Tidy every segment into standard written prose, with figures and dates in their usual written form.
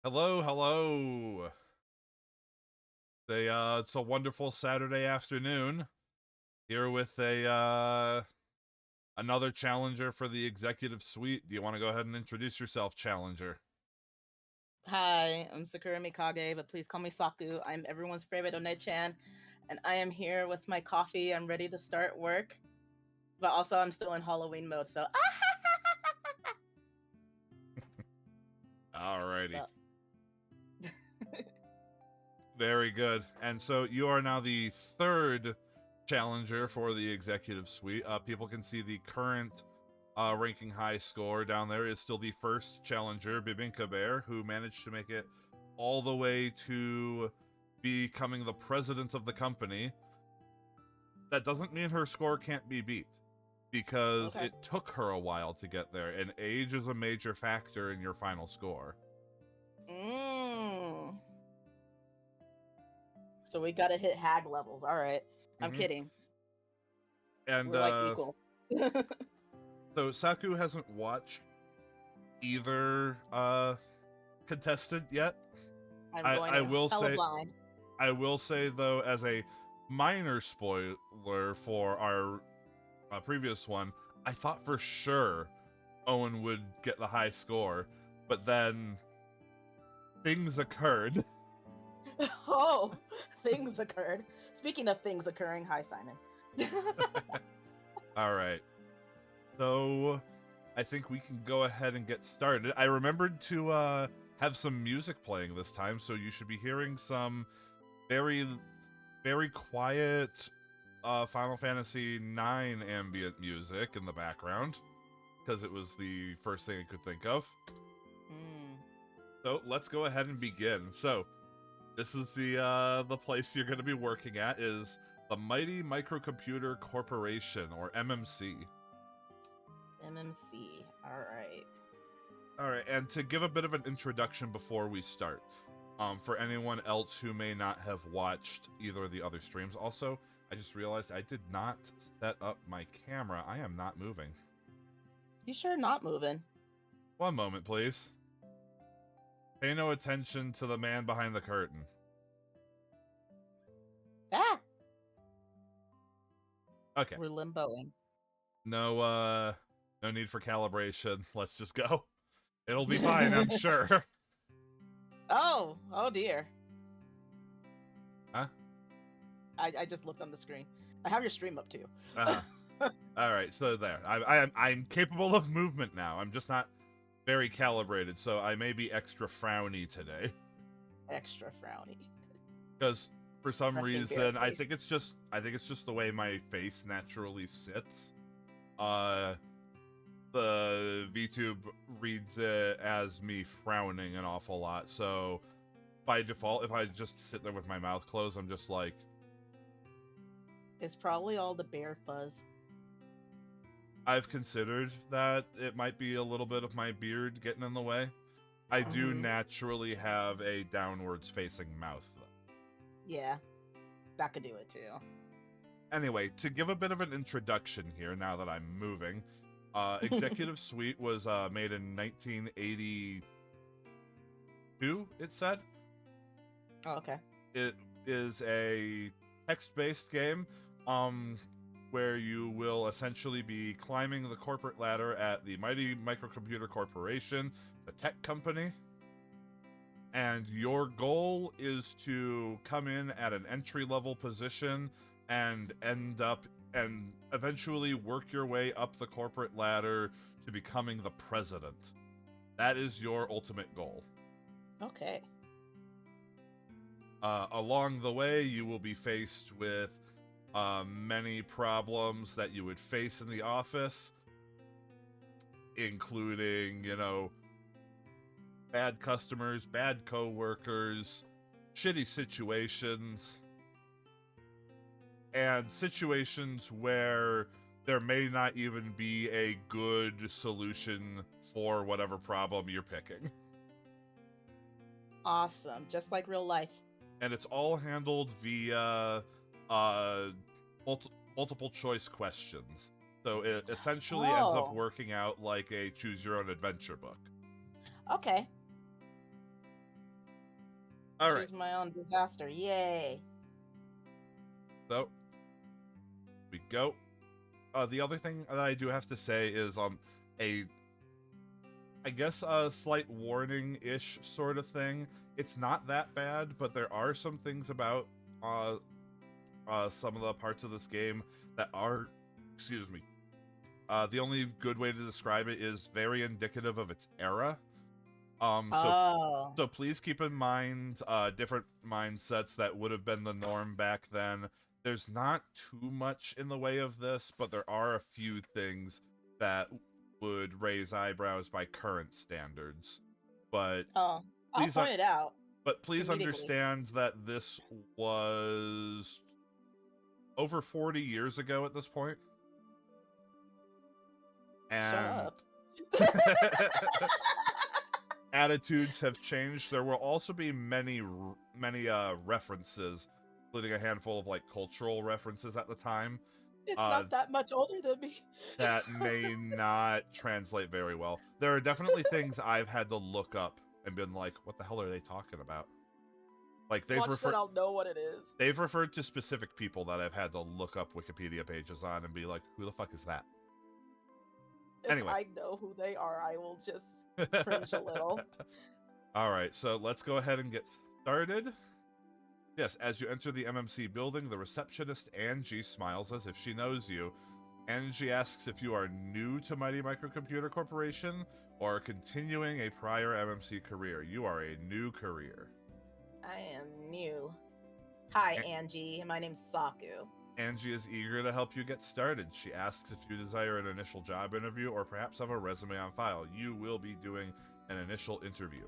Hello, hello. It's a wonderful Saturday afternoon here with a another challenger for the executive suite. Do you want to go ahead and introduce yourself, challenger? Hi, I'm Sakura Mikage, but please call me Saku. I'm everyone's favorite One-chan, and I am here with my coffee. I'm ready to start work, but also I'm still in Halloween mode, so Alrighty, so very good. And so you are now the third challenger for the executive suite. People can see the current ranking high score down there is still the first challenger, Bibinka Bear, who managed to make it all the way to becoming the president of the company. That doesn't mean her score can't be beat, because okay. it took her a while to get there, and age is a major factor in your final score. Mm. So we gotta hit hag levels. All right, I'm hmm kidding. And We're like equal. so Saku hasn't watched either contestant yet. I'm I going I in will hella say blind. I will say though, as a minor spoiler for our previous one, I thought for sure Owen would get the high score, but then things occurred. Oh, things occurred. Speaking of things occurring, hi Simon. All right. So I think we can go ahead and get started. I remembered to have some music playing this time, so you should be hearing some very, very quiet Final Fantasy IX ambient music in the background, because it was the first thing I could think of. Hmm. So let's go ahead and begin. So this is the place you're going to be working at is the Mighty Microcomputer Corporation, or MMC. MMC. All right. All right, and to give a bit of an introduction before we start, for anyone else who may not have watched either of the other streams, also, I just realized I did not set up my camera. I am not moving. You sure not moving? One moment, please. Pay no attention to the man behind the curtain. Ah, Okay. we're limboing. No need for calibration. Let's just go. It'll be fine, I'm sure. Oh dear. Huh? I just looked on the screen. I have your stream up too. Uh-huh. All right, so there. I'm capable of movement now. I'm just not very calibrated, so I may be extra frowny today. Extra frowny. Because for some Resting bear reason, face. I think it's just the way my face naturally sits. Uh, the VTube reads it as me frowning an awful lot. So by default, if I just sit there with my mouth closed, I'm just like, It's probably all the bear fuzz. I've considered that it might be a little bit of my beard getting in the way. I do Mm-hmm. naturally have a downwards facing mouth, though. Yeah, that could do it too. Anyway, to give a bit of an introduction here, now that I'm moving, Executive Suite was made in 1982, it said. Oh, okay. It is a text-based game where you will essentially be climbing the corporate ladder at the Mighty Microcomputer Corporation, the tech company, and your goal is to come in at an entry-level position and end up and eventually work your way up the corporate ladder to becoming the president. That is your ultimate goal. Okay. Along the way, you will be faced with many problems that you would face in the office, including, bad customers, bad coworkers, shitty situations, and situations where there may not even be a good solution for whatever problem you're picking. Awesome. Just like real life. And it's all handled via uh, multiple choice questions. So it essentially ends up Oh, working out like a choose your own adventure book. okay. All right. Choose my own disaster. Yay. So we go. The other thing that I do have to say is I guess a slight warning-ish sort of thing. It's not that bad, but there are some things about some of the parts of this game that are, excuse me, the only good way to describe it is very indicative of its era. Oh. So please keep in mind different mindsets that would have been the norm back then. There's not too much in the way of this, but there are a few things that would raise eyebrows by current standards. But Oh. I'll please, point it out. please comedically. understand that this was over 40 years ago at this point. And Shut up. attitudes have changed. There will also be many references, including a handful of like cultural references at the time. It's not that much older than me. That may not translate very well. There are definitely things I've had to look up and been like, what the hell are they talking about? Like they've referred, I'll know what it is. they've referred to specific people that I've had to look up Wikipedia pages on and be like, who the fuck is that? Anyway. If I know who they are, I will just cringe a little. All right, so let's go ahead and get started. Yes, as you enter the MMC building, the receptionist Angie smiles as if she knows you. Angie asks if you are new to Mighty Microcomputer Corporation or continuing a prior MMC career. You are a new career. I am new. Hi, Angie. My name's Saku. Angie is eager to help you get started. She asks if you desire an initial job interview or perhaps have a resume on file. You will be doing an initial interview.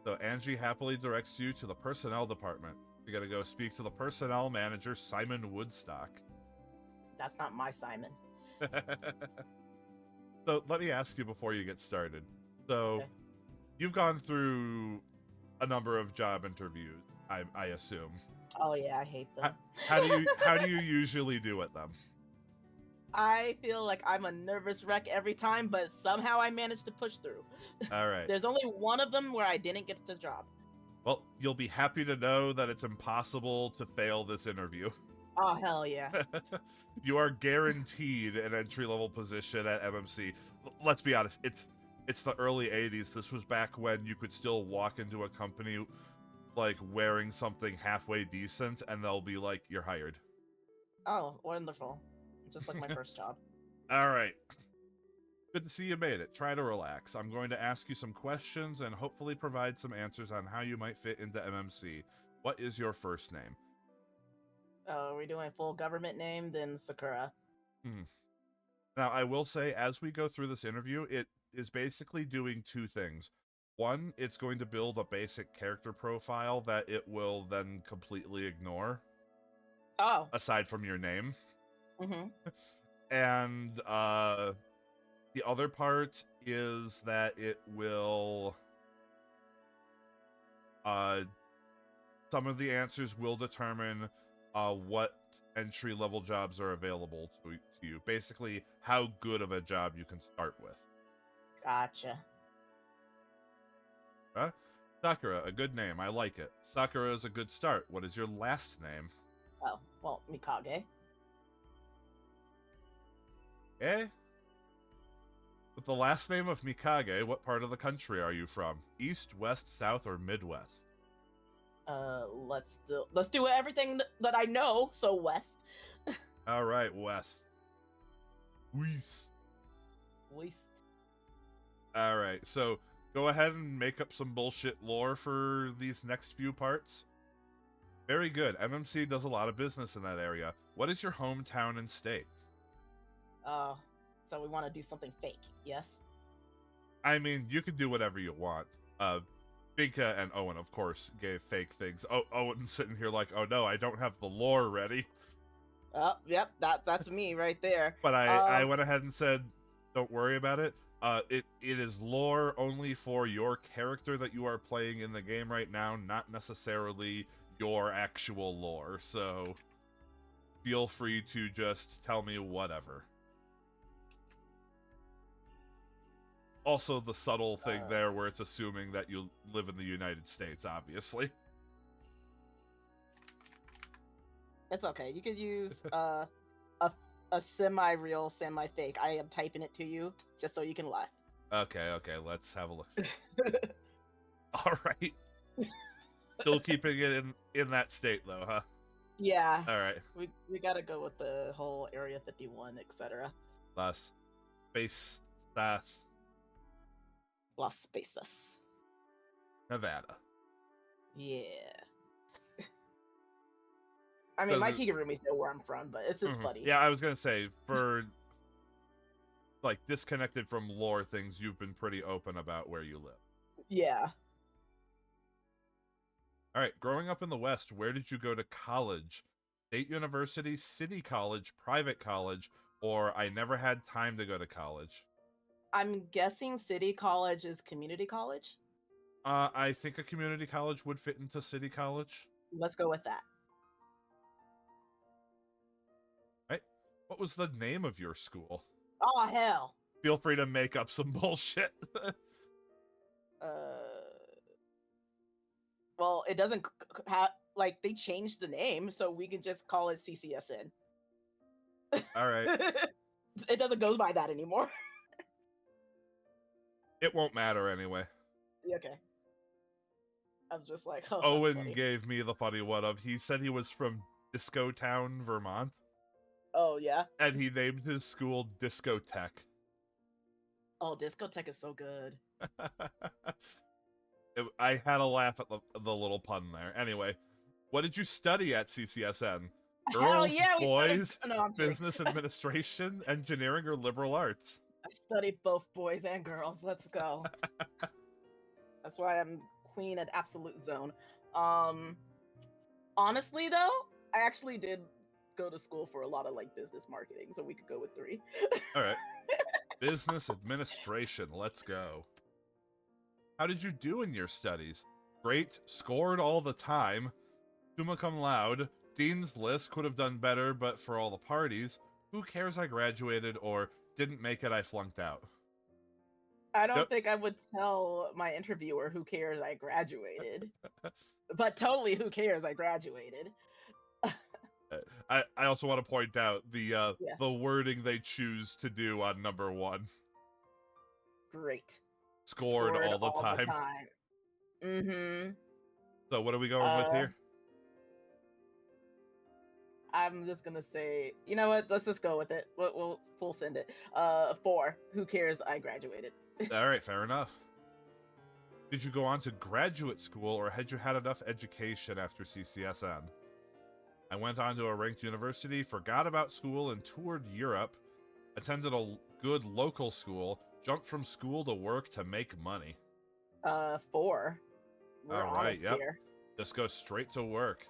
So Angie happily directs you to the personnel department. You gotta go speak to the personnel manager, Simon Woodstock. That's not my Simon. So let me ask you before you get started. So Okay. You've gone through a number of job interviews, I assume. Oh yeah, I hate them. How do you usually do at them? I feel like I'm a nervous wreck every time, but somehow I managed to push through. All right. There's only one of them where I didn't get the job. Well, you'll be happy to know that it's impossible to fail this interview. Oh hell yeah. You are guaranteed an entry-level position at MMC. Let's be honest, it's the early 80s. This was back when you could still walk into a company like wearing something halfway decent and they'll be like, you're hired. Oh, wonderful. Just like my first job. All right. Good to see you made it. Try to relax. I'm going to ask you some questions and hopefully provide some answers on how you might fit into MMC. What is your first name? Are we doing full government name? Then Sakura. Now, I will say, as we go through this interview, it is basically doing two things. One, it's going to build a basic character profile that it will then completely ignore. Oh. Aside from your name. Mm-hmm. And the other part is that it will some of the answers will determine what entry-level jobs are available to you. Basically, how good of a job you can start with. Gotcha. Sakura, a good name. I like it. Sakura is a good start. What is your last name? Oh, well, Mikage. Eh? With the last name of Mikage, what part of the country are you from? East, west, south, or midwest? Let's do everything that I know. So west. All right, west. West. All right, so go ahead and make up some bullshit lore for these next few parts. Very good. MMC does a lot of business in that area. What is your hometown and state? So we want to do something fake, yes? I mean, you can do whatever you want. Binka and Owen, of course, gave fake things. Oh, Owen's sitting here like, oh no, I don't have the lore ready. Oh, yep, that's me right there. But I went ahead and said, don't worry about it. It is lore only for your character that you are playing in the game right now, not necessarily your actual lore. So feel free to just tell me whatever. Also, the subtle thing Uh, there where it's assuming that you live in the United States, obviously. it's okay. You could use a semi-real, semi-fake. I am typing it to you just so you can laugh. Okay, let's have a look. All right. Still keeping it in that state, though, huh? Yeah, All right. we gotta go with the whole Area 51, etc. Las Vegas, Las Spaces. Nevada. Yeah. I mean, my Kigurumi's know where I'm from, but it's just funny. Yeah, I was gonna say, for like disconnected from lore things, you've been pretty open about where you live. Yeah. All right, growing up in the West, where did you go to college? State university, city college, private college, or I never had time to go to college? I'm guessing city college is community college. I think a community college would fit into city college. Let's go with that. Right? What was the name of your school? Oh, hell. Feel free to make up some bullshit. Well, it doesn't have, like, they changed the name, so we can just call it CCSN. All right. It doesn't go by that anymore. It won't matter anyway. Okay. I'm just like, oh, Owen gave me the funny one of, he said he was from Disco Town, Vermont. Oh, yeah? And he named his school Discotech. Oh, Discotech is so good. I had a laugh at the little pun there. Anyway, what did you study at CCSN? Girls, yeah, boys, no, business administration, engineering, or liberal arts? I studied both boys and girls. Let's go. That's why I'm queen at absolute zone. Honestly, though, I actually did go to school for a lot of like business marketing, so we could go with 3. All right. Business administration. Let's go. How did you do in your studies? Great. Scored all the time. Summa cum laude. Dean's list. Could have done better, but for all the parties. Who cares I graduated, or didn't make it, I flunked out? I don't think I would tell my interviewer who cares I graduated. But totally who cares I graduated. I also want to point out the wording they choose to do on number 1. Great. Scored all the time. Mm-hmm. So what are we going with here? I'm just gonna say, you know what? Let's just go with it. We'll full send it. 4. Who cares I graduated? All right, fair enough. Did you go on to graduate school, or had you had enough education after CCSN? I went on to a ranked university, forgot about school, and toured Europe. Attended a good local school, jumped from school to work to make money. 4. We're honest here. Just go straight to work.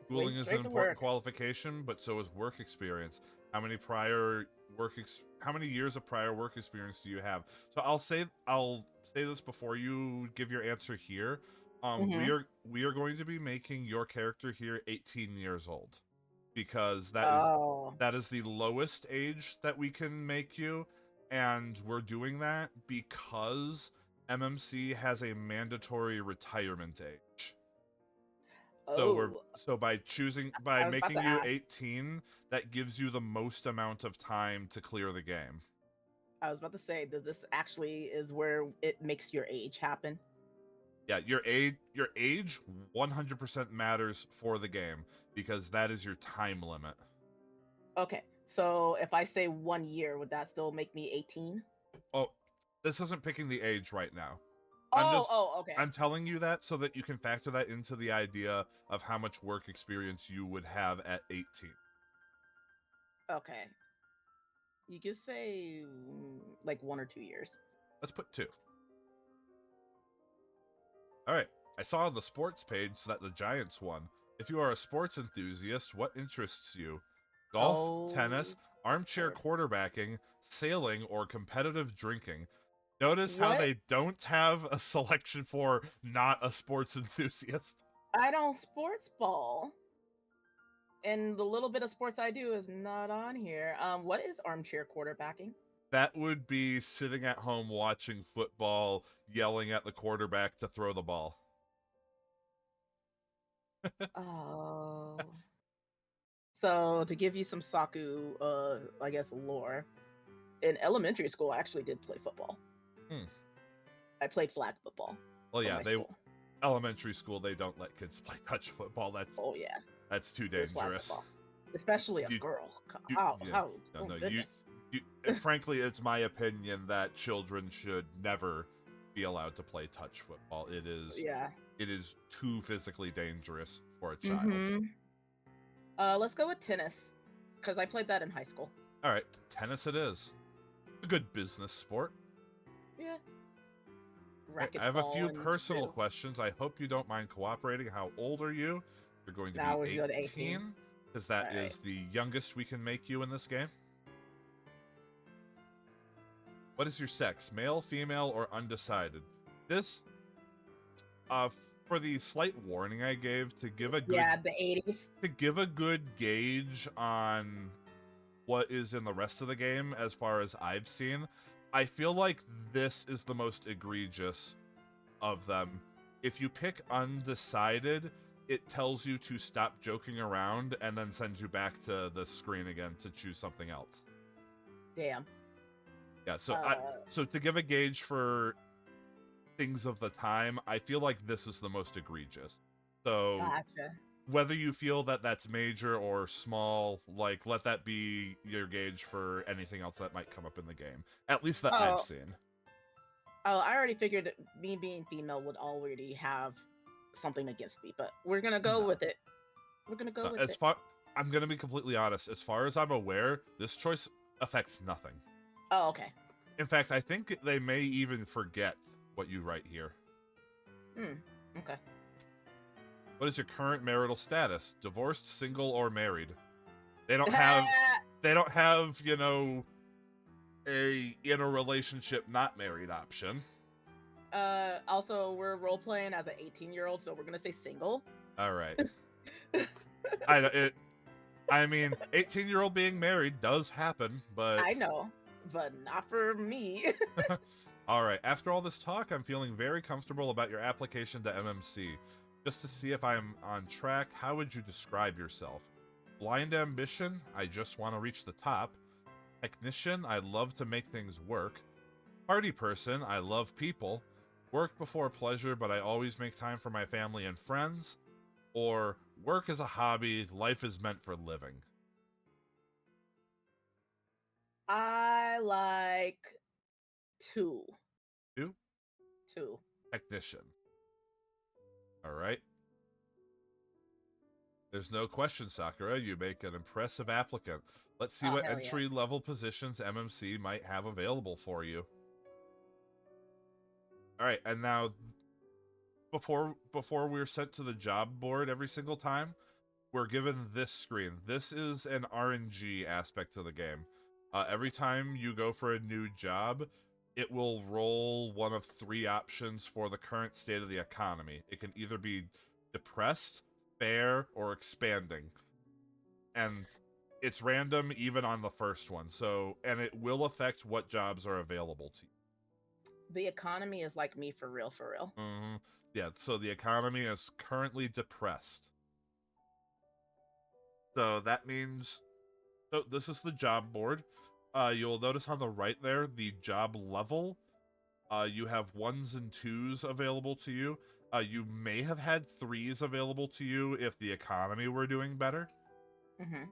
Schooling is an important qualification, but so is work experience. How many years of prior work experience do you have? So I'll say this before you give your answer here. We are going to be making your character here 18 years old, because that is the lowest age that we can make you, and we're doing that because MMC has a mandatory retirement age. So by making you 18, that gives you the most amount of time to clear the game. I was about to say, does this actually is where it makes your age happen? Yeah, your age 100% matters for the game, because that is your time limit. Okay, so if I say 1 year, would that still make me 18? Oh, this isn't picking the age right now. Okay. I'm telling you that so that you can factor that into the idea of how much work experience you would have at 18. Okay. You could say like 1 or 2 years. Let's put 2. All right. I saw on the sports page that the Giants won. If you are a sports enthusiast, what interests you? Golf, tennis, armchair quarterbacking, sailing, or competitive drinking? Notice how they don't have a selection for not a sports enthusiast. I don't sports ball. And the little bit of sports I do is not on here. What is armchair quarterbacking? That would be sitting at home watching football, yelling at the quarterback to throw the ball. Oh. So to give you some Saku, I guess lore. In elementary school, I actually did play football. Hmm. I played flag football Well, for yeah, my school. elementary school, they don't let kids play touch football. Oh yeah, That's too it was flag dangerous. football, especially a You, girl. yeah, How? no, Oh no, goodness. frankly, it's my opinion that children should never be allowed to play touch football. Yeah. It is too physically dangerous for a child. Mm-hmm. Let's go with tennis, because I played that in high school. All right, tennis it is. A good business sport. Yeah. I have a few Racquetball and personal too. questions. I hope you don't mind cooperating. How old are you? You're going to Now be we're going to 18, 18. because that All right. is the youngest we can make you in this game. What is your sex? Male, female, or undecided? This, for the slight warning I gave to give a good The 80s. to give a good gauge on what is in the rest of the game as far as I've seen, I feel like this is the most egregious of them. If you pick undecided, it tells you to stop joking around and then sends you back to the screen again to choose something else. Damn. Yeah, so to give a gauge for things of the time, I feel like this is the most egregious. So Gotcha. whether you feel that that's major or small, like, let that be your gauge for anything else that might come up in the game. At least that I've seen. Oh, I already figured that me being female would already have something against me, but we're gonna go with it. We're gonna go with it. I'm gonna be completely honest. As far as I'm aware, this choice affects nothing. Oh, okay. In fact, I think they may even forget what you write here. Okay. What is your current marital status? Divorced, single, or married? They don't have a in a relationship not married option. Also, we're role playing as an 18-year-old, so we're gonna say single. All right. I mean, 18-year-old being married does happen, but I know, but not for me. all right. After all this talk, I'm feeling very comfortable about your application to MMC. Just to see if I'm on track, how would you describe yourself? Blind ambition, I just want to reach the top. Technician, I love to make things work. Party person, I love people. Work before pleasure, but I always make time for my family and friends. Or work is a hobby, life is meant for living. I like two. Two? Two. Technician. All right. There's no question, Sakura. You make an impressive applicant. Let's see what entry-level positions MMC might have available for you. All right, and now, before we're sent to the job board every single time, we're given this screen. This is an RNG aspect to the game. Every time you go for a new job, it will roll one of three options for the current state of the economy. It can either be depressed, fair, or expanding. And it's random even on the first one. And it will affect what jobs are available to you. The economy is like me for real, for real. Mm-hmm. Yeah, so the economy is currently depressed. So that means... So this is the job board. You'll notice on the right there, the job level. You have 1s and 2s available to you. You may have had 3s available to you if the economy were doing better. Mm-hmm.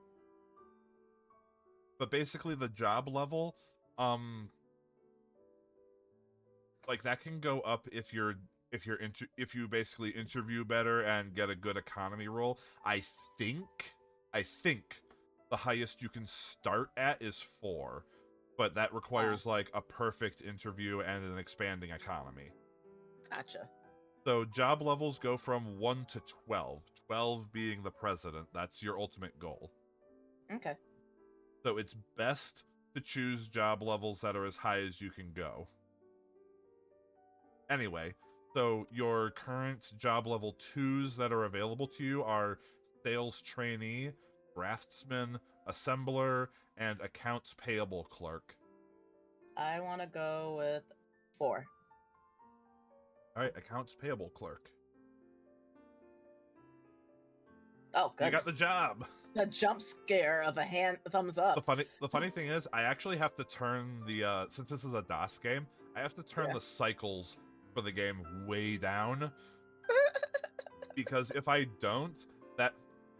But basically, the job level, like, that can go up if you basically interview better and get a good economy roll. I think the highest you can start at is 4, but that requires like a perfect interview and an expanding economy. Gotcha. So job levels go from 1 to 12. 12 being the president. That's your ultimate goal. Okay. So it's best to choose job levels that are as high as you can go. Anyway, so your current job level 2s that are available to you are sales trainee, draftsman, assembler, and accounts payable clerk. I want to go with 4. All right, accounts payable clerk. Oh, You got goodness. the job. The jump scare of a thumbs up. The funny thing is, I actually have to turn the since this is a DOS game, I have to turn the cycles for the game way down because if I don't,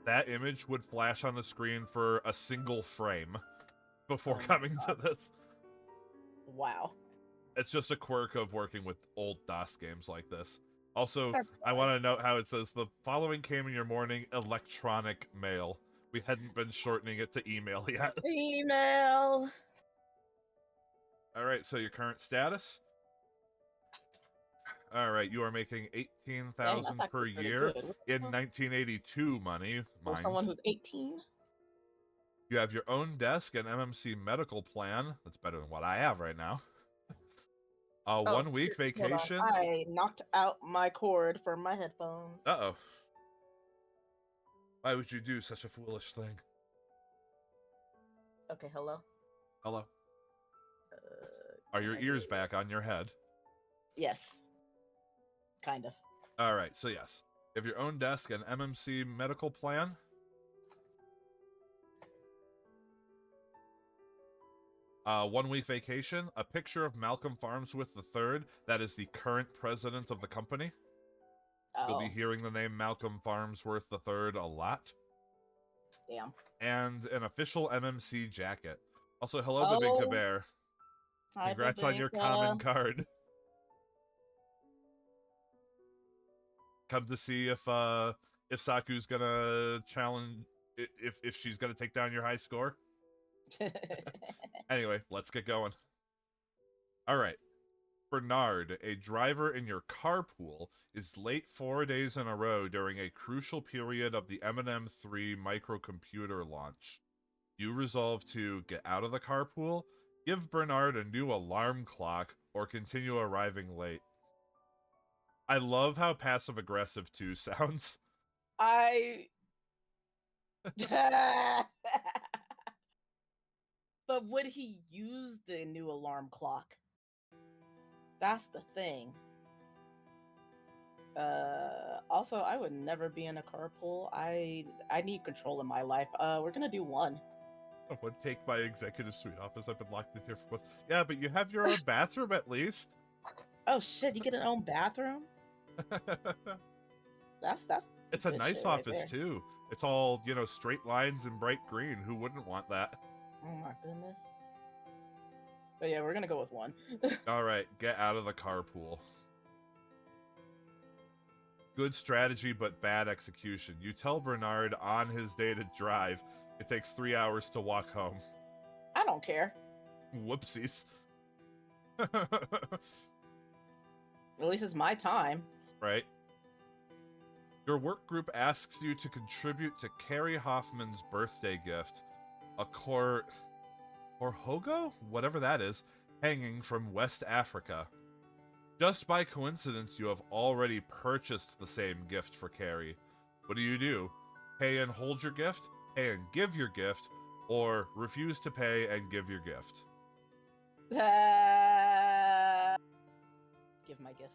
that image would flash on the screen for a single frame before coming to this. Wow. It's just a quirk of working with old DOS games like this. Also, That's I fine. want to note how it says the following came in your morning electronic mail. We hadn't been shortening it to email yet. Email. All right, so your current status? All right, you are making 18,000 per year in 1982 money. For someone who's 18. You have your own desk and MMC medical plan. That's better than what I have right now. 1 week vacation. I knocked out my cord from my headphones. Uh-oh. Why would you do such a foolish thing? Okay, hello? Hello? Are your ears back on your head? Yes. Kind of. All right, so yes. You have your own desk and MMC medical plan. 1 week vacation, a picture of Malcolm Farnsworth III, that is the current president of the company. Oh. You'll be hearing the name Malcolm Farnsworth III a lot. Damn. And an official MMC jacket. Also, hello, Babinka Bear. Hi, congrats on your common card. Come to see if Saku's gonna challenge, if she's gonna take down your high score. Anyway, let's get going. All right. Bernard, a driver in your carpool, is late 4 days in a row during a crucial period of the M&M3 microcomputer launch. You resolve to get out of the carpool, give Bernard a new alarm clock, or continue arriving late. I love how passive-aggressive 2 sounds. But would he use the new alarm clock? That's the thing. Also, I would never be in a carpool. I need control in my life. We're gonna do 1. I would take my executive suite office. I've been locked in here for months. Yeah, but you have your own bathroom at least. Oh shit, you get an own bathroom? That's It's a nice office too. It's all, straight lines and bright green. Who wouldn't want that? Oh my goodness. But yeah, we're gonna go with 1. All right, get out of the carpool. Good strategy, but bad execution. You tell Bernard on his day to drive, it takes 3 hours to walk home. I don't care. Whoopsies. At least it's my time. Right. Your work group asks you to contribute to Carrie Hoffman's birthday gift, a Korhogo? Whatever that is, hanging from West Africa. Just by coincidence, you have already purchased the same gift for Carrie. What do? Pay and hold your gift? Pay and give your gift? Or refuse to pay and give your gift? Give my gift.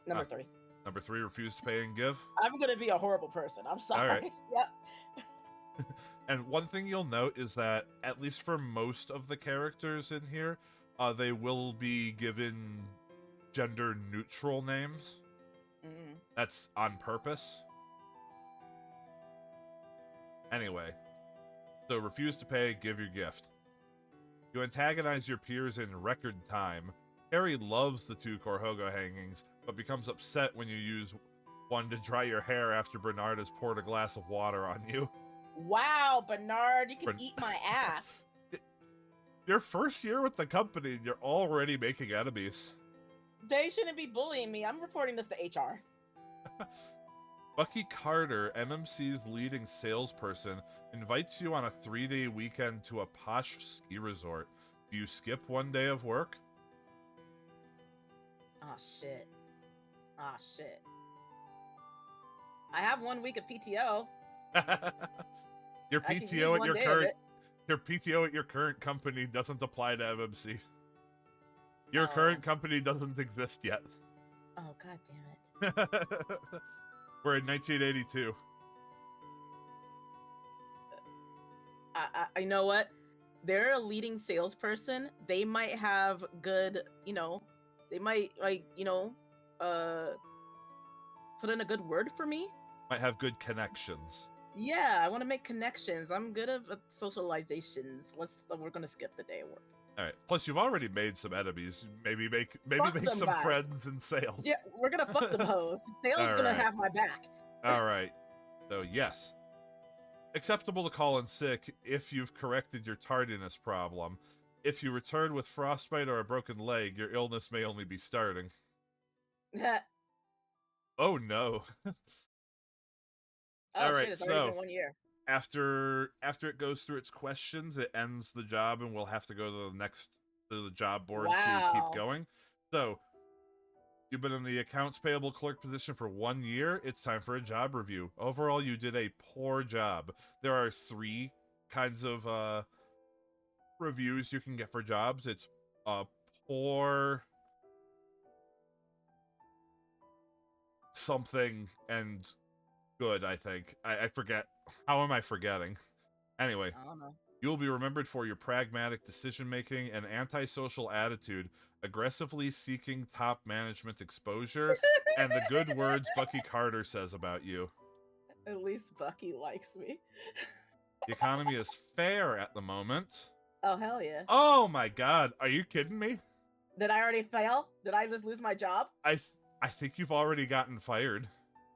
Number 3. Number 3, refuse to pay and give? I'm gonna be a horrible person. I'm sorry. All right. Yep. And one thing you'll note is that, at least for most of the characters in here, they will be given gender-neutral names. Mm. That's on purpose. Anyway, so refuse to pay, give your gift. You antagonize your peers in record time. Harry loves the 2 Korhogo hangings, but becomes upset when you use one to dry your hair after Bernard has poured a glass of water on you. Wow, Bernard, you can eat my ass. Your first year with the company, and you're already making enemies. They shouldn't be bullying me. I'm reporting this to HR. Bucky Carter, MMC's leading salesperson, invites you on a 3-day weekend to a posh ski resort. Do you skip 1 day of work? Oh, shit. I have 1 week of PTO. Your PTO at your current Your PTO at your current company doesn't apply to MMC. Your Oh. current company doesn't exist yet. Oh, god damn it. We're in 1982. I know what? They're a leading salesperson. They might have good, they might put in a good word for me. Might have good connections. Yeah, I want to make connections. I'm good at socializations. We're gonna skip the day at work. All right. Plus, you've already made some enemies. Maybe make Fuck some guys. friends in sales. Yeah, we're gonna fuck them hoes. Sales gonna have my back. All right. So yes, acceptable to call in sick if you've corrected your tardiness problem. If you return with frostbite or a broken leg, your illness may only be starting. Oh no. All right, shit, it's already been 1 year. After it goes through its questions, it ends the job, and we'll have to go to the job board to keep going. So, you've been in the accounts payable clerk position for 1 year. It's time for a job review. Overall, you did a poor job. There are 3 kinds of reviews you can get for jobs. It's poor, something, and good, I think. I forget. How am I forgetting? Anyway, I don't know. You will be remembered for your pragmatic decision-making and antisocial attitude, aggressively seeking top management exposure, and the good words Bucky Carter says about you. At least Bucky likes me. The economy is fair at the moment. Oh, hell yeah. Oh my god, are you kidding me? Did I already fail? Did I just lose my job? I think you've already gotten fired.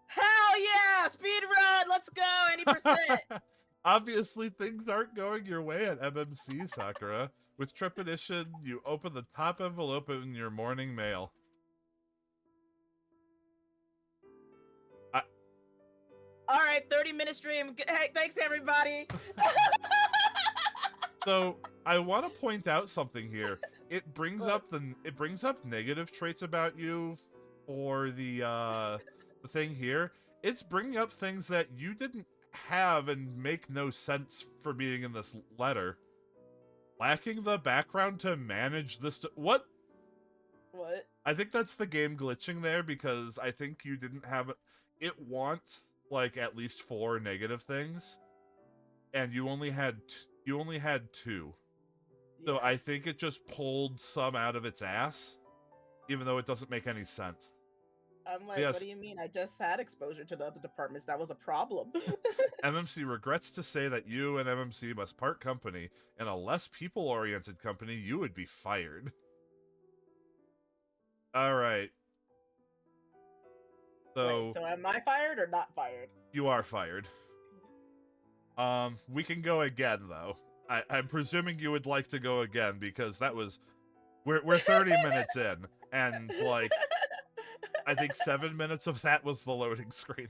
Hell yeah! Speed run! Let's go! 80%! Obviously, things aren't going your way at MMC, Sakura. With trepidation, you open the top envelope in your morning mail. All right, 30-minute stream. Hey, thanks, everybody! So, I want to point out something here. It brings up negative traits about you for the thing here. It's bringing up things that you didn't have and make no sense for being in this letter. Lacking the background to manage this. What? I think that's the game glitching there, because I think you didn't have it. It wants like at least 4 negative things, and you only had 2. So I think it just pulled some out of its ass, even though it doesn't make any sense. I'm like, yes. What do you mean? I just had exposure to the other departments. That was a problem. MMC regrets to say that you and MMC must part company. In a less people-oriented company, you would be fired. All right. So am I fired or not fired? You are fired. We can go again, though. I'm presuming you would like to go again, because that was... We're 30 minutes in, and, like... I think 7 minutes of that was the loading screen.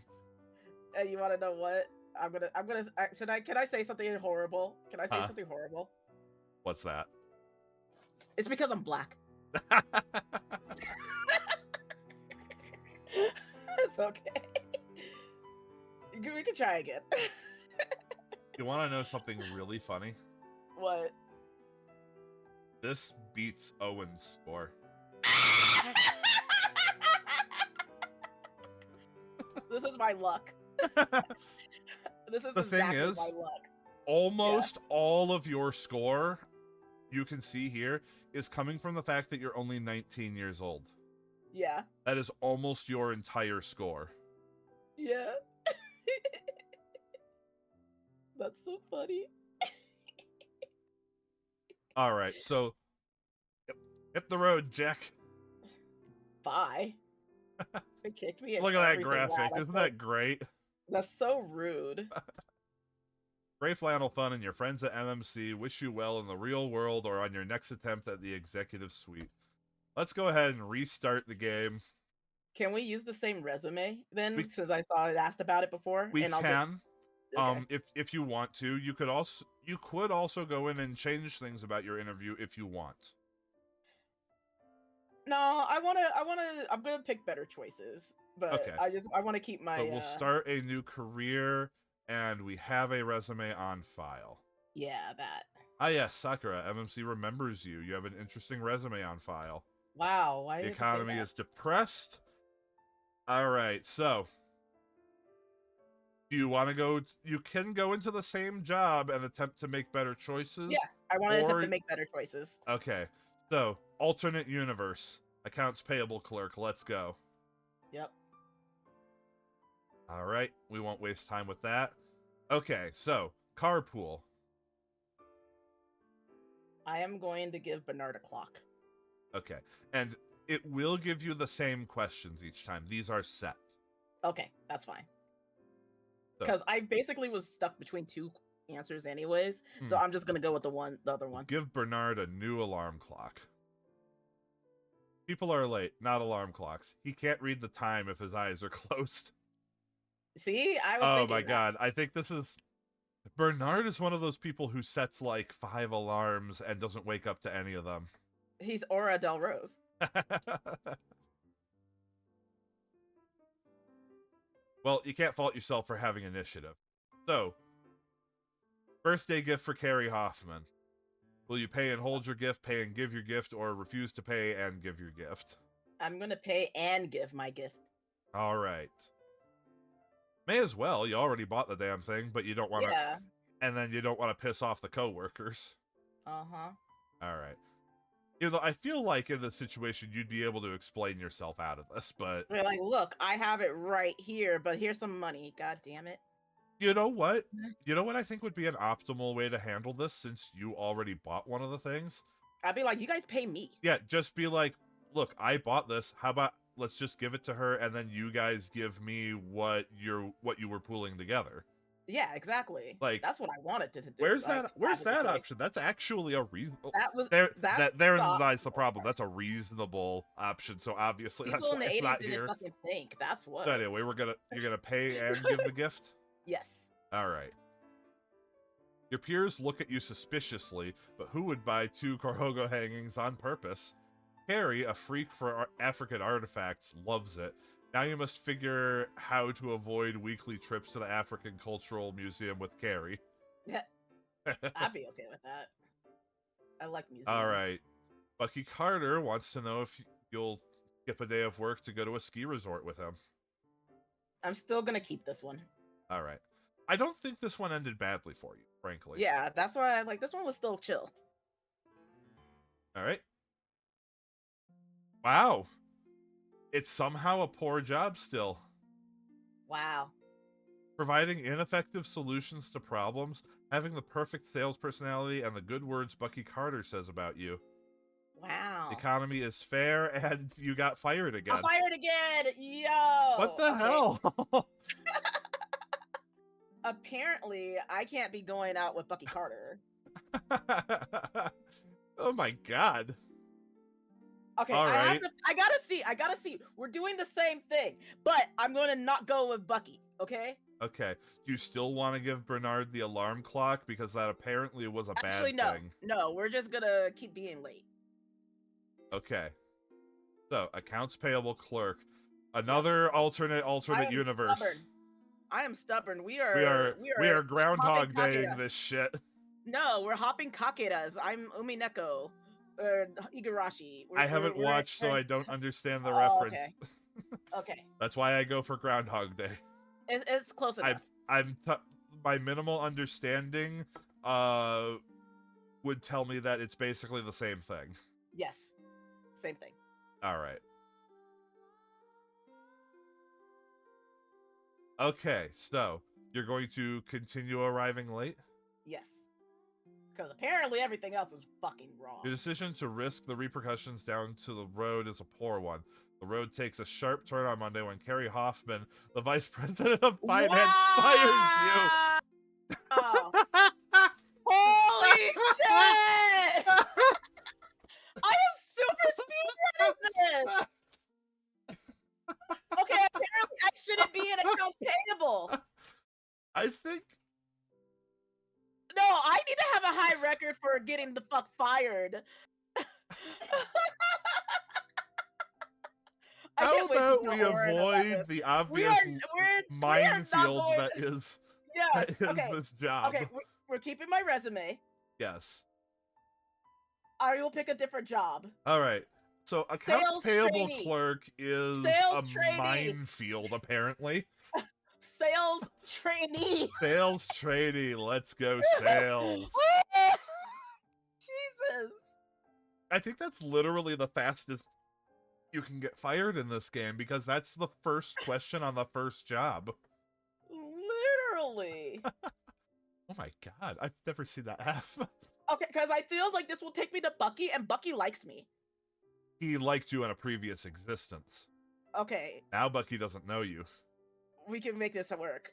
You want to know what? Can I say something horrible? Can I say something horrible? What's that? It's because I'm black. It's okay. We can try again. You want to know something really funny? What? This beats Owen's score. This is my luck. This is the thing is, my luck. Almost all of your score, you can see here, is coming from the fact that you're only 19 years old. Yeah. That is almost your entire score. Yeah. That's so funny. All right, so hit the road, Jack. Bye. They kicked me. Look at that graphic. Isn't that great? That's so rude. Gray flannel fun and your friends at MMC wish you well in the real world or on your next attempt at the executive suite. Let's go ahead and restart the game. Can we use the same resume then, since I saw it asked about it before? We can. If you want to, you could also go in and change things about your interview if you want. No, I'm gonna pick better choices, but okay. I want to keep my. But we'll start a new career, and we have a resume on file. Yeah, that. Ah, yes, Sakura. MMC remembers you. You have an interesting resume on file. Wow, why do The you have to say economy that? is depressed. All right, so do you want to go? You can go into the same job and attempt to make better Yeah, choices, I want to attempt or to make better choices. okay. So alternate universe, accounts payable clerk. Let's go. Yep. All right, we won't waste time with that. Okay, so carpool. I am going to give Bernard a clock. Okay, and it will give you the same questions each time. These are set. Okay, that's fine. So, Because I basically was stuck between two answers anyways, so Hmm. I'm just gonna go with the other one. Give Bernard a new alarm clock. People are late, not alarm clocks. He can't read the time if his eyes are closed. See, I was Oh thinking my that. god, I think this is... Bernard is one of those people who sets like 5 alarms and doesn't wake up to any of them. He's Aura Del Rose. Well, you can't fault yourself for having initiative. So, birthday gift for Carrie Hoffman. Will you pay and hold your gift, pay and give your gift, or refuse to pay and give your gift? I'm gonna pay and give my gift. All right. May as well. You already bought the damn thing, but you don't want to... Yeah. And then you don't want to piss off the coworkers. Uh-huh. All right. You know, I feel like in this situation you'd be able to explain yourself out of this, but We're like, look, I have it right here, but here's some money. God damn it. you know what? You know what I think would be an optimal way to handle this, since you already bought one of the things? I'd be like, you guys pay me. Yeah, just be like, look, I bought this. How about let's just give it to her, and then you guys give me what you were pooling together. Yeah, exactly. Like, that's what I wanted to do. Where's like, that? Where's have the that choice. option? That's actually a reasonable. That was Therein lies the problem. That's a reasonable option. So obviously people that's in why the it's 80s not didn't here. fucking think. That's what. So anyway, you're gonna pay and give the gift. Yes. All right. Your peers look at you suspiciously, but who would buy 2 Korogo hangings on purpose? Carrie, a freak for African artifacts, loves it. Now you must figure how to avoid weekly trips to the African Cultural Museum with Carrie. I'd be okay with that. I like museums. All right. Bucky Carter wants to know if you'll skip a day of work to go to a ski resort with him. I'm still gonna keep this one. All right. I don't think this one ended badly for you, frankly. Yeah, that's why this one was still chill. All right. Wow. It's somehow a poor job still. Wow. Providing ineffective solutions to problems, having the perfect sales personality, and the good words Bucky Carter says about you. Wow. The economy is fair, and you got fired again. I'm fired again! Yo! What the hell? Apparently, I can't be going out with Bucky Carter. Oh my god. Okay, All right. I gotta see. We're doing the same thing, but I'm gonna not go with Bucky, okay? Okay. Do you still want to give Bernard the alarm clock? Because that apparently was a bad thing. No, we're just gonna keep being late. Okay. So, accounts payable clerk. Another alternate universe. Stubborn. I am stubborn. We are Groundhog Daying this shit. No, we're hopping kakeras. I'm Umineko. Or Igarashi. I haven't watched, so I don't understand the reference. Okay. Okay. That's why I go for Groundhog Day. It's close enough. My minimal understanding would tell me that it's basically the same thing. Yes. Same thing. All right. Okay, so you're going to continue arriving late? Yes. Because apparently everything else is fucking wrong. Your decision to risk the repercussions down to the road is a poor one. The road takes a sharp turn on Monday when Carrie Hoffman, the vice president of finance, fires you. Oh. Holy shit! I am super speedrunning this! Okay, apparently I shouldn't be in accounts payable. I think... No, I need to have a high record for getting the fuck fired. How about we avoid the obvious minefield that is this job? Okay, We're keeping my resume. Yes. I will pick a different job. All right. So accounts Sales payable trainee. clerk is a Sales trainee. minefield, apparently. Sales trainee. Sales trainee. Let's go sales. Jesus. I think that's literally the fastest you can get fired in this game, because that's the first question on the first job. Literally. Oh my god, I've never seen that happen. Okay, because I feel like this will take me to Bucky, and Bucky likes me. He liked you in a previous existence. Okay, Now Bucky doesn't know you. we can make this work.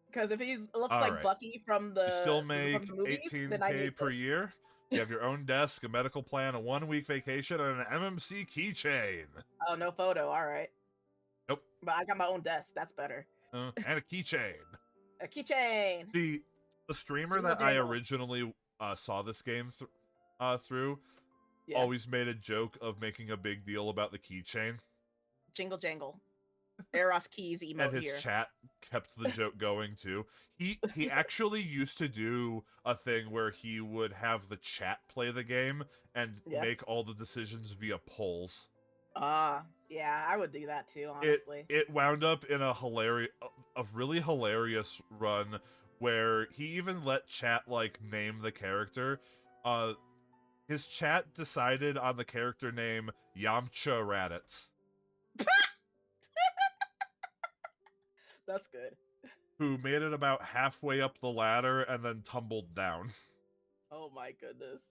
Because if he looks All like right. Bucky from You the still make movies, then I 18K need per this. year. You have your own desk, a medical plan, a 1-week vacation, and an MMC keychain. Oh, no photo. All right. Nope. But I got my own desk. That's better. And a keychain. A keychain. The streamer Jingle that I jangle. originally saw this game through Yeah. always made a joke of making a big deal about the keychain. Jingle jangle. Eros keys emote And his here. chat kept the joke going too. He actually used to do a thing where he would have the chat play the game and make all the decisions via polls. Yeah, I would do that too, honestly. It wound up in a really hilarious run where he even let chat like name the character. His chat decided on the character name Yamcha Raditz. That's good. Who made it about halfway up the ladder and then tumbled down. Oh my goodness.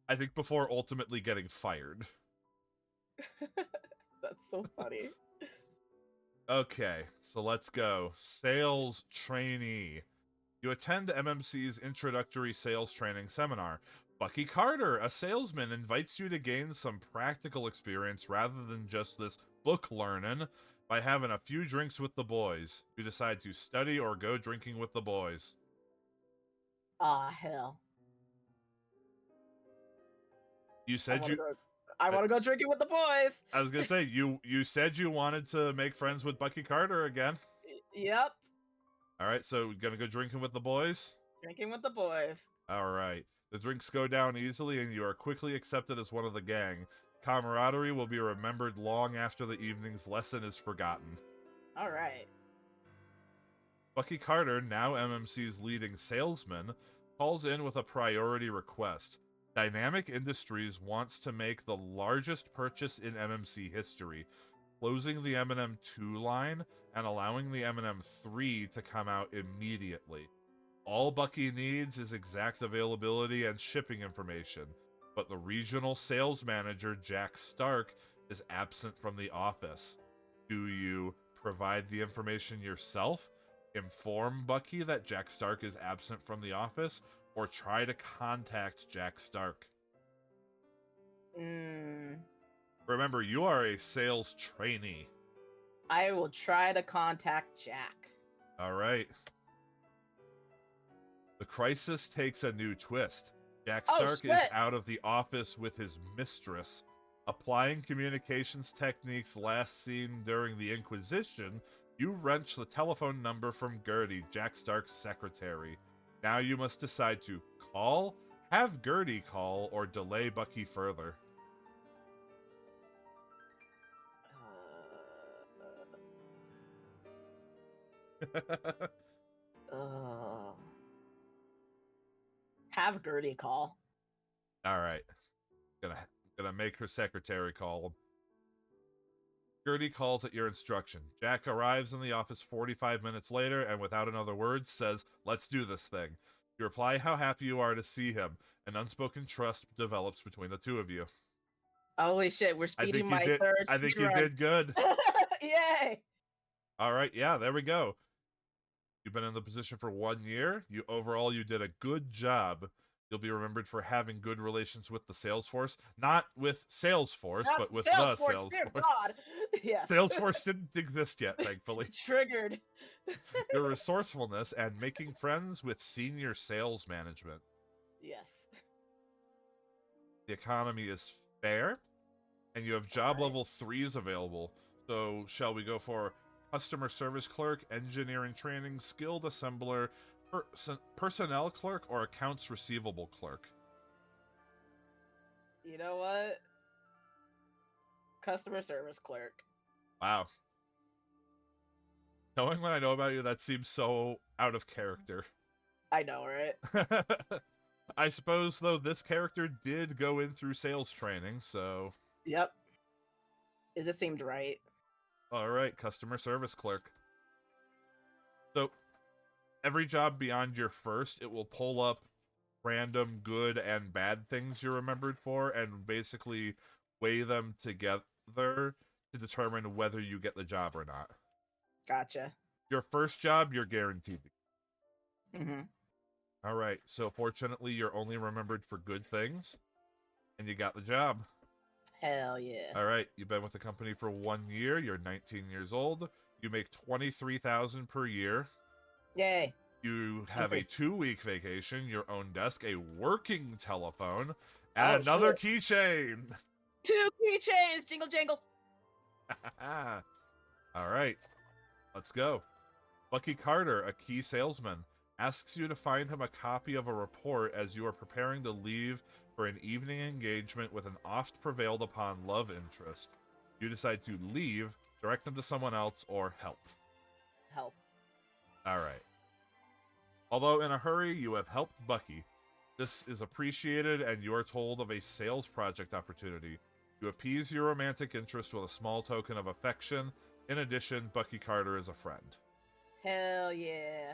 I think before ultimately getting fired. That's so funny. Okay, so let's go. Sales trainee. You attend MMC's introductory sales training seminar. Bucky Carter, a salesman, invites you to gain some practical experience rather than just this book learning by having a few drinks with the boys. You decide to study or go drinking with the boys. Ah, hell. You said I want to go drinking with the boys. I was gonna say you said you wanted to make friends with Bucky Carter again. Yep. All right, so gonna go drinking with the boys. Drinking with the boys. All right. The drinks go down easily, and you are quickly accepted as one of the gang. Camaraderie will be remembered long after the evening's lesson is forgotten. All right. Bucky Carter, now MMC's leading salesman, calls in with a priority request. Dynamic Industries wants to make the largest purchase in MMC history, closing the M&M 2 line and allowing the M&M 3 to come out immediately. All Bucky needs is exact availability and shipping information, but the regional sales manager, Jack Stark, is absent from the office. Do you provide the information yourself, inform Bucky that Jack Stark is absent from the office, or try to contact Jack Stark? Remember, you are a sales trainee. I will try to contact Jack. All right. The crisis takes a new twist. Jack Stark is out of the office with his mistress. Applying communications techniques last seen during the Inquisition, you wrench the telephone number from Gertie, Jack Stark's secretary. Now you must decide to call, have Gertie call, or delay Bucky further. Have Gertie call. All right. Gonna make her secretary call him. Gertie calls at your instruction. Jack arrives in the office 45 minutes later and without another word says, "Let's do this thing." You reply how happy you are to see him. An unspoken trust develops between the two of you. Holy shit, we're speeding my third I think speed you run. did good. Yay! All right, yeah, there we go. You've been in the position for 1 year. Overall, you did a good job. You'll be remembered for having good relations with the Salesforce. Not with Salesforce, but with the Salesforce. Dear God. Yes. Salesforce didn't exist yet, thankfully. Triggered. Your resourcefulness and making friends with senior sales management. Yes. The economy is fair, and you have job level 3s available. So shall we go for customer service clerk, engineering training, skilled assembler, Personnel clerk or accounts receivable clerk? You know what? Customer service clerk. Wow. Knowing what I know about you, that seems so out of character. I know, right? I suppose, though, this character did go in through sales training, so... Yep. It just seemed right. Alright, customer service clerk. So, every job beyond your first, it will pull up random good and bad things you're remembered for, and basically weigh them together to determine whether you get the job or not. Gotcha. Your first job, you're guaranteed. Mm-hmm. All right, so fortunately, you're only remembered for good things, and you got the job. Hell yeah. All right, you've been with the company for 1 year. You're 19 years old. You make $23,000 per year. Yay. You have Increase. a 2-week vacation, your own desk, a working telephone, and another keychain. 2 keychains, jingle jangle. All right, let's go. Bucky Carter, a key salesman, asks you to find him a copy of a report as you are preparing to leave for an evening engagement with an oft prevailed upon love interest. You decide to leave, direct them to someone else, or help. Help. All right. Although in a hurry, you have helped Bucky. This is appreciated, and you are told of a sales project opportunity. You appease your romantic interest with a small token of affection. In addition, Bucky Carter is a friend. Hell yeah.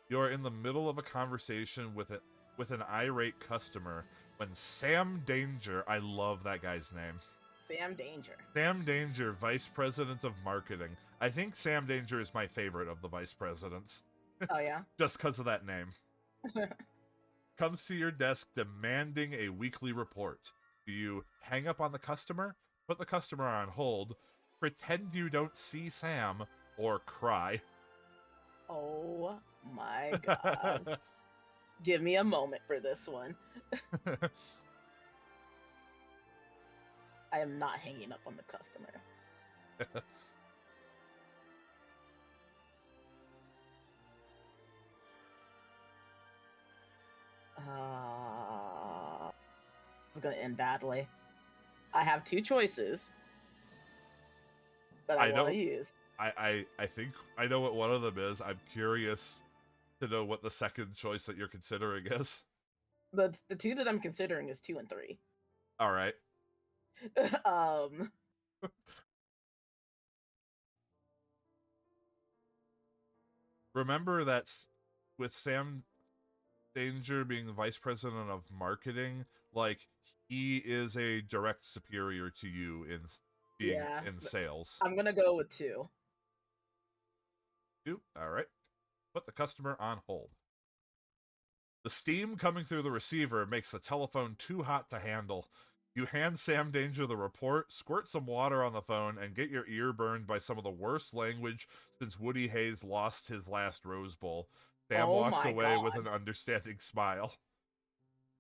You are in the middle of a conversation with an irate customer when Sam Danger, I love that guy's name. Sam Danger. Sam Danger, Vice President of Marketing. I think Sam Danger is my favorite of the Vice Presidents. Oh, yeah? Just because of that name. Comes to your desk demanding a weekly report. Do you hang up on the customer, put the customer on hold, pretend you don't see Sam, or cry? Oh my god. Give me a moment for this one. I am not hanging up on the customer. It's gonna end badly. I have 2 choices that I want to use. I think I know what one of them is. I'm curious to know what the second choice that you're considering is. The 2 that I'm considering is 2 and 3. All right. Remember that with Sam Danger being the vice president of marketing, like, he is a direct superior to you in being in sales. I'm gonna go with 2. 2? All right. Put the customer on hold. The steam coming through the receiver makes the telephone too hot to handle. You hand Sam Danger the report, squirt some water on the phone, and get your ear burned by some of the worst language since Woody Hayes lost his last Rose Bowl. Sam walks away with an understanding smile.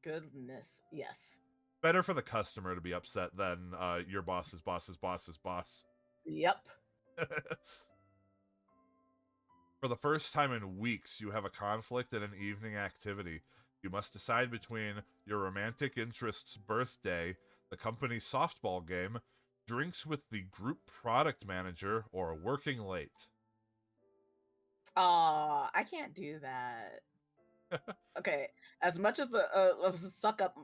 Goodness, yes. Better for the customer to be upset than your boss's boss's boss's boss. Yep. For the first time in weeks, you have a conflict at an evening activity. You must decide between your romantic interest's birthday, the company's softball game, drinks with the group product manager, or working late. I can't do that. Okay, as much of a suck-up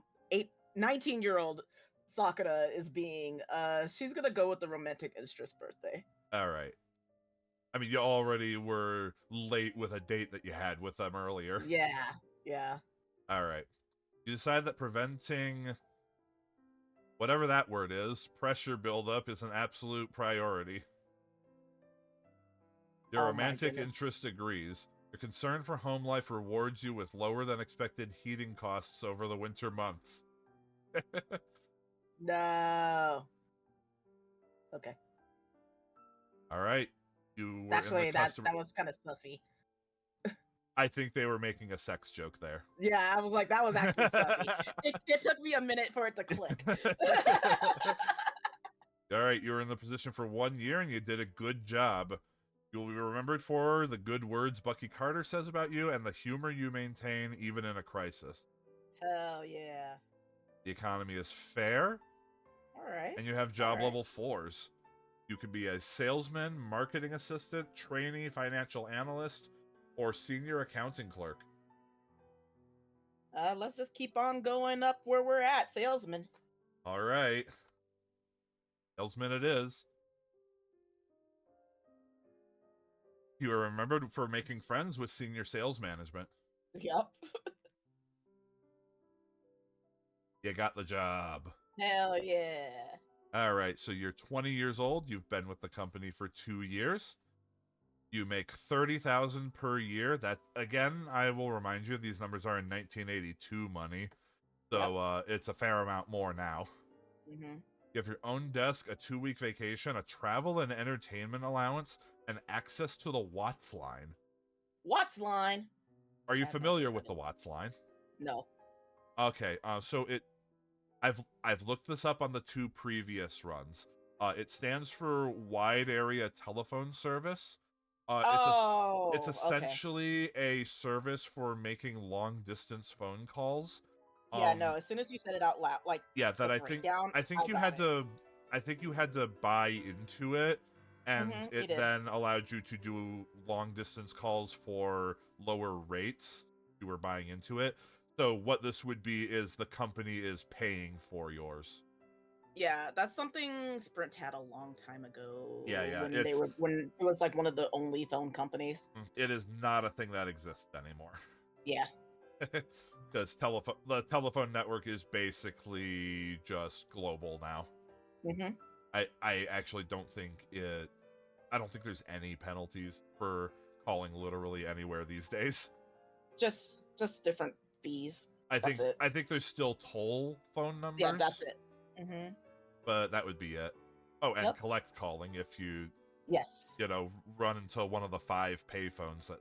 19-year-old Sakura is being, she's gonna go with the romantic interest birthday. All right. I mean, you already were late with a date that you had with them earlier. Yeah. All right. You decide that preventing whatever that word is, pressure buildup, is an absolute priority. Your romantic interest agrees. Your concern for home life rewards you with lower than expected heating costs over the winter months. No. Okay. All right. You were actually in the customer... that was kind of sussy. I think they were making a sex joke there. Yeah, I was like, that was actually sussy. It took me a minute for it to click. All right, you were in the position for 1 year and you did a good job. You'll be remembered for the good words Bucky Carter says about you and the humor you maintain even in a crisis. Hell yeah. The economy is fair, All right. and you have All job right. level 4s. You could be a salesman, marketing assistant, trainee, financial analyst, or senior accounting clerk. Let's just keep on going up where we're at, salesman. All right. Salesman it is. You are remembered for making friends with senior sales management. Yep. You got the job. Hell yeah. All right, so you're 20 years old. You've been with the company for 2 years. You make $30,000 per year. That, again, I will remind you, these numbers are in 1982 money, so it's a fair amount more now. Mm-hmm. You have your own desk, a 2-week vacation, a travel and entertainment allowance, and access to the Watts line. Watts line. Are you I've not familiar heard with of the it. Watts line? No. Okay, so I've looked this up on the 2 previous runs. It stands for Wide Area Telephone Service. It's Oh, okay. essentially a service for making long distance phone calls. Yeah, no. As soon as you said it out loud, like Yeah, the that breakdown, I think I you got had it. to buy into it, and Mm-hmm. You it did. then allowed you to do long distance calls for lower rates. You were buying into it. So what this would be is the company is paying for yours. Yeah, that's something Sprint had a long time ago Yeah, when it was like one of the only phone companies. it is not a thing that exists anymore. Yeah. Because the telephone network is basically just global now. Mm-hmm. I actually don't think I don't think there's any penalties for calling literally anywhere these days. Just different fees. That's it. I think there's still toll phone Yeah, that's numbers, it. Mm-hmm. but that would be it. Oh, and Yep. collect calling if you Yes. run into one of the 5 payphones that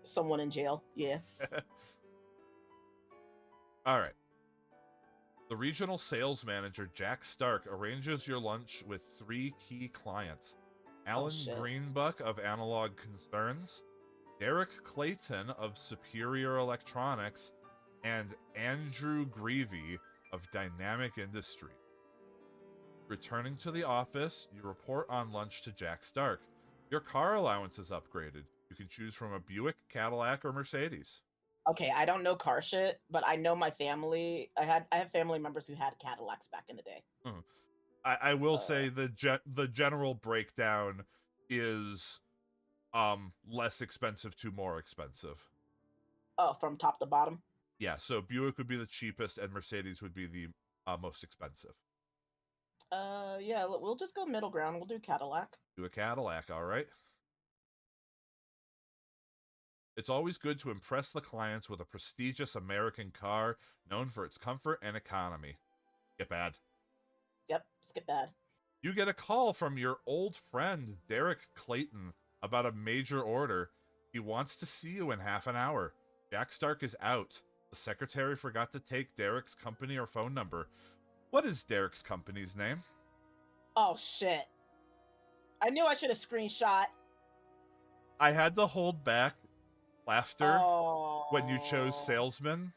Someone in jail. Yeah. All right. The regional sales manager, Jack Stark, arranges your lunch with 3 key clients. Oh Alan shit. Greenbuck of Analog Concerns, Derek Clayton of Superior Electronics, and Andrew Greavy of Dynamic Industry. Returning to the office, you report on lunch to Jack Stark. Your car allowance is upgraded. You can choose from a Buick, Cadillac, or Mercedes. Okay, I don't know car shit, but I know my family. I have family members who had Cadillacs back in the day. I will Uh, say the general breakdown is less expensive to more expensive. oh, from top to bottom. Yeah, so Buick would be the cheapest and Mercedes would be the most expensive. Yeah, we'll just go middle ground. We'll do Cadillac. Do a Cadillac, all right? It's always good to impress the clients with a prestigious American car known for its comfort and economy. Get bad. Yep, skip that. You get a call from your old friend, Derek Clayton, about a major order. He wants to see you in half an hour. Jack Stark is out. The secretary forgot to take Derek's company or phone number. What is Derek's company's name? Oh shit! I knew I should have screenshot. I had to hold back laughter when you chose Oh. salesman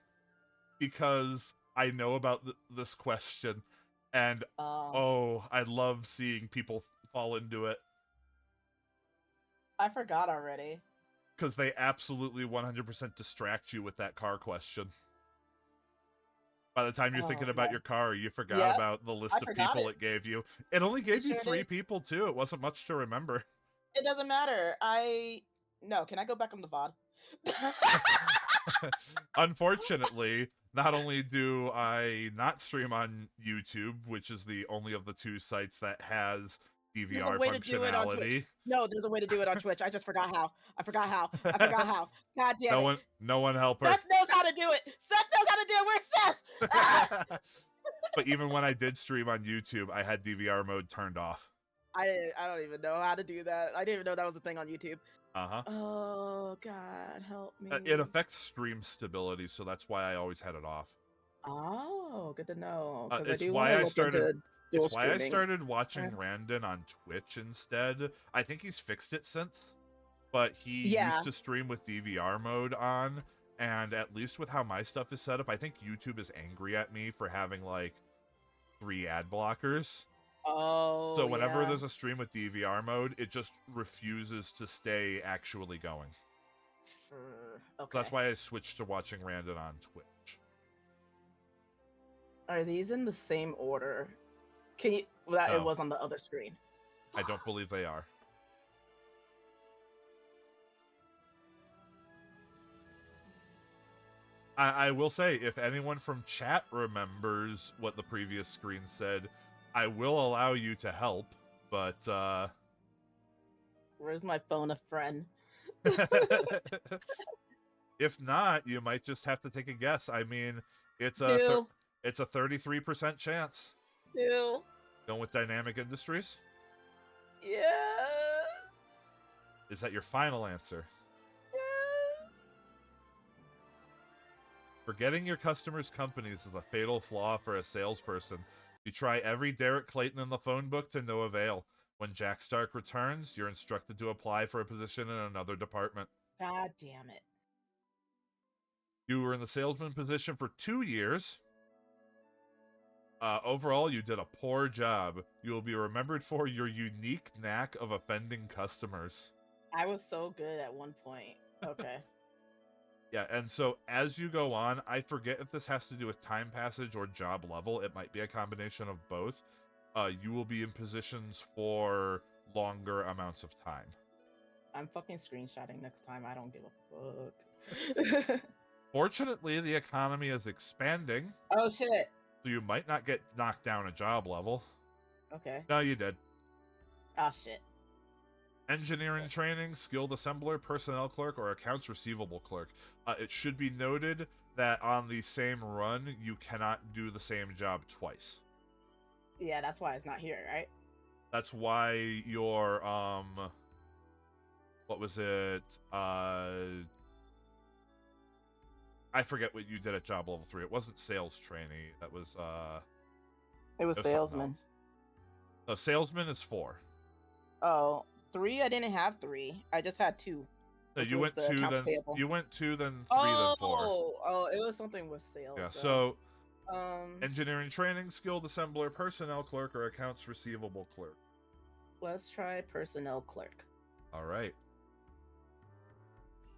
because I know about this question, and Um, oh, I love seeing people fall into it I forgot already. because they absolutely 100% distract you with that car question. By the time you're Oh thinking about man. your car, you forgot Yep, about the I list of forgot people it. it gave you. It only It gave you sure 3 did. people, too. It wasn't much to remember. It doesn't matter. No. Can I go back on the VOD? Unfortunately, not only do I not stream on YouTube, which is the only of the 2 sites that has There's a DVR way to do it on Twitch. functionality. No, there's a way to do it on Twitch. I just forgot how. I forgot how. I forgot how. God damn it. No one help her. Seth knows how to do it. Seth knows how to do it. Where's Seth? Ah! But even when I did stream on YouTube, I had DVR mode turned off. I don't even know how to do that. I didn't even know that was a thing on YouTube. Uh-huh. Oh God, help me. It affects stream stability, so that's why I always had it off. Oh, good to know. Because I It's do want to why I look started into. dual It's why I streaming. started watching Randon on Twitch instead. I think he's fixed it since, but he Yeah. used to stream with DVR mode on, and at least with how my stuff is set up, I think YouTube is angry at me for having like 3 ad blockers. Oh, So whenever yeah. there's a stream with DVR mode, it just refuses to stay actually going. Okay. That's why I switched to watching Randon on Twitch. Are these in the same order? Can you? Well, No. it was on the other screen. I don't believe they are. I will say, if anyone from chat remembers what the previous screen said, I will allow you to help, but Where's my phone a friend? if not, you might just have to take a guess. I mean, it's it's a 33% chance. Going with Dynamic Industries? Yes. Is that your final answer? Yes. Forgetting your customers' companies is a fatal flaw for a salesperson. You try every Derek Clayton in the phone book to no avail. When Jack Stark returns, you're instructed to apply for a position in another department. God damn it. You were in the salesman position for 2 years. Overall, you did a poor job. You will be remembered for your unique knack of offending customers. I was so good at one point. Okay. Yeah, and so as you go on, I forget if this has to do with time passage or job level. It might be a combination of both. You will be in positions for longer amounts of time. I'm fucking screenshotting next time. I don't give a fuck. Fortunately, the economy is expanding. Oh, shit. So you might not get knocked down a job level. Okay. No, you did. Oh, shit. Engineering training, skilled assembler, personnel clerk, or accounts receivable clerk. It should be noted that on the same run, you cannot do the same job twice. Yeah, that's why it's not here, right? That's why your, what was it? I forget what you did at job level 3. It wasn't sales trainee. That was, It was salesman. No, salesman is 4. Oh, 3? I didn't have 3. I just had 2. No, you went 2, then payable. you went 2, then 3, then 4. Oh, it was something with sales. Yeah, so engineering training, skilled assembler, personnel clerk, or accounts receivable clerk. Let's try personnel clerk. All right.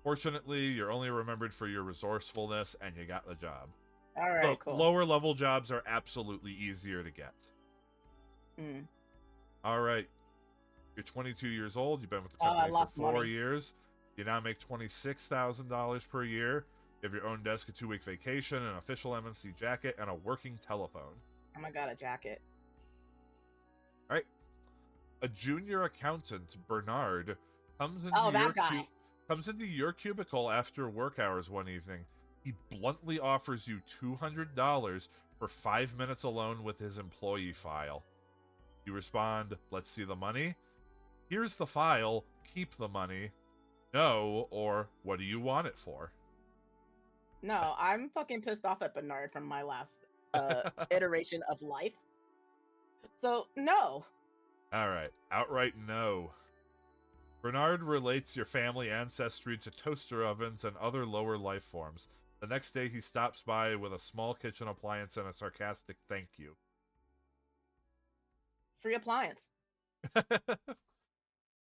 Fortunately, you're only remembered for your resourcefulness, and you got the job. All right, so, cool. Lower level jobs are absolutely easier to get. All right. You're 22 years old. You've been with the company for 4 years. You now make $26,000 per year. You have your own desk, a 2-week vacation, an official MMC jacket, and a working telephone. Oh my god, a jacket. All right. A junior accountant, Bernard, comes into your cubicle after work hours one evening. He bluntly offers you $200 for 5 minutes alone with his employee file. You respond, "Let's see the money." "Here's the file. Keep the money." "No," or "What do you want it for?" No, I'm fucking pissed off at Bernard from my last iteration of life. So, no. All right. Outright no. Bernard relates your family ancestry to toaster ovens and other lower life forms. The next day, he stops by with a small kitchen appliance and a sarcastic thank you. Free appliance.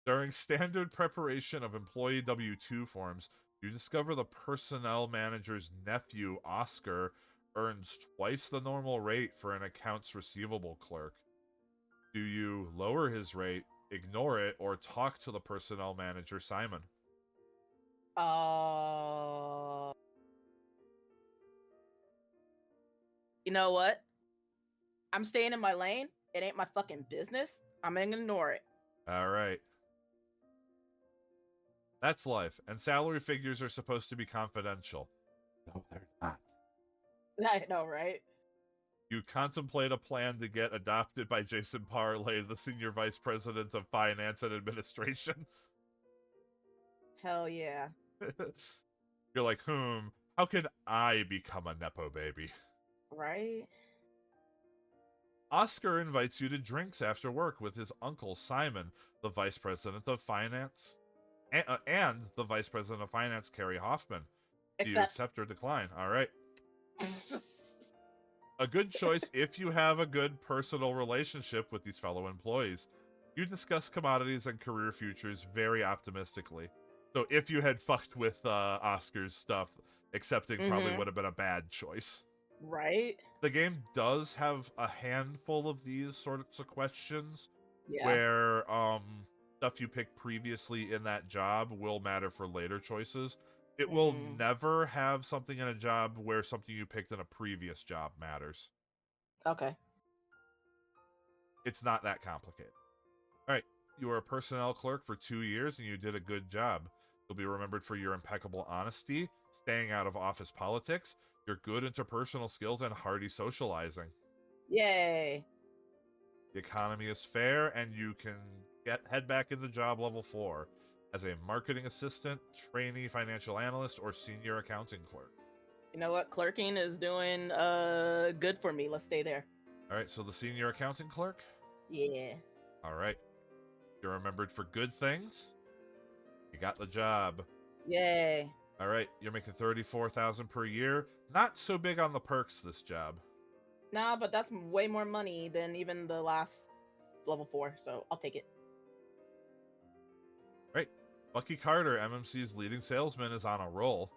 During standard preparation of employee W-2 forms, you discover the personnel manager's nephew, Oscar, earns twice the normal rate for an accounts receivable clerk. Do you lower his rate, ignore it, or talk to the personnel manager, Simon? You know what? I'm staying in my lane. It ain't my fucking business. I'm gonna ignore it. All right. That's life, and salary figures are supposed to be confidential. No, they're not. I know, right? You contemplate a plan to get adopted by Jason Parlay, the Senior Vice President of Finance and Administration. Hell yeah. You're like, how can I become a Nepo baby? Right? Oscar invites you to drinks after work with his uncle Simon, the vice president of finance, and the vice president of finance, Carrie Hoffman. Do you Except. accept or decline? All right. A good choice if you have a good personal relationship with these fellow employees. You discuss commodities and career futures very optimistically. So if you had fucked with Oscar's stuff, accepting probably would have been a bad choice. Right? The game does have a handful of these sorts of questions Yeah. where stuff you picked previously in that job will matter for later choices. It will never have something in a job where something you picked in a previous job matters. Okay. It's not that complicated. All right, you were a personnel clerk for 2 years and you did a good job. You'll be remembered for your impeccable honesty, staying out of office politics, your good interpersonal skills, and hearty socializing. Yay. The economy is fair, and you can head back into job level 4 as a marketing assistant, trainee financial analyst, or senior accounting clerk. You know what? Clerking is doing good for me. Let's stay there. All right, so the senior accounting clerk? Yeah. All right. You're remembered for good things. You got the job. Yay. All right, you're making $34,000 per year. Not so big on the perks this job. Nah, but that's way more money than even the last level 4, so I'll take it. Right. Bucky Carter, MMC's leading salesman, is on a roll.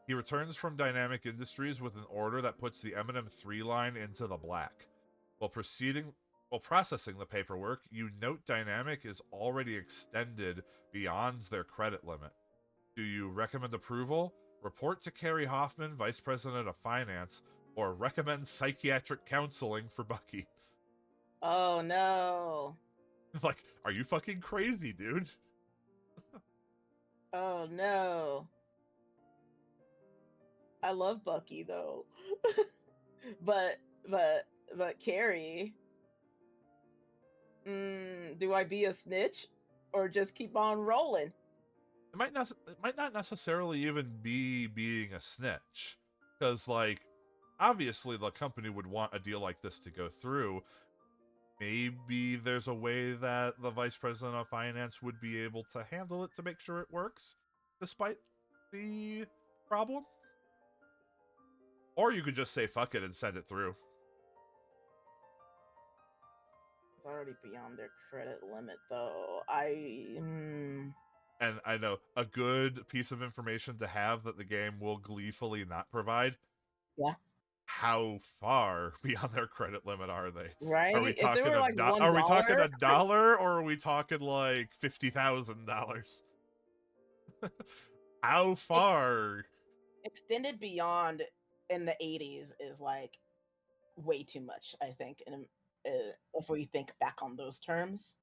He returns from Dynamic Industries with an order that puts the M&M 3 line into the black. While processing the paperwork, you note Dynamic is already extended beyond their credit limit. Do you recommend approval, report to Carrie Hoffman, Vice President of Finance, or recommend psychiatric counseling for Bucky? Oh, no. Like, are you fucking crazy, dude? Oh, no. I love Bucky, though. but Carrie... do I be a snitch or just keep on rolling? It might not necessarily even be being a snitch, because like obviously the company would want a deal like this to go through. Maybe there's a way that the vice president of finance would be able to handle it to make sure it works despite the problem. Or you could just say fuck it and send it through. It's already beyond their credit limit, though. And I know a good piece of information to have that the game will gleefully not provide. Yeah. How far beyond their credit limit are they? Right? Are we If they talking were like $1, are we talking $1 or are we talking like $50,000? How far? Extended beyond in the 80s is like way too much, I think, and if we think back on those terms.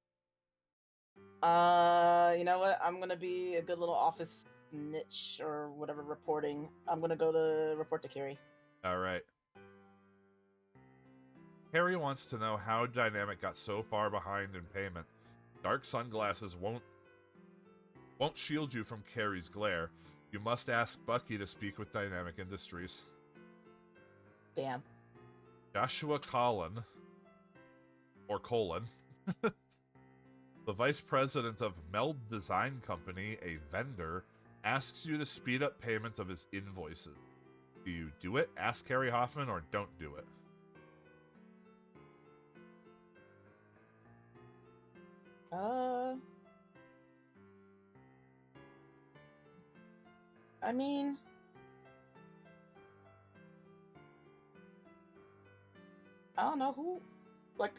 You know what? I'm gonna be a good little office snitch or whatever reporting. I'm gonna go to report to Carrie. All right. Harry wants to know how Dynamic got so far behind in payment. Dark sunglasses won't shield you from Carrie's glare. You must ask Bucky to speak with Dynamic Industries. Damn. Joshua Colin, the vice president of Meld Design Company, a vendor, asks you to speed up payment of his invoices. Do you do it, ask Carrie Hoffman, or don't do it? I mean, I don't know who, like,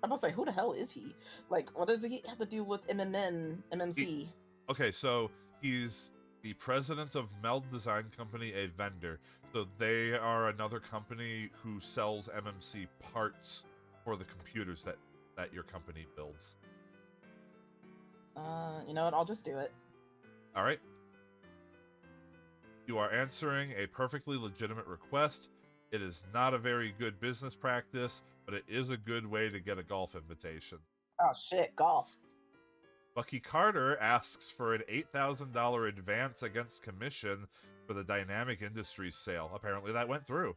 I'm about to say, who the hell is he? Like, what does he have to do with MMC? Okay, so he's the president of Meld Design Company, a vendor. So they are another company who sells MMC parts for the computers that your company builds. You know what? I'll just do it. All right. You are answering a perfectly legitimate request. It is not a very good business practice, but it is a good way to get a golf invitation. Oh shit, golf. Bucky Carter asks for an $8,000 advance against commission for the Dynamic Industries sale. Apparently that went through.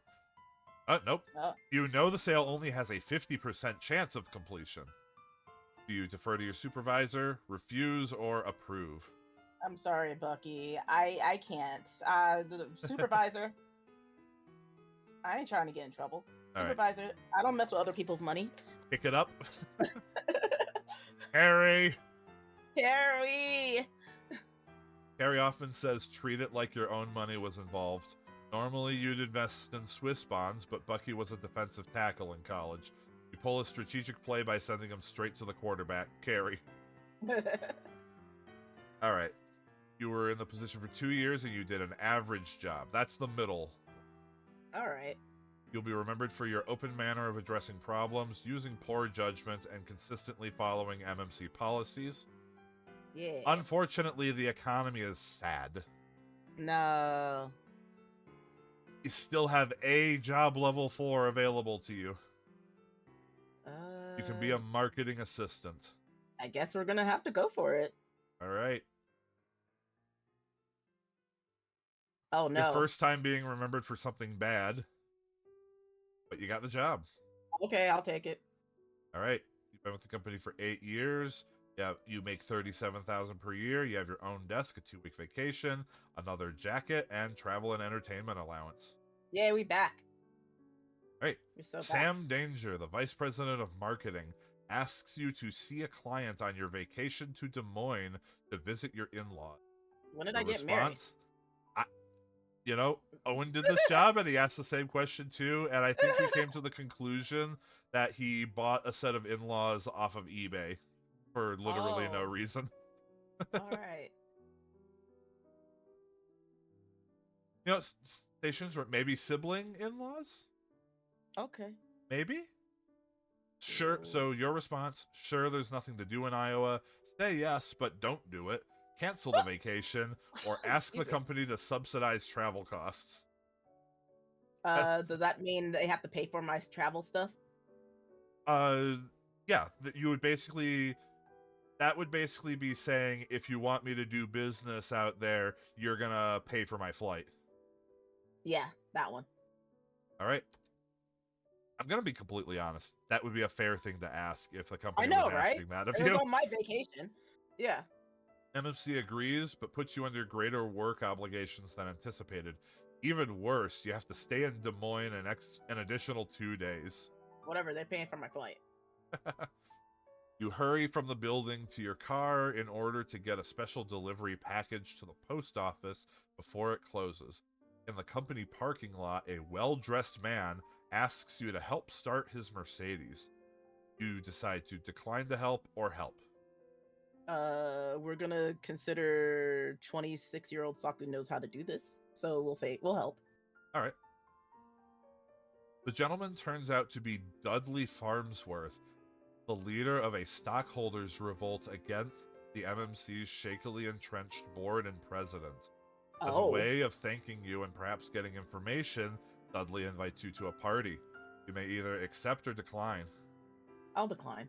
Nope. Oh, You know the sale only has a 50% chance of completion. Do you defer to your supervisor, refuse, or approve? I'm sorry, Bucky. I can't. The supervisor. I ain't trying to get in trouble. All right. Supervisor, I don't mess with other people's money. Pick it up. Harry! Carrie. Harry often says treat it like your own money was involved. Normally you'd invest in Swiss bonds, but Bucky was a defensive tackle in college. You pull a strategic play by sending him straight to the quarterback, Carey. All right. You were in the position for 2 years and you did an average job. That's the middle. All right. You'll be remembered for your open manner of addressing problems, using poor judgment, and consistently following MMC policies. Yeah. Unfortunately, the economy is sad. No. You still have a job level 4 available to you. You can be a marketing assistant. I guess we're gonna have to go for it. All right. Oh no. Your first time being remembered for something bad, but you got the job. Okay, I'll take it. All right. You've been with the company for 8 years. Yeah, you make $37,000 per year. You have your own desk, a 2-week vacation, another jacket, and travel and entertainment allowance. Yeah, we back. All right. We're so back. Sam Danger, the vice president of marketing, asks you to see a client on your vacation to Des Moines to visit your in-laws. When did I get married? Owen did this job and he asked the same question too, and I think we came to the conclusion that he bought a set of in-laws off of eBay for literally no reason. All right. Stations where maybe sibling in-laws? Okay. Maybe? Sure. So your response, sure, there's nothing to do in Iowa. Say yes, but don't do it. Cancel the vacation or ask the company to subsidize travel costs. Does that mean they have to pay for my travel stuff? Yeah, you would basically, that would basically be saying, if you want me to do business out there, you're gonna pay for my flight. Yeah, that one. All right. I'm gonna be completely honest. That would be a fair thing to ask if the company was asking that of you. It was on my vacation. Yeah. MMC agrees, but puts you under greater work obligations than anticipated. Even worse, you have to stay in Des Moines an additional 2 days. Whatever, they're paying for my flight. You hurry from the building to your car in order to get a special delivery package to the post office before it closes. In the company parking lot, a well-dressed man asks you to help start his Mercedes. You decide to decline to help or help. We're gonna consider 26-year-old Saku knows how to do this, so we'll say we'll help. All right. The gentleman turns out to be Dudley Farnsworth, the leader of a stockholders' revolt against the MMC's shakily entrenched board and president. As a way of thanking you and perhaps getting information, Dudley invites you to a party. You may either accept or decline. I'll decline.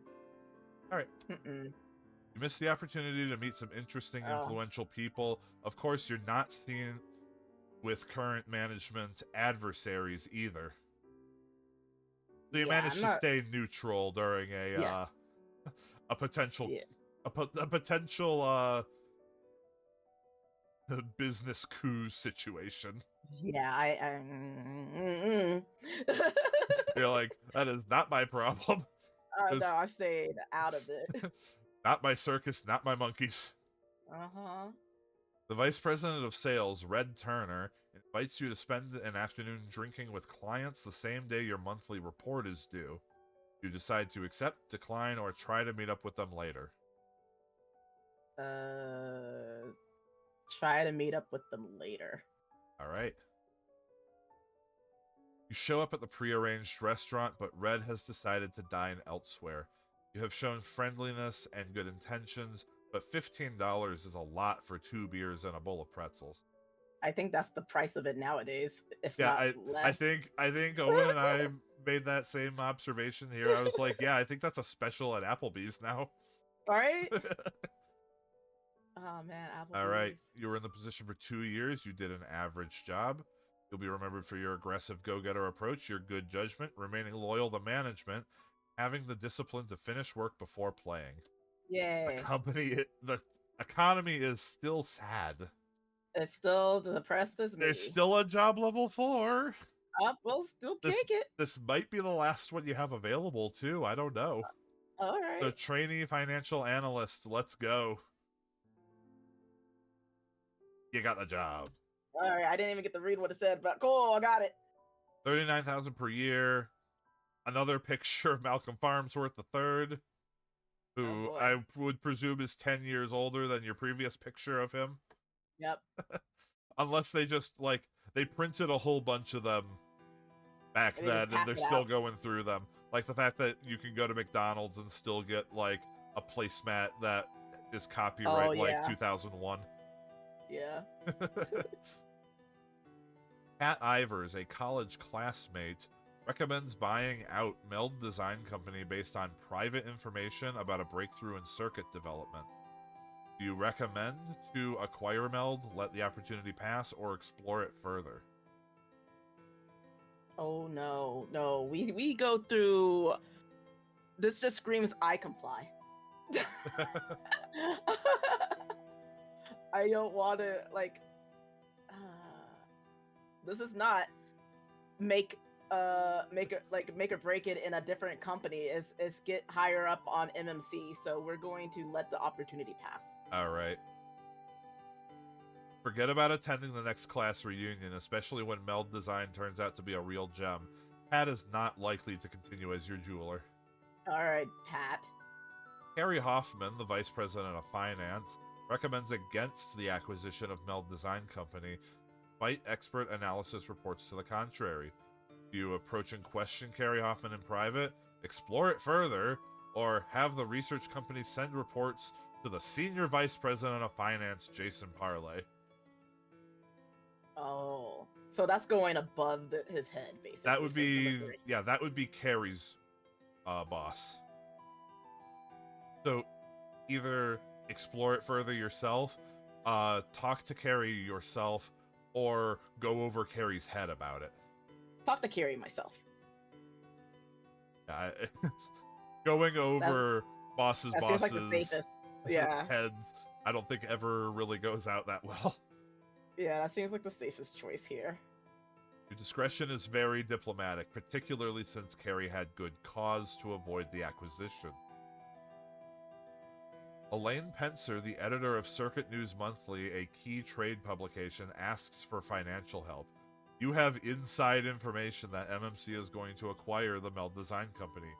All right. You missed the opportunity to meet some interesting, influential people. Of course, you're not seen with current management adversaries either. So you managed to stay neutral during a potential a potential business coup situation. Yeah, You're like, that is not my problem. No, I stayed out of it. Not my circus, not my monkeys. The vice president of sales, Red Turner, invites you to spend an afternoon drinking with clients the same day your monthly report is due. You decide to accept, decline, or try to meet up with them later. Try to meet up with them later. All right. You show up at the prearranged restaurant, but Red has decided to dine elsewhere. You have shown friendliness and good intentions, but $15 is a lot for 2 beers and a bowl of pretzels. I think that's the price of it nowadays. If not less. I think Owen and I made that same observation here. I was like, yeah, I think that's a special at Applebee's now. All right. Oh man, Applebee's. All right, you were in the position for 2 years. You did an average job. You'll be remembered for your aggressive go-getter approach, your good judgment, remaining loyal to management, having the discipline to finish work before playing. Yay. The economy is still sad. It's still depressed as me. There's still a job level 4. We'll still kick it. This might be the last one you have available, too. I don't know. All right. So, trainee financial analyst, let's go. You got the job. All right, I didn't even get to read what it said, but cool, I got it. 39,000 per year. Another picture of Malcolm Farnsworth III, who I would presume is 10 years older than your previous picture of him. Yep. Unless they just, like, they printed a whole bunch of them back then, and they're still going through them. Like the fact that you can go to McDonald's and still get, like, a placemat that is copyright, 2001. Yeah. Pat Ivers, a college classmate, recommends buying out Meld Design Company based on private information about a breakthrough in circuit development. Do you recommend to acquire Meld, let the opportunity pass, or explore it further? Oh no. We go through. This just screams I comply. I don't want to this is not make or break it in a different company. Is get higher up on MMC, so we're going to let the opportunity pass. All right. Forget about attending the next class reunion, especially when Meld Design turns out to be a real gem. Pat is not likely to continue as your jeweler. All right, Pat. Harry Hoffman, the vice president of finance, recommends against the acquisition of Meld Design Company, despite expert analysis reports to the contrary. Do you approach and question Harry Hoffman in private, explore it further, or have the research company send reports to the senior vice president of finance, Jason Parlay? Oh, so that's going above his head, basically. That would be Carrie's boss. So either explore it further yourself, talk to Carrie yourself, or go over Carrie's head about it. Talk to Carrie myself. Going over bosses' seems like the safest. Yeah. heads, I don't think ever really goes out that well. Yeah, that seems like the safest choice here. Your discretion is very diplomatic, particularly since Carrie had good cause to avoid the acquisition. Elaine Pencer, the editor of Circuit News Monthly, a key trade publication, asks for financial help. You have inside information that MMC is going to acquire the Meld Design Company.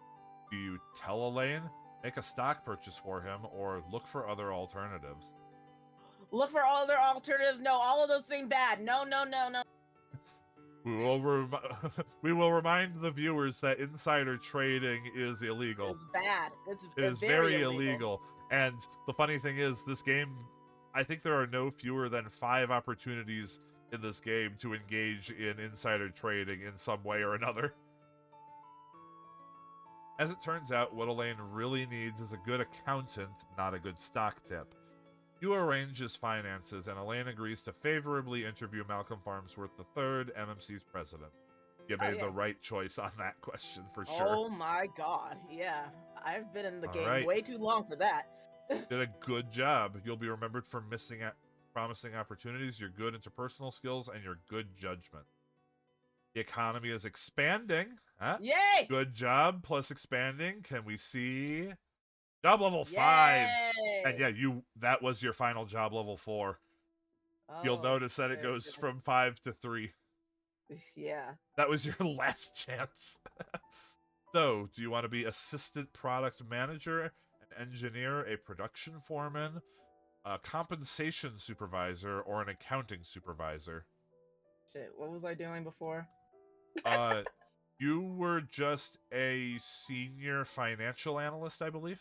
Do you tell Elaine, make a stock purchase for him, or look for other alternatives? Look for other alternatives? No, all of those seem bad. No. We will remind the viewers that insider trading is illegal. It's bad. It is very illegal. And the funny thing is, this game, I think there are no fewer than 5 opportunities in this game to engage in insider trading in some way or another. As it turns out, what Elaine really needs is a good accountant, not a good stock tip. You arrange his finances, and Elaine agrees to favorably interview Malcolm Farnsworth III, MMC's president. You made the right choice on that question, for sure. Oh my god, yeah. I've been in the game way too long for that. Did a good job. You'll be remembered for missing promising opportunities, your good interpersonal skills, and your good judgment. The economy is expanding. Huh? Yay! Good job, plus expanding. Can we see... Job level 5! And yeah, that was your final job level 4. Oh, you'll notice that it goes from 5 to 3. Yeah. That was your last chance. So, do you want to be assistant product manager, an engineer, a production foreman, a compensation supervisor, or an accounting supervisor? Shit, what was I doing before? You were just a senior financial analyst, I believe.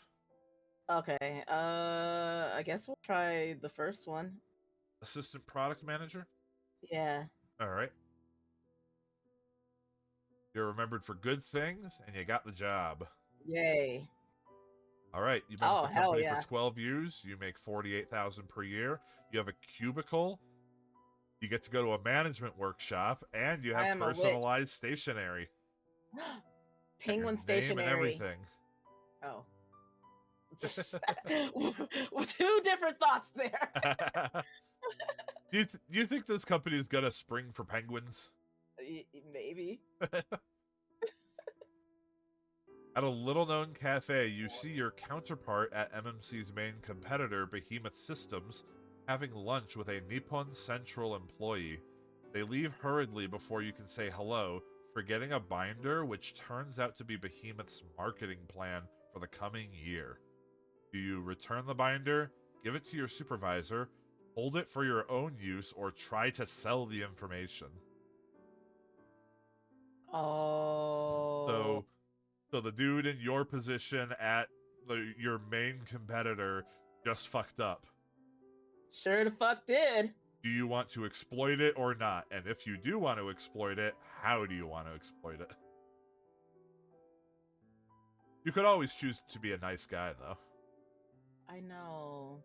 Okay, I guess we'll try the first one. Assistant product manager? Yeah. Alright. You're remembered for good things, and you got the job. Yay. Alright, you've been with the company for 12 years. You make $48,000 per year. You have a cubicle. You get to go to a management workshop, and you I have am a witch. personalized stationery. Got your Penguin name and stationery. everything. Oh. 2 different thoughts there. You think this company is gonna spring for penguins? Maybe. At a little-known cafe, you see your counterpart at MMC's main competitor, Behemoth Systems, having lunch with a Nippon Central employee. They leave hurriedly before you can say hello, forgetting a binder which turns out to be Behemoth's marketing plan for the coming year. Do you return the binder, give it to your supervisor, hold it for your own use, or try to sell the information? Oh. So the dude in your position at your main competitor just fucked up. Sure the fuck did. Do you want to exploit it or not? And if you do want to exploit it, how do you want to exploit it? You could always choose to be a nice guy, though. I know.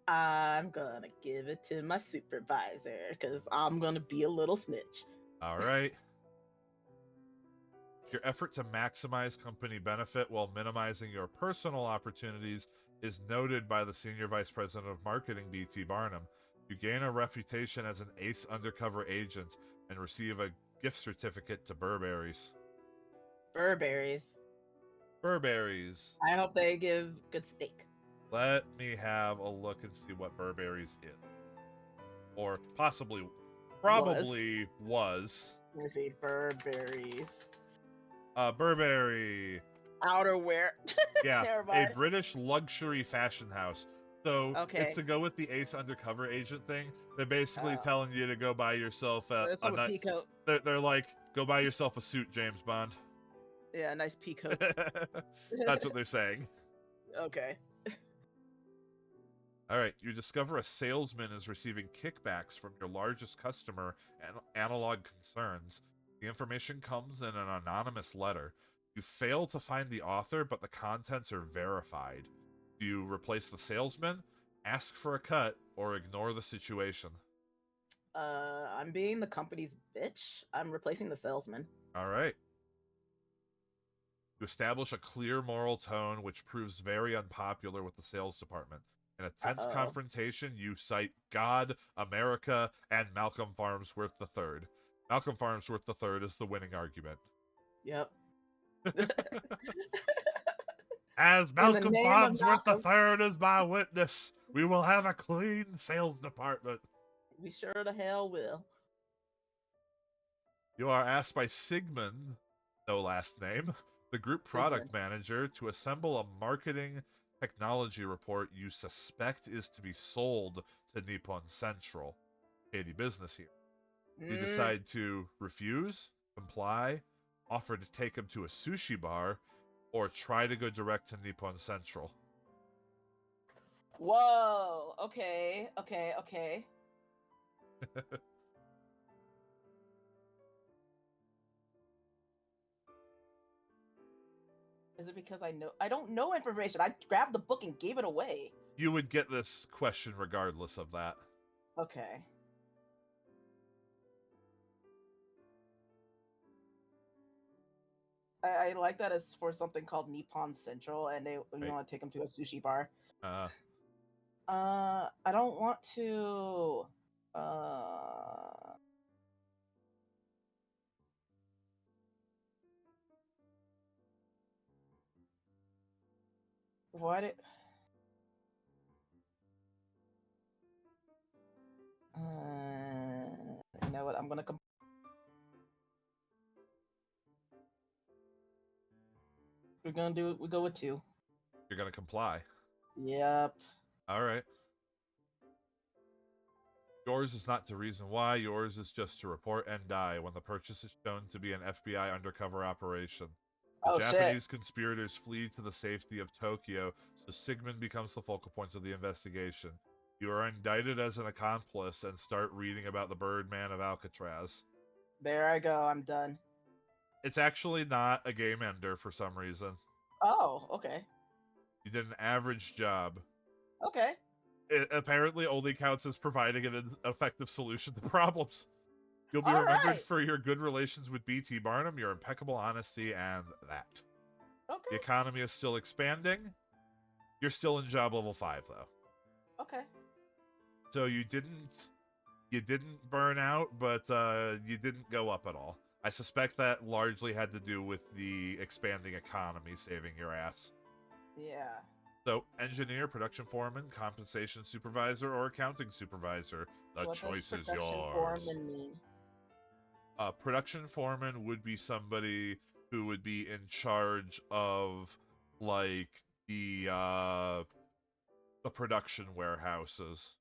I'm gonna give it to my supervisor because I'm gonna be a little snitch. All right. Your effort to maximize company benefit while minimizing your personal opportunities is noted by the Senior Vice President of Marketing, BT Barnum. You gain a reputation as an ace undercover agent and receive a gift certificate to Burberry's. Burberry's. Burberry's. I hope they give good steak. Let me have a look and see what Burberry's is. Or possibly, probably was. Let me see. Burberry's. Burberry. Outerwear. Yeah, Never a mind. British luxury fashion house. So Okay. it's to go with the ace undercover agent thing. They're basically telling you to go buy yourself a pea coat. They're like, go buy yourself a suit, James Bond. Yeah, a nice pea coat. That's what they're saying. Okay. All right, you discover a salesman is receiving kickbacks from your largest customer and Analog Concerns. The information comes in an anonymous letter. You fail to find the author, but the contents are verified. Do you replace the salesman, ask for a cut, or ignore the situation? I'm being the company's bitch. I'm replacing the salesman. All right. You establish a clear moral tone, which proves very unpopular with the sales department. In a tense confrontation, you cite God, America, and Malcolm Farnsworth III. Malcolm Farnsworth III is the winning argument. Yep. As Malcolm Farnsworth III is my witness, we will have a clean sales department. We sure the hell will. You are asked by Sigmund, no last name, the group product manager, to assemble a marketing technology report you suspect is to be sold to Nippon Central. Shady business here. You decide to refuse, comply, offer to take him to a sushi bar, or try to go direct to Nippon Central. Whoa. Okay. Is it because I don't know information? I grabbed the book and gave it away. You would get this question regardless of that. Okay. I like that it's for something called Nippon Central, and you want to take them to a sushi bar. I don't want to. What it? You know what? I'm gonna we go with 2. You're gonna comply. Yep. All right. Yours is not to reason why. Yours is just to report and die when the purchase is shown to be an FBI undercover operation. The Japanese conspirators flee to the safety of Tokyo, so Sigmund becomes the focal point of the investigation. You are indicted as an accomplice and start reading about the Birdman of Alcatraz. There I go. I'm done. It's actually not a game ender for some reason. Oh, okay. You did an average job. Okay. It apparently only counts as providing an effective solution to problems. You'll be All remembered right. for your good relations with B.T. Barnum, your impeccable honesty, and that. The Okay. economy is still expanding. You're still in job level 5, though. Okay. So you didn't burn out, but you didn't go up at all. I suspect that largely had to do with the expanding economy saving your ass. Yeah. So, engineer, production foreman, compensation supervisor, or accounting supervisor. The What does choice is production yours. foreman mean? Production foreman would be somebody who would be in charge of, like, the production warehouses.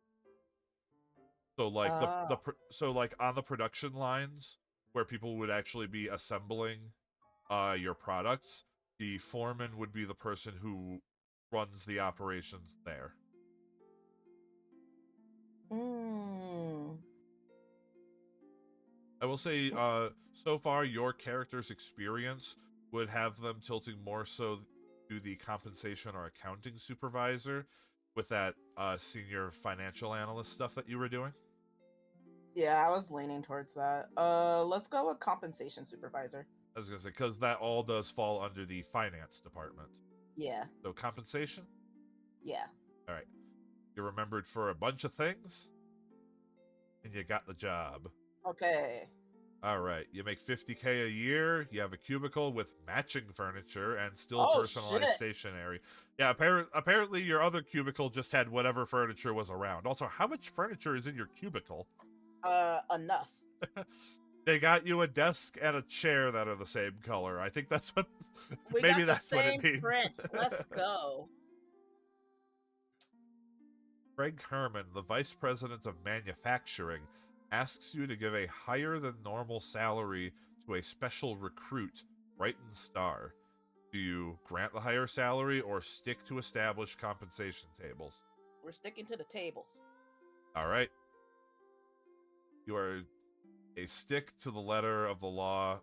So like Oh. so like on the production lines where people would actually be assembling your products, the foreman would be the person who runs the operations there. Mm. I will say so far your character's experience would have them tilting more so to the compensation or accounting supervisor with that senior financial analyst stuff that you were doing. Yeah, I was leaning towards that. Let's go with compensation supervisor. I was gonna say because that all does fall under the finance department. Yeah. So compensation. Yeah. All right. You're remembered for a bunch of things, and you got the job. Okay. All right. You make 50K a year. You have a cubicle with matching furniture and still Oh shit. personalized stationery. Yeah, apparently your other cubicle just had whatever furniture was around. Also, how much furniture is in your cubicle? Enough. They got you a desk and a chair that are the same color. I think that's what. We Maybe got the that's what it same means. print. Let's go. Craig Herman, the vice president of manufacturing, asks you to give a higher than normal salary to a special recruit, Brighton Star. Do you grant the higher salary or stick to established compensation tables? We're sticking to the tables. All right. You are a stick to the letter of the law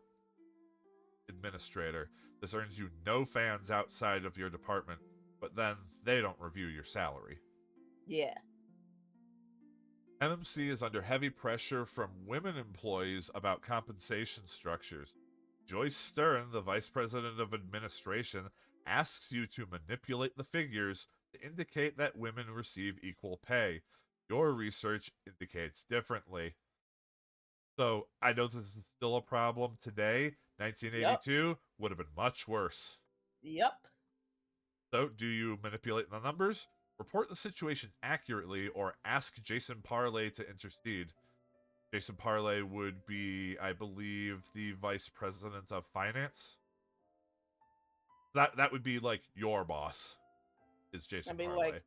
administrator. This earns you no fans outside of your department, but then they don't review your salary. Yeah. MMC is under heavy pressure from women employees about compensation structures. Joyce Stern, the vice president of administration, asks you to manipulate the figures to indicate that women receive equal pay. Your research indicates differently. So I know this is still a problem today. Yep. 1982 would have been much worse. Yep. So, do you manipulate the numbers, report the situation accurately, or ask Jason Parlay to intercede? Jason Parlay would be, I believe, the vice president of finance. That would be like your boss is Jason I'd be Parlay. like,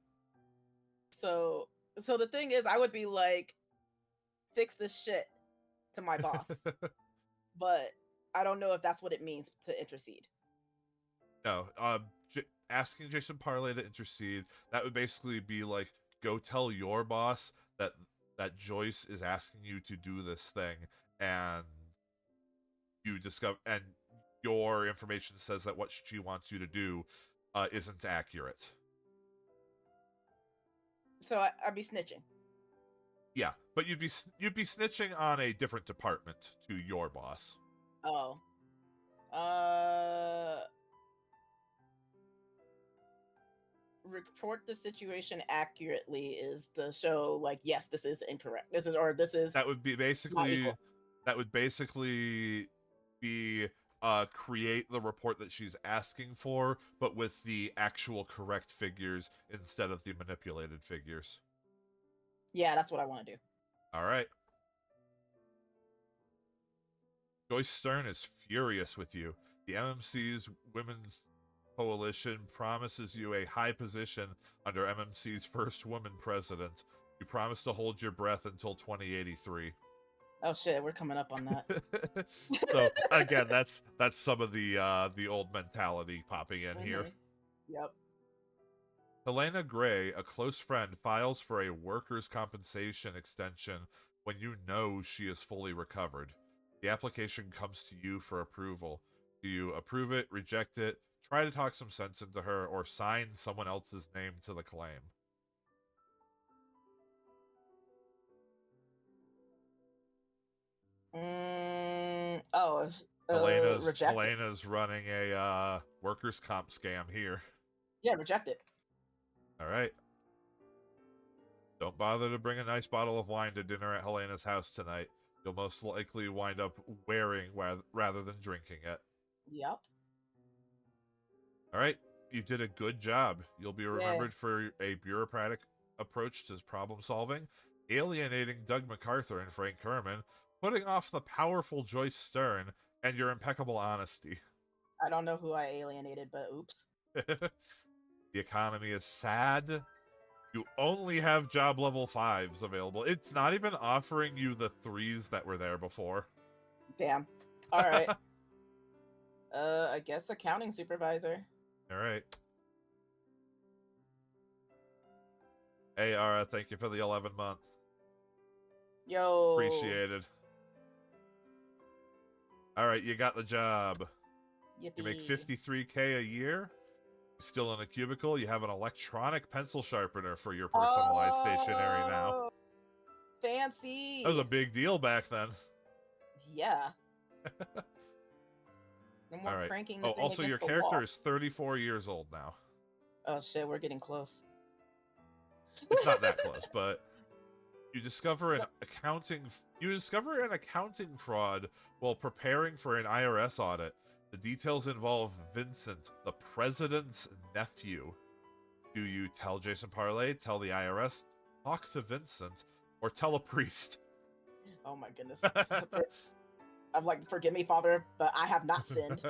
so the thing is, I would be like, fix this shit to my boss, but I don't know if that's what it means to intercede. No, asking Jason Parlay to intercede, that would basically be like, go tell your boss that Joyce is asking you to do this thing, and you discover, and your information says that what she wants you to do isn't accurate. So I'd be snitching. Yeah, but you'd be snitching on a different department to your boss. Oh. Uh. Report the situation accurately is to show like yes this is incorrect this is That would be not basically equal. that would basically be create the report that she's asking for, but with the actual correct figures instead of the manipulated figures. Yeah, that's what I want to do. All right. Joyce Stern is furious with you. The MMC's Women's Coalition promises you a high position under MMC's first woman president. You promise to hold your breath until 2083. Oh shit, we're coming up on that. So again, that's some of the old mentality popping in here. Yep. Helena Gray, a close friend, files for a workers' compensation extension when you know she is fully recovered. The application comes to you for approval. Do you approve it, reject it, try to talk some sense into her or sign someone else's name to the claim. Reject it. Helena's running a workers' comp scam here. Yeah, reject it. All right. Don't bother to bring a nice bottle of wine to dinner at Helena's house tonight. You'll most likely wind up wearing rather than drinking it. Yep. All right. You did a good job. You'll be remembered for a bureaucratic approach to problem solving, alienating Doug MacArthur and Frank Kerman, putting off the powerful Joyce Stern, and your impeccable honesty. I don't know who I alienated, but oops. The economy is sad. You only have job level 5s available. It's not even offering you the 3s that were there before. Damn. All right. I guess accounting supervisor. All right. Hey, Ara, thank you for the 11 months. Yo. Appreciated. All right, you got the job. Yippee. You make $53K a year. Still in a cubicle. You have an electronic pencil sharpener for your personalized stationery now. Fancy. That was a big deal back then. Yeah. No more all right. cranking. Oh, also your character is 34 years old now. Oh shit, we're getting close. It's not that close, but you discover an accounting fraud while preparing for an IRS audit. The details involve Vincent, the president's nephew. Do you tell Jason Parlay, tell the IRS, talk to Vincent, or tell a priest? Oh my goodness. I'm like, forgive me, Father, but I have not sinned.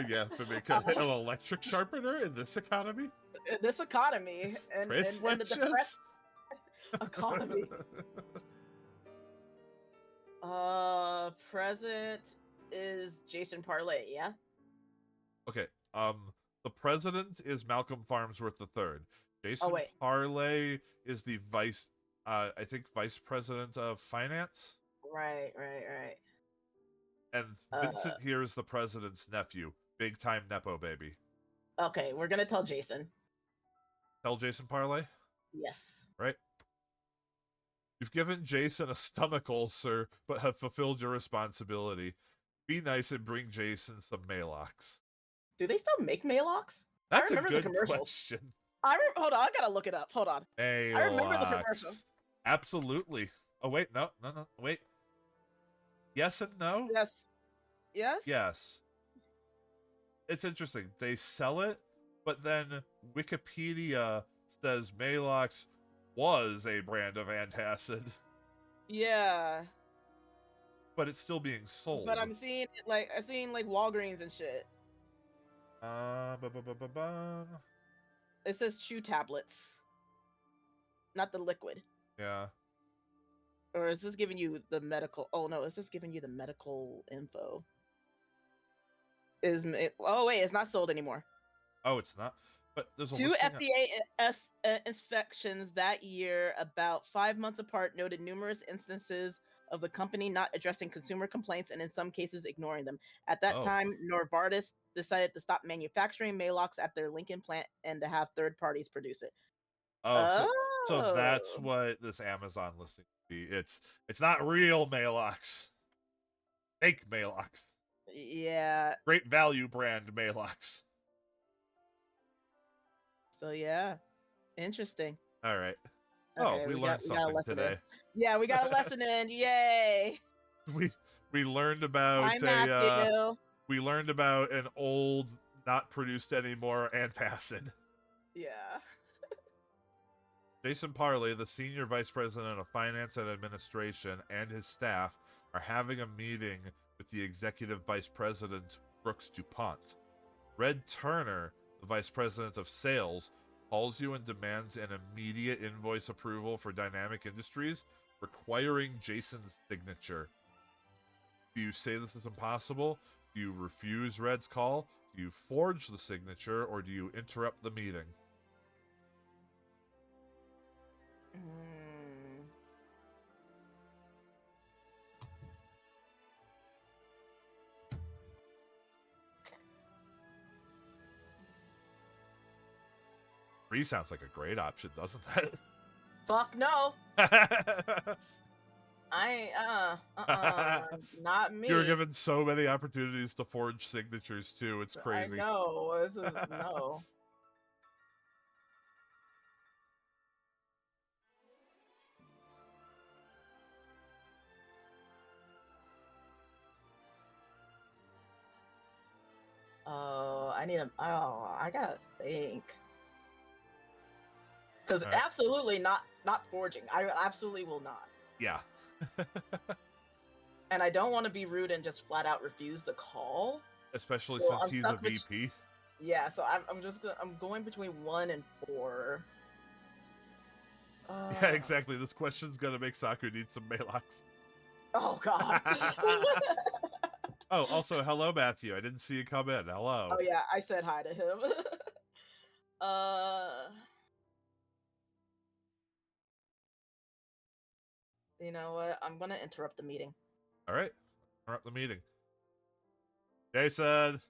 Yeah, because an electric sharpener in this economy? This economy. And the depressed economy. President is Jason Parlay, yeah? Okay, the president is Malcolm Farnsworth III. Jason Parlay is the vice president of finance. Right. And Vincent here is the president's nephew. Big time Nepo baby. Okay, we're gonna tell Jason. Tell Jason Parlay? Yes. Right? You've given Jason a stomach ulcer, but have fulfilled your responsibility. Be nice and bring Jason some Maalox. Do they still make Maalox? That's a good question. Hold on, I gotta look it up. Hold on. Maalox. I remember the commercials. Absolutely. Oh, wait, no, wait. Yes and no? Yes? It's interesting. They sell it, but then Wikipedia says Maalox was a brand of antacid. Yeah. But it's still being sold. But I'm seeing like Walgreens and shit. It says chew tablets. Not the liquid. Yeah. Or is this giving you the medical? Oh no, it's just giving you the medical info. Oh wait, it's not sold anymore. Oh, it's not. But there's 2 FDA inspections that year, about 5 months apart, noted numerous instances of the company not addressing consumer complaints and in some cases ignoring them. At that time, Novartis decided to stop manufacturing Maalox at their Lincoln plant and to have third parties produce it. So that's what this Amazon listing would be. It's not real Maalox. Fake Maalox. Yeah. Great value brand Maalox. So yeah. Interesting. All right. Okay, we learned something today. Yeah, we got a lesson in. Yay. We learned about we learned about an old, not produced anymore antacid. Yeah. Jason Parlay, the senior vice president of finance and administration, and his staff are having a meeting with the executive vice president, Brooks DuPont. Red Turner, the vice president of sales, calls you and demands an immediate invoice approval for Dynamic Industries, requiring Jason's signature. Do you say this is impossible? Do you refuse Red's call? Do you forge the signature, or do you interrupt the meeting? Free sounds like a great option, doesn't it? Fuck no. Not You were me. given so many opportunities to forge signatures too. It's I crazy. know. This is no. Oh, I gotta think. Because All right. absolutely not forging. I absolutely will not. Yeah. And I don't want to be rude and just flat out refuse the call. Especially So since I'm he's a stuck with VP. yeah. So I'm going between 1 and 4. Yeah, exactly. This question's gonna make Saku need some Malox. Oh God. Oh, also, hello, Matthew. I didn't see you come in. Hello. Oh yeah, I said hi to him. uh, you know what? I'm gonna interrupt the meeting. All right. Interrupt the meeting. Jason.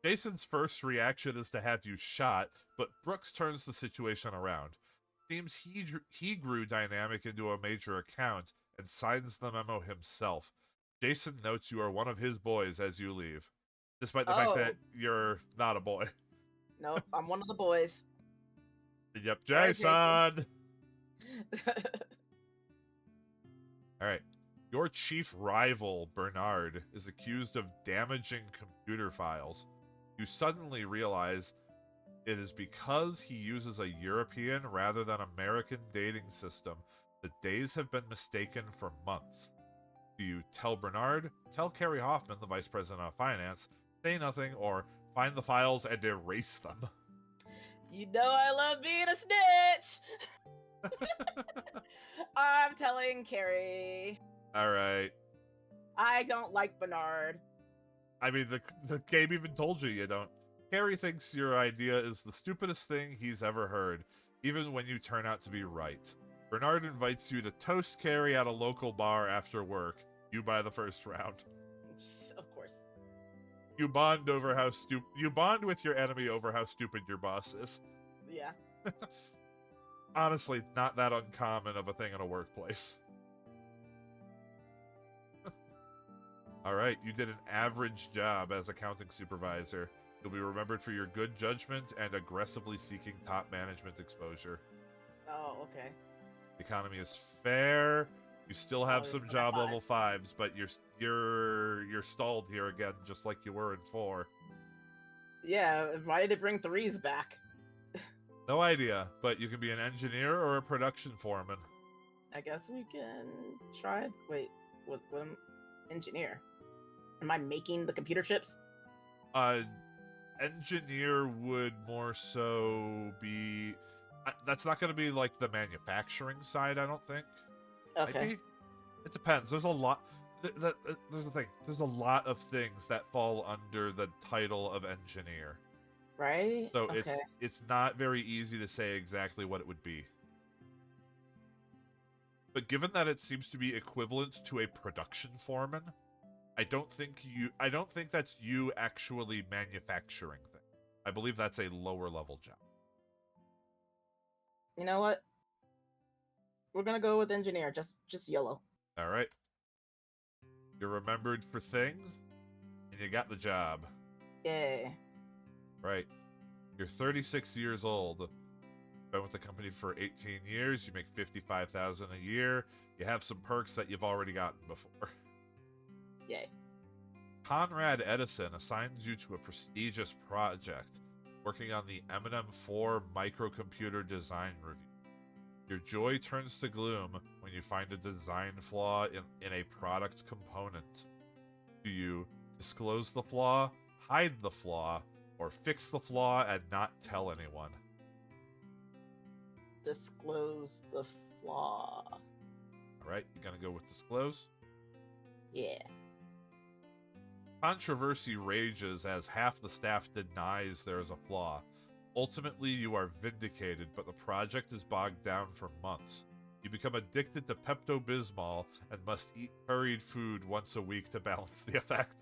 Jason's first reaction is to have you shot, but Brooks turns the situation around. Seems he grew dynamic into a major account and signs the memo himself. Jason notes you are one of his boys as you leave, despite the fact Oh that you're not a boy. nope, I'm one of the boys. Yep, All right, Jason. Jason. All right. Your chief rival, Bernard, is accused of damaging computer files. You suddenly realize it is because he uses a European rather than American dating system. The days have been mistaken for months. Do you tell Bernard, tell Carrie Hoffman, the vice president of finance, say nothing, or find the files and erase them? You know I love being a snitch. I'm telling Carrie. All right. I don't like Bernard. I mean, the game even told you you don't. Carrie thinks your idea is the stupidest thing he's ever heard, even when you turn out to be right. Bernard invites you to toast Carrie at a local bar after work. You buy the first round. Of course. You bond with your enemy over how stupid your boss is. Yeah. Honestly, not that uncommon of a thing in a workplace. Alright, you did an average job as accounting supervisor. You'll be remembered for your good judgment and aggressively seeking top management exposure. Oh, okay. The economy is fair. You still have some still job at 5. level 5s, but you're stalled here again, just like you were in 4. Yeah, why did it bring 3s back? No idea, but you can be an engineer or a production foreman. I guess we can try. Wait, what engineer? Am I making the computer chips? Engineer would more so be. That's not going to be like the manufacturing side, I don't think. Okay. Maybe? It depends. There's a lot. There's the thing. There's a lot of things that fall under the title of engineer. Right? So okay. it's not very easy to say exactly what it would be. But given that it seems to be equivalent to a production foreman, I don't think that's you actually manufacturing things. I believe that's a lower level job. You know what? We're gonna go with engineer. Just yellow. All right. You're remembered for things, and you got the job. Yeah. Right. You're 36 years old. Been with the company for 18 years. You make $55,000 a year. You have some perks that you've already gotten before. Yay. Conrad Edison assigns you to a prestigious project, working on the M&M4 microcomputer design review. Your joy turns to gloom when you find a design flaw in a product component. Do you disclose the flaw, hide the flaw, or fix the flaw and not tell anyone? Disclose the flaw. Alright, you gonna go with disclose? Yeah. Controversy rages as half the staff denies there is a flaw. Ultimately, you are vindicated, but the project is bogged down for months. You become addicted to Pepto-Bismol and must eat hurried food once a week to balance the effect.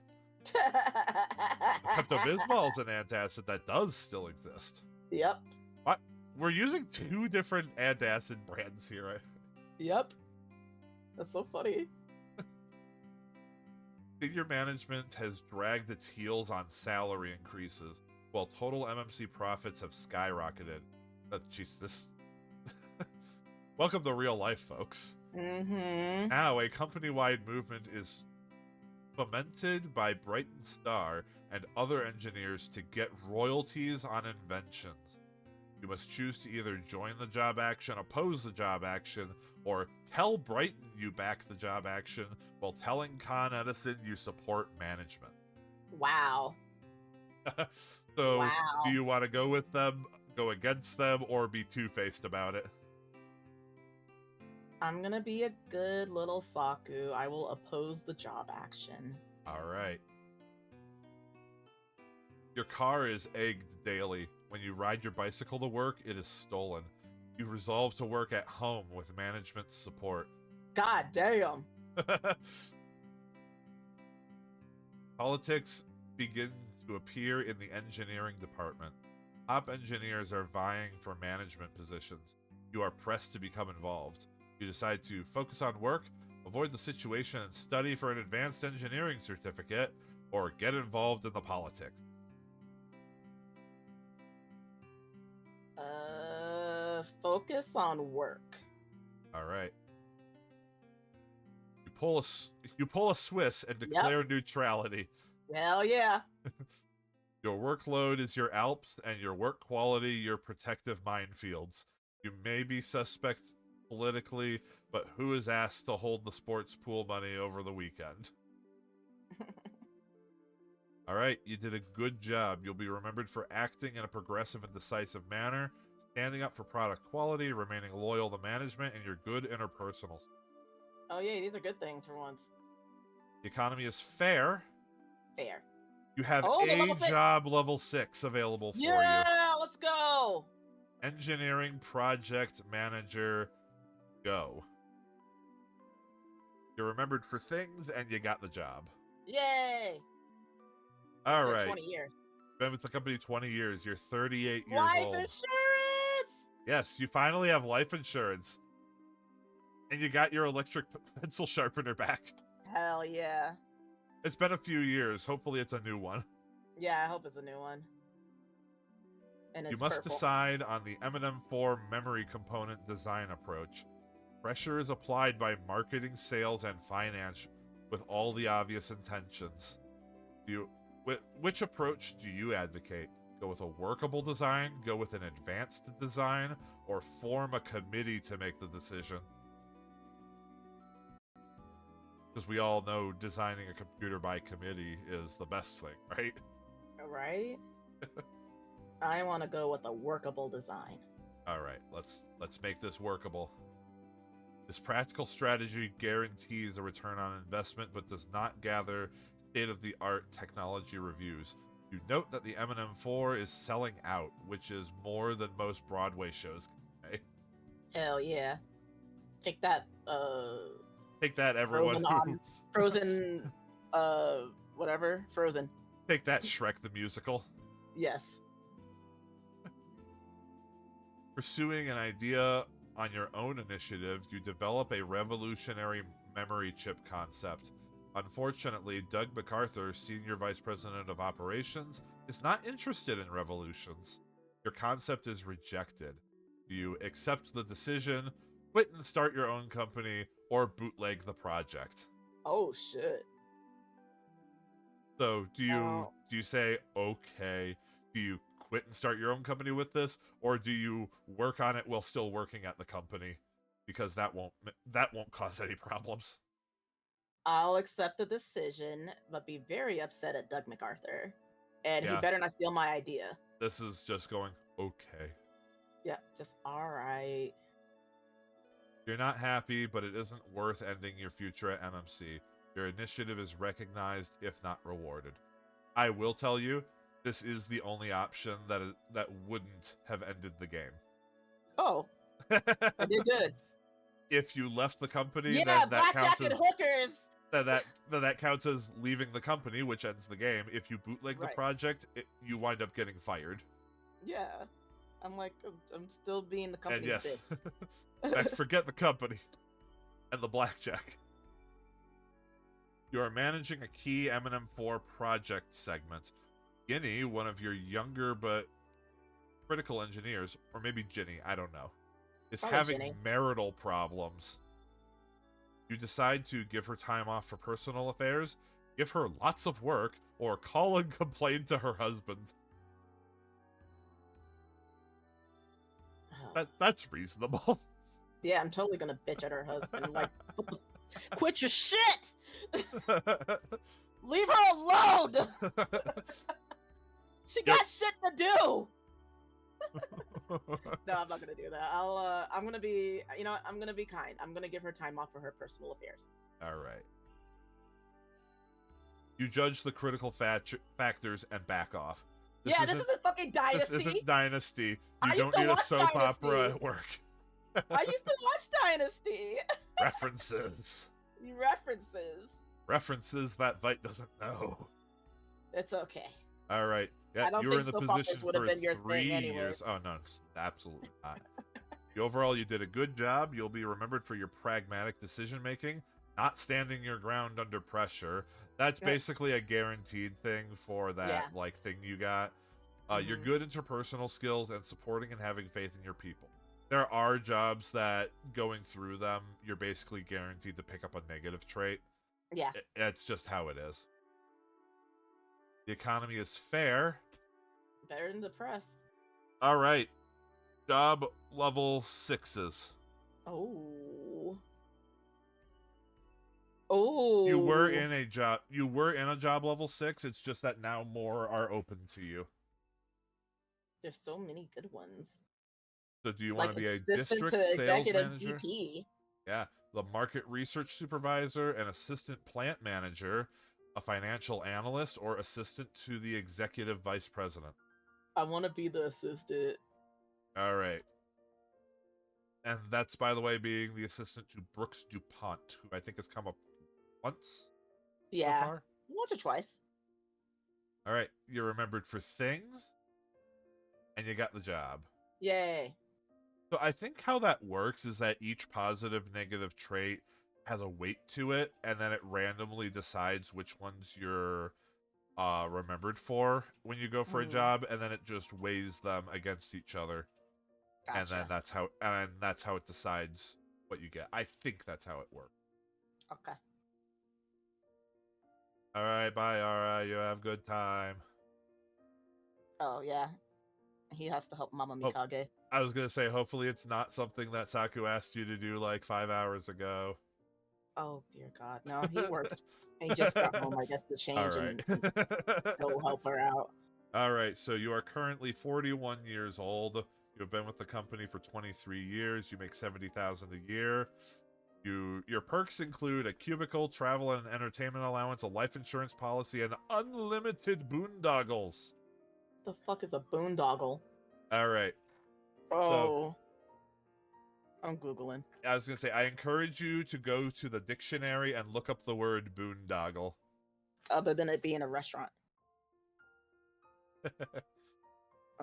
Pepto-Bismol is an antacid that does still exist. Yep. What? We're using two different antacid brands here. Yep. That's so funny. Senior management has dragged its heels on salary increases, while total MMC profits have skyrocketed. Jeez, this... Welcome to real life, folks. Mm-hmm. Now, a company-wide movement is fomented by Brighton Star and other engineers to get royalties on inventions. You must choose to either join the job action, oppose the job action, or tell Brighton you back the job action while telling Con Edison you support management. Wow. So, Wow. do you want to go with them, go against them, or be two-faced about it? I'm gonna be a good little Saku. I will oppose the job action. All right. Your car is egged daily. When you ride your bicycle to work, it is stolen. You resolve to work at home with management's support. God damn. Politics begin to appear in the engineering department. Top engineers are vying for management positions. You are pressed to become involved. You decide to focus on work, avoid the situation, and study for an advanced engineering certificate, or get involved in the politics. Focus on work. All right. You pull a Swiss and declare neutrality. Hell yeah. Your workload is your Alps, and your work quality your protective minefields. You may be suspect politically, but who is asked to hold the sports pool money over the weekend? All right, you did a good job. You'll be remembered for acting in a progressive and decisive manner, standing up for product quality, remaining loyal to management, and your good interpersonal. Oh yeah, these are good things for once. The economy is fair. Fair. You have a job level 6 available for you. Yeah, let's go. Engineering project manager, go. You're remembered for things, and you got the job. Yay. All right. 20 years. Been with the company 20 years. You're 38 years life old. Insurance! Yes, you finally have life insurance. And you got your electric pencil sharpener back. Hell yeah. It's been a few years. Hopefully it's a new one. Yeah, I hope it's a new one. And it's You must purple. decide on the M&M4 memory component design approach. Pressure is applied by marketing, sales, and finance with all the obvious intentions. Which approach do you advocate? Go with a workable design, go with an advanced design, or form a committee to make the decision? Because we all know designing a computer by committee is the best thing, right? Right? I want to go with a workable design. All right, let's make this workable. This practical strategy guarantees a return on investment, but does not gather state-of-the-art technology reviews. You note that the M&M4 is selling out, which is more than most Broadway shows can pay. Hell yeah. Take that, Take that, everyone. Frozen, whatever. Frozen. Take that, Shrek the Musical. Yes. Pursuing an idea on your own initiative, you develop a revolutionary memory chip concept. Unfortunately, Doug MacArthur, Senior Vice President of Operations, is not interested in revolutions. Your concept is rejected. Do you accept the decision, quit and start your own company, or bootleg the project? Oh, shit. So, do you say, okay, do you quit and start your own company with this, or do you work on it while still working at the company? Because that won't cause any problems. I'll accept the decision, but be very upset at Doug MacArthur. And Yeah. he better not steal my idea. This is just going, okay. Yeah, just alright. You're not happy, but it isn't worth ending your future at MMC. Your initiative is recognized, if not rewarded. I will tell you, this is the only option that wouldn't have ended the game. Oh, I did good. If you left the company, Yeah, then that black counts jacket as hookers. that counts as leaving the company, which ends the game. If you bootleg the Right. project, you wind up getting fired. Yeah. I'm like, I'm still being the And company's yes, in fact, forget the company and the blackjack. You are managing a key M&M4 project segment. Ginny, one of your younger but critical engineers, or maybe Ginny, I don't know, is Probably having Ginny. marital problems. You decide to give her time off for personal affairs, give her lots of work, or call and complain to her husband. That's reasonable. Yeah, I'm totally gonna bitch at her husband. Like, quit your shit! Leave her alone! She got shit to do! No, I'm not gonna do that. I'm gonna be, I'm gonna be kind. I'm gonna give her time off for her personal affairs. All right. You judge the critical factors and back off. This isn't fucking Dynasty. This isn't Dynasty. You I don't need a soap opera at work. I used to watch Dynasty. References. References that Vite doesn't know. It's okay. All right. Yeah, you were in the position for 3 years. Oh, no, absolutely not. Overall, you did a good job. You'll be remembered for your pragmatic decision-making, not standing your ground under pressure. That's basically a guaranteed thing for that thing you got. Your good interpersonal skills and supporting and having faith in your people. There are jobs that going through them, you're basically guaranteed to pick up a negative trait. Yeah. It's just how it is. The economy is fair. Better than depressed. All right. Job level 6s. Oh. You were in a job level 6. It's just that now more are open to you. There's so many good ones. So do you want to be a district sales manager? VP. Yeah, the market research supervisor, an assistant plant manager, a financial analyst, or assistant to the executive vice president. I want to be the assistant. All right. And that's, by the way, being the assistant to Brooks DuPont, who I think has come up once. Yeah. So far. Once or twice. All right. You're remembered for things, and you got the job. Yay. So I think how that works is that each positive, negative trait has a weight to it, and then it randomly decides which ones you're remembered for when you go for a job, and then it just weighs them against each other. Gotcha. And then that's how it decides what you get. I think that's how it works. Okay. All right, bye, Ara. You have good time. Oh yeah. He has to help Mama Mikage. I was gonna say, hopefully it's not something that Saku asked you to do like 5 hours ago. Oh dear God, no, he worked. He just got home, I guess, to change and go help her out. All right, so you are currently 41 years old. You've been with the company for 23 years. You make $70,000 a year. Your perks include a cubicle, travel and entertainment allowance, a life insurance policy, and unlimited boondoggles. The fuck is a boondoggle? All right. Oh. So, I'm Googling. I was going to say, I encourage you to go to the dictionary and look up the word boondoggle. Other than it being a restaurant.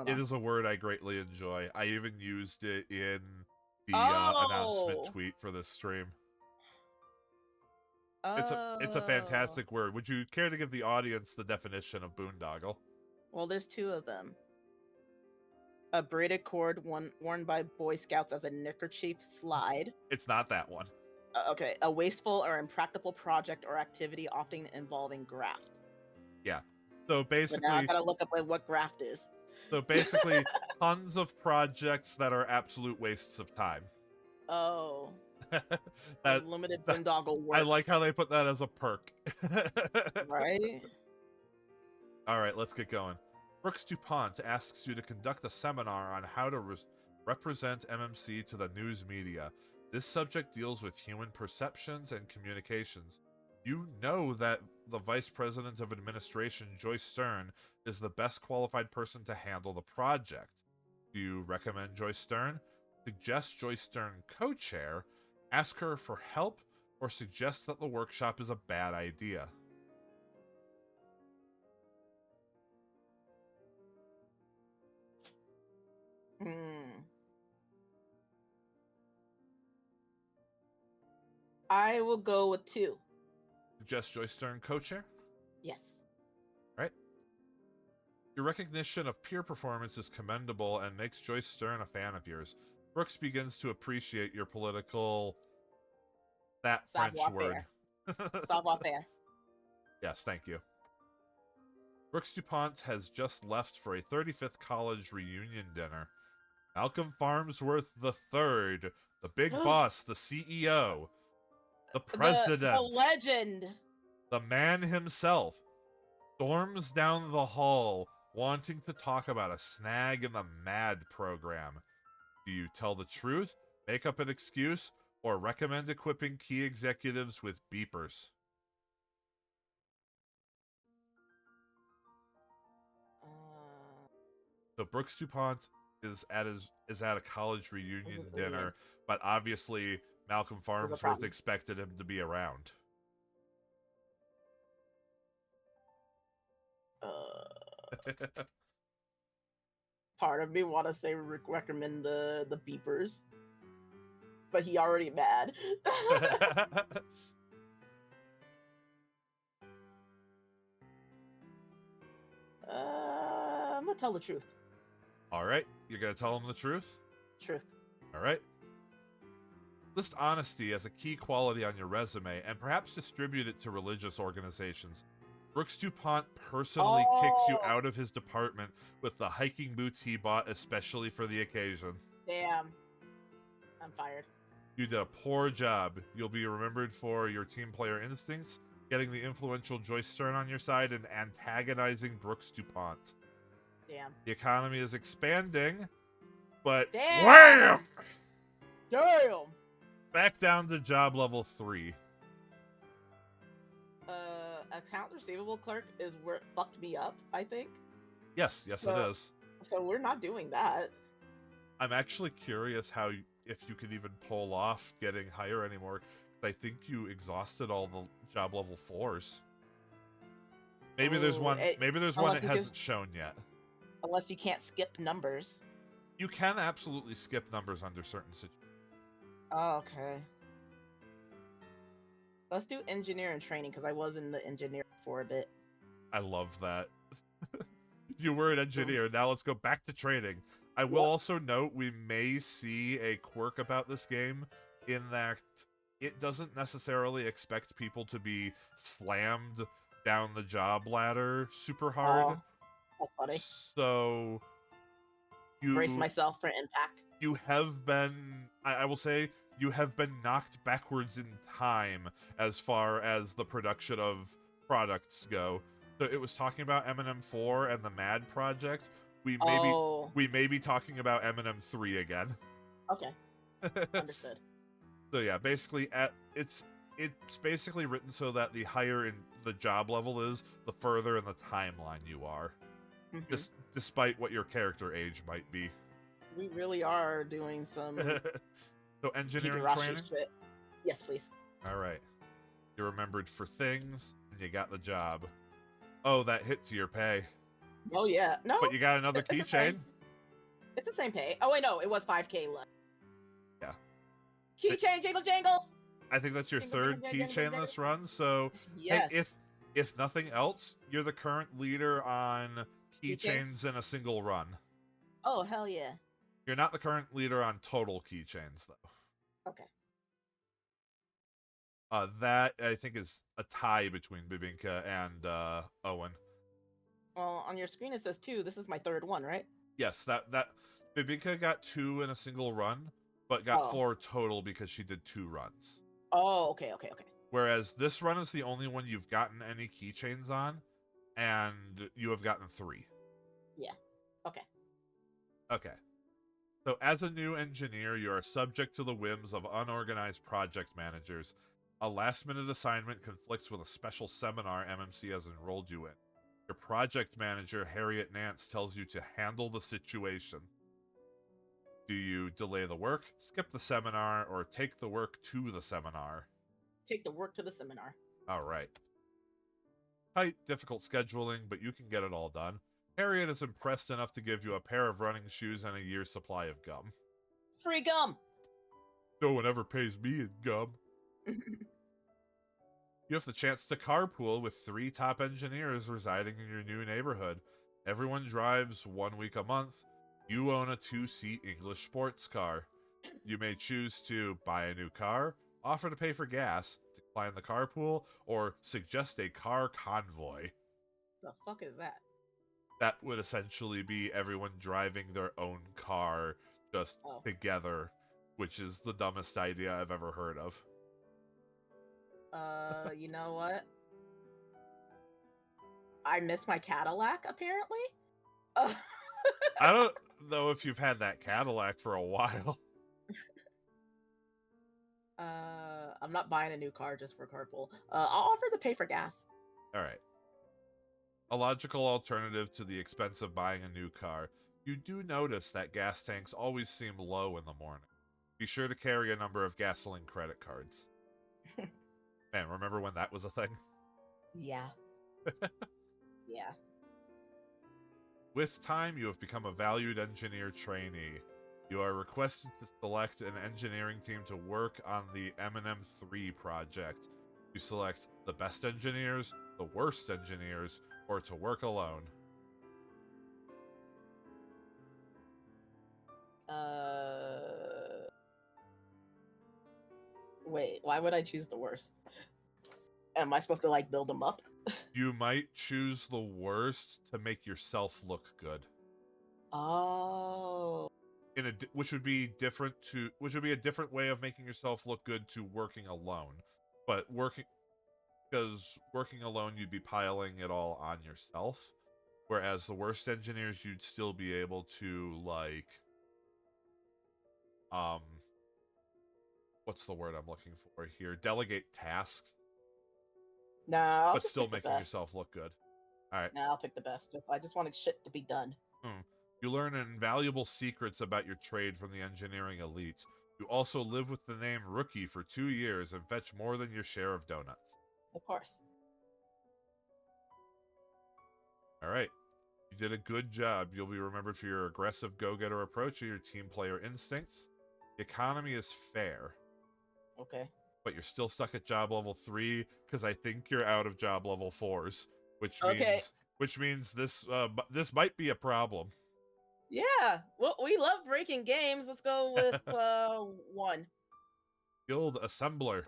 It is a word I greatly enjoy. I even used it in the announcement tweet for this stream. It's a fantastic word. Would you care to give the audience the definition of boondoggle? Well, there's two of them. A braided cord worn by Boy Scouts as a neckerchief slide. It's not that one. Okay, a wasteful or impractical project or activity often involving graft. Yeah. So basically, but now I gotta look up what graft is. So basically, tons of projects that are absolute wastes of time. Oh. Limited boondoggle works. I like how they put that as a perk. Right? All right, let's get going. Brooks DuPont asks you to conduct a seminar on how to represent MMC to the news media. This subject deals with human perceptions and communications. You know that the Vice President of Administration, Joyce Stern, is the best qualified person to handle the project. Do you recommend Joyce Stern? Suggest Joyce Stern co-chair. Ask her for help. or suggest that the workshop is a bad idea. I will go with 2. Suggest Joyce Stern co-chair? Yes. Right. Your recognition of peer performance is commendable and makes Joyce Stern a fan of yours. Brooks begins to appreciate your political... that French word. Savoir-faire. Yes, thank you. Brooks DuPont has just left for a 35th college reunion dinner. Malcolm Farnsworth III, the big boss, the CEO, the president, the legend, the man himself, storms down the hall wanting to talk about a snag in the MAD program. Do you tell the truth, make up an excuse, or recommend equipping key executives with beepers? So Brooks DuPont is at a college reunion dinner, but obviously Malcolm Farnsworth expected him to be around. Part of me want to say recommend the beepers, but he already mad. I'm gonna tell the truth. All right, you're gonna tell him the truth? Truth. All right. List honesty as a key quality on your resume and perhaps distribute it to religious organizations. Brooks DuPont personally kicks you out of his department with the hiking boots he bought especially for the occasion. Damn. I'm fired. You did a poor job. You'll be remembered for your team player instincts, getting the influential Joyce Stern on your side, and antagonizing Brooks DuPont. Damn. The economy is expanding, but Damn! Damn! Back down to job level 3. Account receivable clerk is where it fucked me up, I think. Yes, it is. So we're not doing that. I'm actually curious if you could even pull off getting higher anymore. I think you exhausted all the job level 4s. Maybe there's one. Maybe there's one that hasn't shown yet. Unless you can't skip numbers. You can absolutely skip numbers under certain situations. Oh, okay. Let's do engineer and training, because I was in the engineer for a bit. I love that. You were an engineer, now let's go back to training. I will also note we may see a quirk about this game in that it doesn't necessarily expect people to be slammed down the job ladder super hard. That's funny. So you brace myself for impact. You have been, I will say, you have been knocked backwards in time as far as the production of products go. So it was talking about M&M4 and the MAD project. We may be talking about M&M 3 again. Okay. Understood. So yeah, basically it's basically written so that the higher in the job level is, the further in the timeline you are. Mm-hmm. Despite what your character age might be. We really are doing some so engineering training? Shit. Yes, please. Alright. You're remembered for things, and you got the job. Oh, that hit to your pay. Oh yeah. No. But you got another keychain? It's the same pay. Oh wait, no, it was 5k left. Yeah. Keychain jingle jangles! I think that's your third keychain this run, so yes. Hey, if nothing else, you're the current leader on keychains in a single run. Oh, hell yeah. You're not the current leader on total keychains, though. Okay. That, I think, is a tie between Bibinka and Owen. Well, on your screen it says 2. This is my third one, right? Yes, that Bibinka got 2 in a single run, but got 4 total because she did 2 runs. Oh, okay. Whereas this run is the only one you've gotten any keychains on, and you have gotten 3. Yeah. Okay. Okay. So as a new engineer, you are subject to the whims of unorganized project managers. A last-minute assignment conflicts with a special seminar MMC has enrolled you in. Your project manager, Harriet Nance, tells you to handle the situation. Do you delay the work, skip the seminar, or take the work to the seminar? take to work to the seminar. All right. Tight, difficult scheduling, but you can get it all done. Harriet is impressed enough to give you a pair of running shoes and a year's supply of gum. Free gum! No one ever pays me in gum. You have the chance to carpool with 3 top engineers residing in your new neighborhood. Everyone drives 1 week a month. You own a 2-seat English sports car. You may choose to buy a new car, offer to pay for gas, decline the carpool, or suggest a car convoy. The fuck is that? That would essentially be everyone driving their own car just together, which is the dumbest idea I've ever heard of. You know what? I miss my Cadillac, apparently. I don't know if you've had that Cadillac for a while. I'm not buying a new car just for carpool. I'll offer to pay for gas. All right. A logical alternative to the expense of buying a new car. You do notice that gas tanks always seem low in the morning. Be sure to carry a number of gasoline credit cards. Man, remember when that was a thing? Yeah. Yeah. With time, you have become a valued engineer trainee. You are requested to select an engineering team to work on the M&M3 project. You select the best engineers, the worst engineers, or to work alone. Wait, why would I choose the worst? Am I supposed to, like, build them up? You might choose the worst to make yourself look good. Oh. Which would be a different way of making yourself look good to working alone. But because working alone, you'd be piling it all on yourself. Whereas the worst engineers, you'd still be able to, like, what's the word I'm looking for here? Delegate tasks. No, I'll but just still pick the making best. yourself look good. All right. No, I'll pick the best. I just wanted shit to be done. You learn invaluable secrets about your trade from the engineering elite. You also live with the name Rookie for 2 years and fetch more than your share of donuts. Of course. All right. You did a good job. You'll be remembered for your aggressive go-getter approach and your team player instincts. The economy is fair. Okay. But you're still stuck at job level 3 because I think you're out of job level 4s, which means this might be a problem. Yeah, well, we love breaking games. Let's go with 1. Guild Assembler.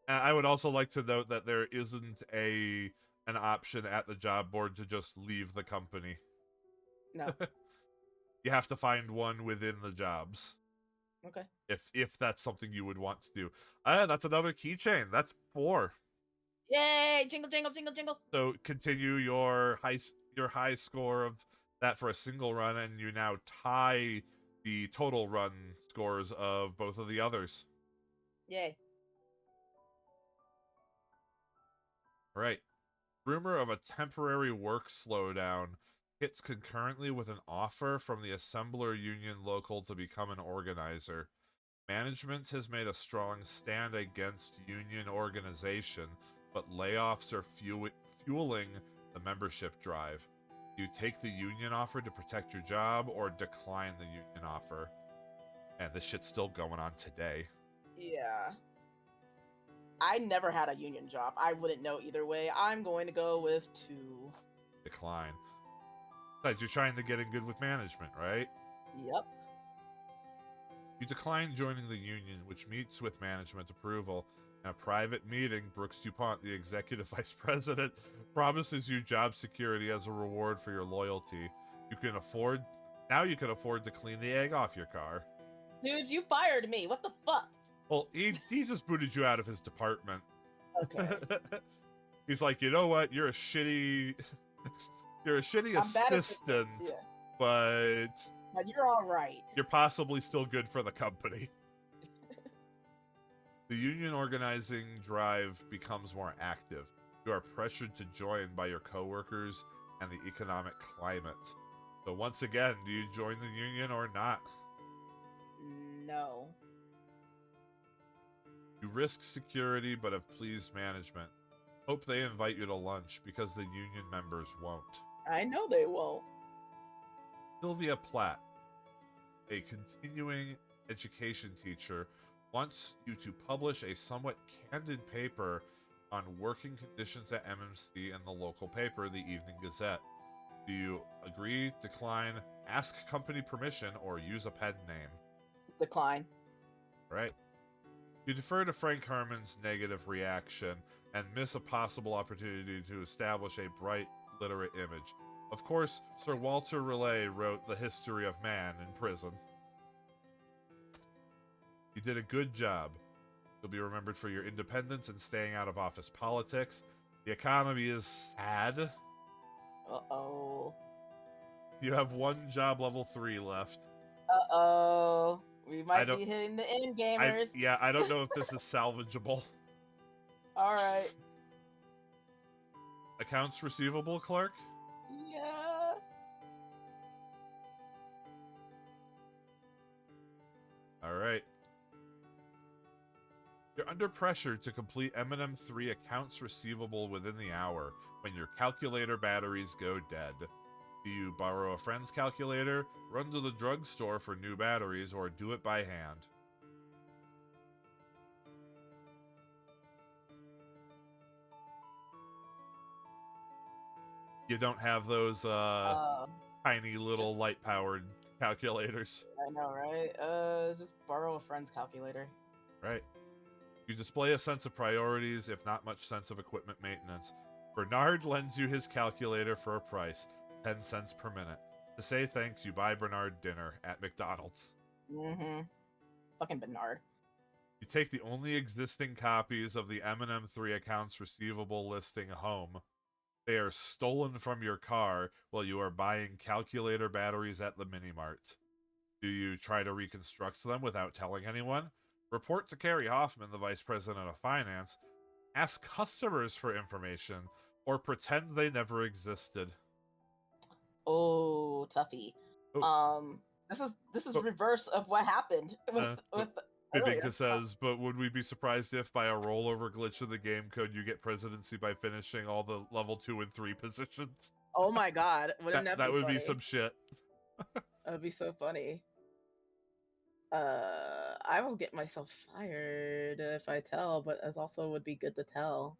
I would also like to note that there isn't an option at the job board to just leave the company. No. You have to find one within the jobs. Okay. If that's something you would want to do. That's another keychain. That's 4. Yay! Jingle, jingle, jingle, jingle. So continue your high score of that for a single run, and you now tie the total run scores of both of the others. Yay. All right. Rumor of a temporary work slowdown hits concurrently with an offer from the Assembler Union local to become an organizer. Management has made a strong stand against union organization, but layoffs are fueling the membership drive. You take the union offer to protect your job or decline the union offer. And this shit's still going on today. Yeah. I never had a union job. I wouldn't know either way. I'm going to go with 2. Decline. Besides, you're trying to get in good with management, right? Yep. You decline joining the union, which meets with management approval. In a private meeting, Brooks DuPont, the executive vice president, promises you job security as a reward for your loyalty. You can afford to clean the egg off your car. Dude, you fired me. What the fuck? Well, he just booted you out of his department. Okay. He's like, you know what? You're a shitty assistant, yeah. but you're all right. You're possibly still good for the company. The union organizing drive becomes more active. You are pressured to join by your coworkers and the economic climate. So once again, do you join the union or not? No. You risk security but have pleased management. Hope they invite you to lunch because the union members won't. I know they won't. Sylvia Platt, a continuing education teacher, wants you to publish a somewhat candid paper on working conditions at MMC in the local paper, the Evening Gazette. Do you agree, decline, ask company permission, or use a pen name? Decline. Right. You defer to Frank Herman's negative reaction and miss a possible opportunity to establish a bright, literate image. Of course, Sir Walter Raleigh wrote The History of Man in prison. You did a good job. You'll be remembered for your independence and staying out of office politics. The economy is sad. Uh-oh. You have one job level 3 left. Uh-oh. We might be hitting the end gamers. I don't know if this is salvageable. All right. Accounts receivable clerk? Yeah. All right. You're under pressure to complete M&M3 accounts receivable within the hour when your calculator batteries go dead. Do you borrow a friend's calculator, run to the drugstore for new batteries, or do it by hand? You don't have those tiny little light-powered calculators. I know, right? Just borrow a friend's calculator. Right. You display a sense of priorities, if not much sense of equipment maintenance. Bernard lends you his calculator for a price, 10 cents per minute. To say thanks, you buy Bernard dinner at McDonald's. Mm-hmm. Fucking Bernard. You take the only existing copies of the M&M3 accounts receivable listing home. They are stolen from your car while you are buying calculator batteries at the mini-mart. Do you try to reconstruct them without telling anyone? Report to Carrie Hoffman, the Vice President of Finance. Ask customers for information, or pretend they never existed. Oh, Tuffy. Oh. This is reverse of what happened with Bibinka says, but would we be surprised if by a rollover glitch in the game code you get presidency by finishing all the level 2 and 3 positions? Oh my god, wouldn't that would funny? be some shit. That would be so funny. I will get myself fired if I tell, but as also would be good to tell.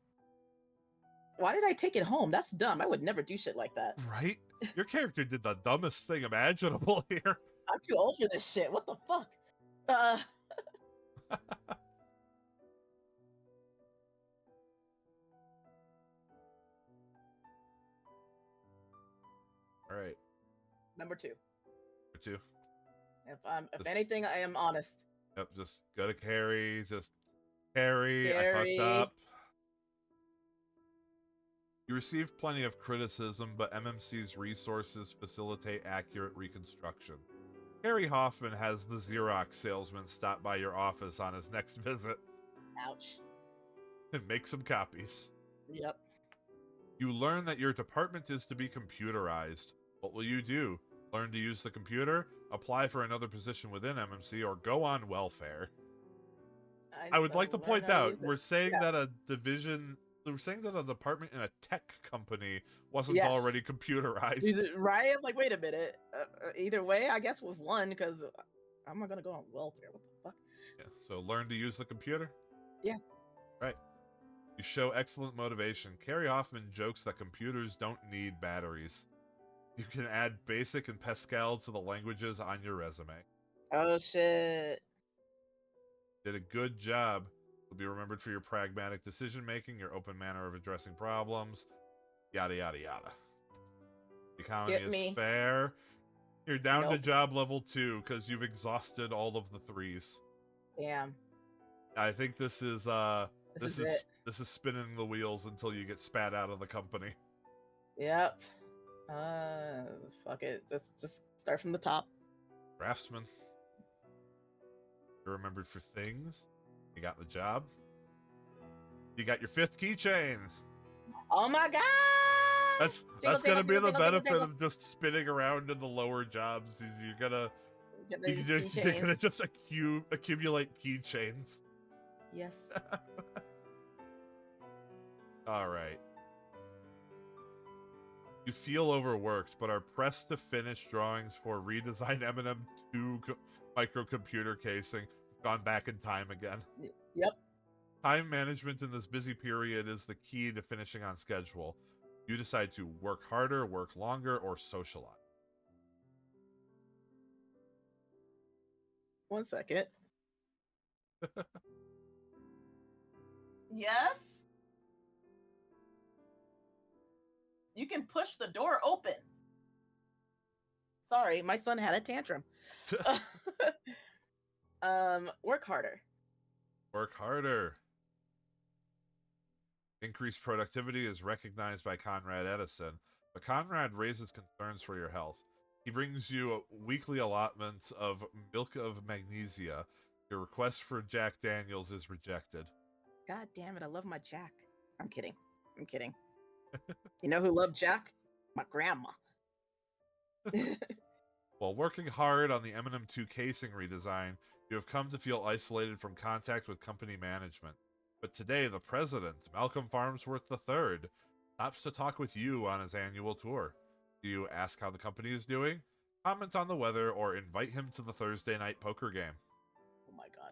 Why did I take it home? That's dumb. I would never do shit like that. Right? Your character did the dumbest thing imaginable here. I'm too old for this shit. What the fuck? All right. Number 2. Number 2. If anything, I am honest. Yep, just go to Carrie. Just Carrie, I fucked up. You receive plenty of criticism, but MMC's resources facilitate accurate reconstruction. Harry Hoffman has the Xerox salesman stop by your office on his next visit. Ouch. And make some copies. Yep. You learn that your department is to be computerized. What will you do? Learn to use the computer, apply for another position within MMC, or go on welfare? I would like to point out, we're saying that a division... We're saying that a department in a tech company wasn't already computerized. Right? I'm like, wait a minute. Either way, I guess with one, because I'm not going to go on welfare. What the fuck? Yeah, so learn to use the computer? Yeah. Right. You show excellent motivation. Carrie Hoffman jokes that computers don't need batteries. You can add BASIC and Pascal to the languages on your resume. Oh, shit. Did a good job. You'll be remembered for your pragmatic decision-making, your open manner of addressing problems, yada, yada, yada. The economy is fair. You're down to job level 2 because you've exhausted all of the 3s. Damn. I think this is spinning the wheels until you get spat out of the company. Yep. Fuck it. Just start from the top. Draftsman. You're remembered for things. You got the job. You got your 5th keychain. Oh my god! That's gonna be the benefit of just spinning around in the lower jobs. You're gonna just accumulate keychains. Yes. All right. You feel overworked, but are pressed to finish drawings for redesigned M&M2 microcomputer casing. Gone back in time again. Yep. Time management in this busy period is the key to finishing on schedule. You decide to work harder, work longer, or socialize. One second. Yes? You can push the door open. Sorry, my son had a tantrum. Work harder. Work harder. Increased productivity is recognized by Conrad Edison, but Conrad raises concerns for your health. He brings you weekly allotments of milk of magnesia. Your request for Jack Daniels is rejected. God damn it, I love my Jack. I'm kidding. I'm kidding. You know who loved Jack? My grandma. While working hard on the M&M2 casing redesign, you have come to feel isolated from contact with company management. But today, the president, Malcolm Farnsworth III, stops to talk with you on his annual tour. Do you ask how the company is doing, comment on the weather, or invite him to the Thursday night poker game? Oh my god.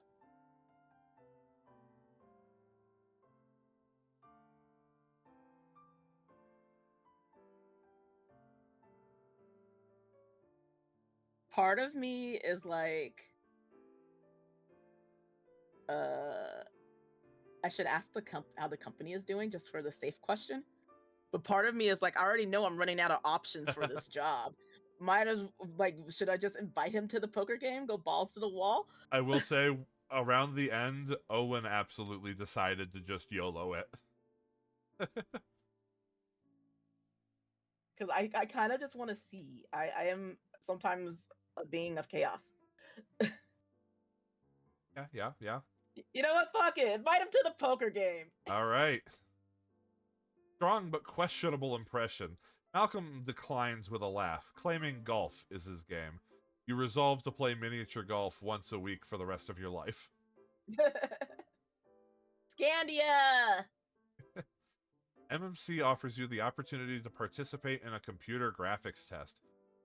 Part of me is like, I should ask how the company is doing just for the safe question. But part of me is like, I already know I'm running out of options for this job. Might as like, should I just invite him to the poker game? Go balls to the wall? I will say, around the end, Owen absolutely decided to just YOLO it. Because I kind of just want to see. I am sometimes a being of chaos. Yeah. You know what? Fuck it. Invite him to the poker game. All right. Strong but questionable impression. Malcolm declines with a laugh, claiming golf is his game. You resolve to play miniature golf once a week for the rest of your life. Scandia! MMC offers you the opportunity to participate in a computer graphics test.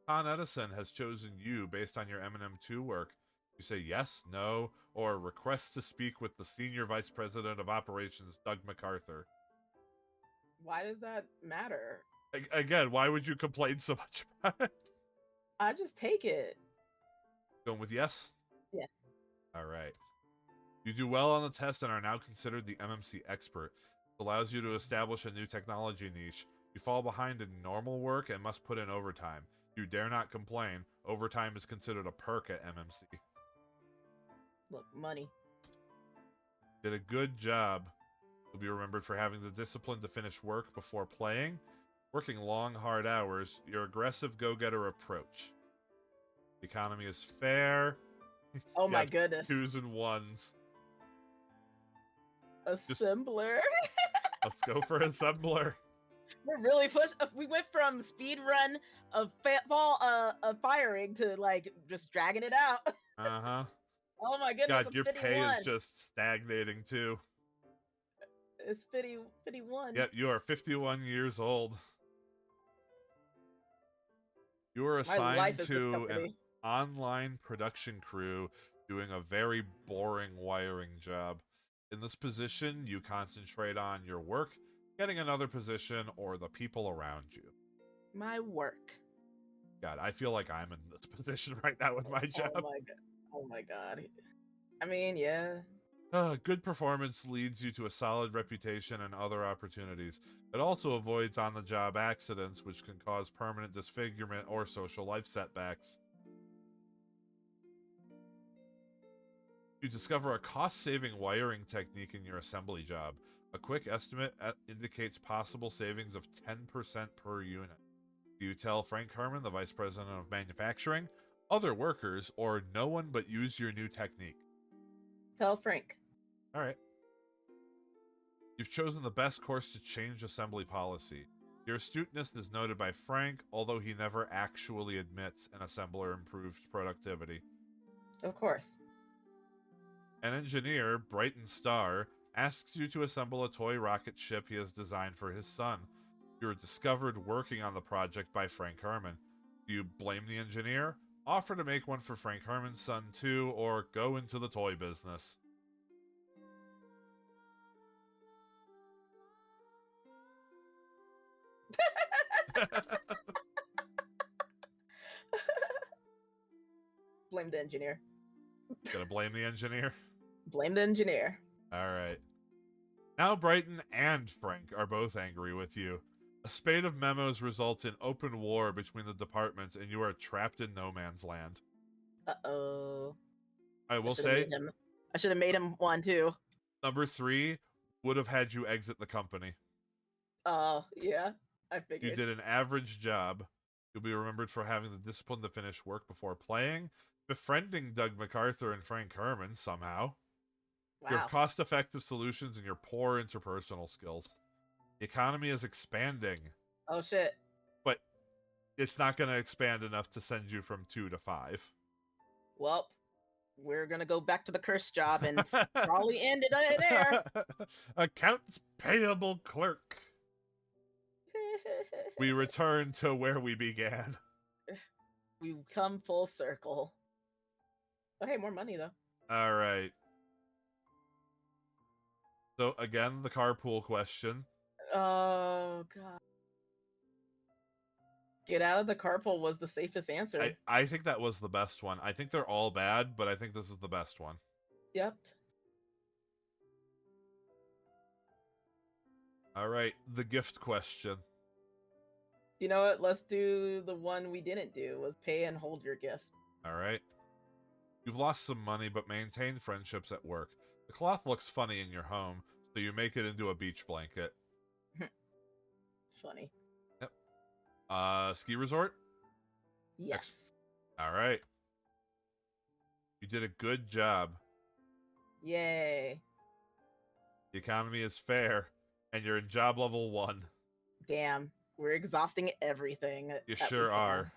Con Edison has chosen you based on your M&M2 work. You say yes, no, or request to speak with the Senior Vice President of Operations, Doug MacArthur. Why does that matter? Again, why would you complain so much about it? I just take it. Going with yes? Yes. All right. You do well on the test and are now considered the MMC expert. It allows you to establish a new technology niche. You fall behind in normal work and must put in overtime. You dare not complain. Overtime is considered a perk at MMC. Look, money. Did a good job. You'll be remembered for having the discipline to finish work before playing, working long, hard hours, your aggressive go-getter approach. The economy is fair. Oh my goodness. 2s and 1s. Assembler. Let's go for assembler. We're really pushed. We went from speed run of firing to like just dragging it out. Uh-huh. Oh my goodness. God, I'm your 51. pay is just stagnating too. It's 51. Yep, you are 51 years old. You are assigned to an online production crew doing a very boring wiring job. In this position, you concentrate on your work, getting another position, or the people around you. My work. God, I feel like I'm in this position right now with my job. Oh my god. I mean, yeah. Good performance leads you to a solid reputation and other opportunities. It also avoids on-the-job accidents, which can cause permanent disfigurement or social life setbacks. You discover a cost-saving wiring technique in your assembly job. A quick estimate indicates possible savings of 10% per unit. Do you tell Frank Herman, the Vice President of Manufacturing, other workers, or no one but use your new technique? Tell Frank. All right. You've chosen the best course to change assembly policy. Your astuteness is noted by Frank, although he never actually admits an assembler improved productivity. Of course. An engineer, Brighton Star, asks you to assemble a toy rocket ship he has designed for his son. You are discovered working on the project by Frank Herman. Do you blame the engineer, offer to make one for Frank Herman's son too, or go into the toy business? Blame the engineer. Gonna blame the engineer? Blame the engineer. Alright. Now Brighton and Frank are both angry with you. A spate of memos results in open war between the departments, and you are trapped in no man's land. Uh-oh. I will should've say, made him- I should have made him one too. number 3 would have had you exit the company. Oh, yeah. I You figured. did an average job. You'll be remembered for having the discipline to finish work before playing, befriending Doug MacArthur and Frank Herman somehow. You Wow. have cost-effective solutions and your poor interpersonal skills. The economy is expanding, Oh, shit. but it's not going to expand enough to send you from 2 to 5. Well, we're gonna go back to the curse job and probably end it there. Accounts payable clerk. We return to where we began. We come full circle. Oh, hey, more money though. All right. So again, the carpool question. Oh god. Get out of the carpool was the safest answer. I think that was the best one. I think they're all bad, but I think this is the best one. Yep. All right, the gift question. You know what? Let's do the one we didn't do. Was pay and hold your gift. All right. You've lost some money, but maintained friendships at work. The cloth looks funny in your home, so you make it into a beach blanket. Funny. Yep. Ski resort? Yes. All right. You did a good job. Yay. The economy is fair, and you're in job level 1. Damn. We're exhausting everything. You that we sure can. are.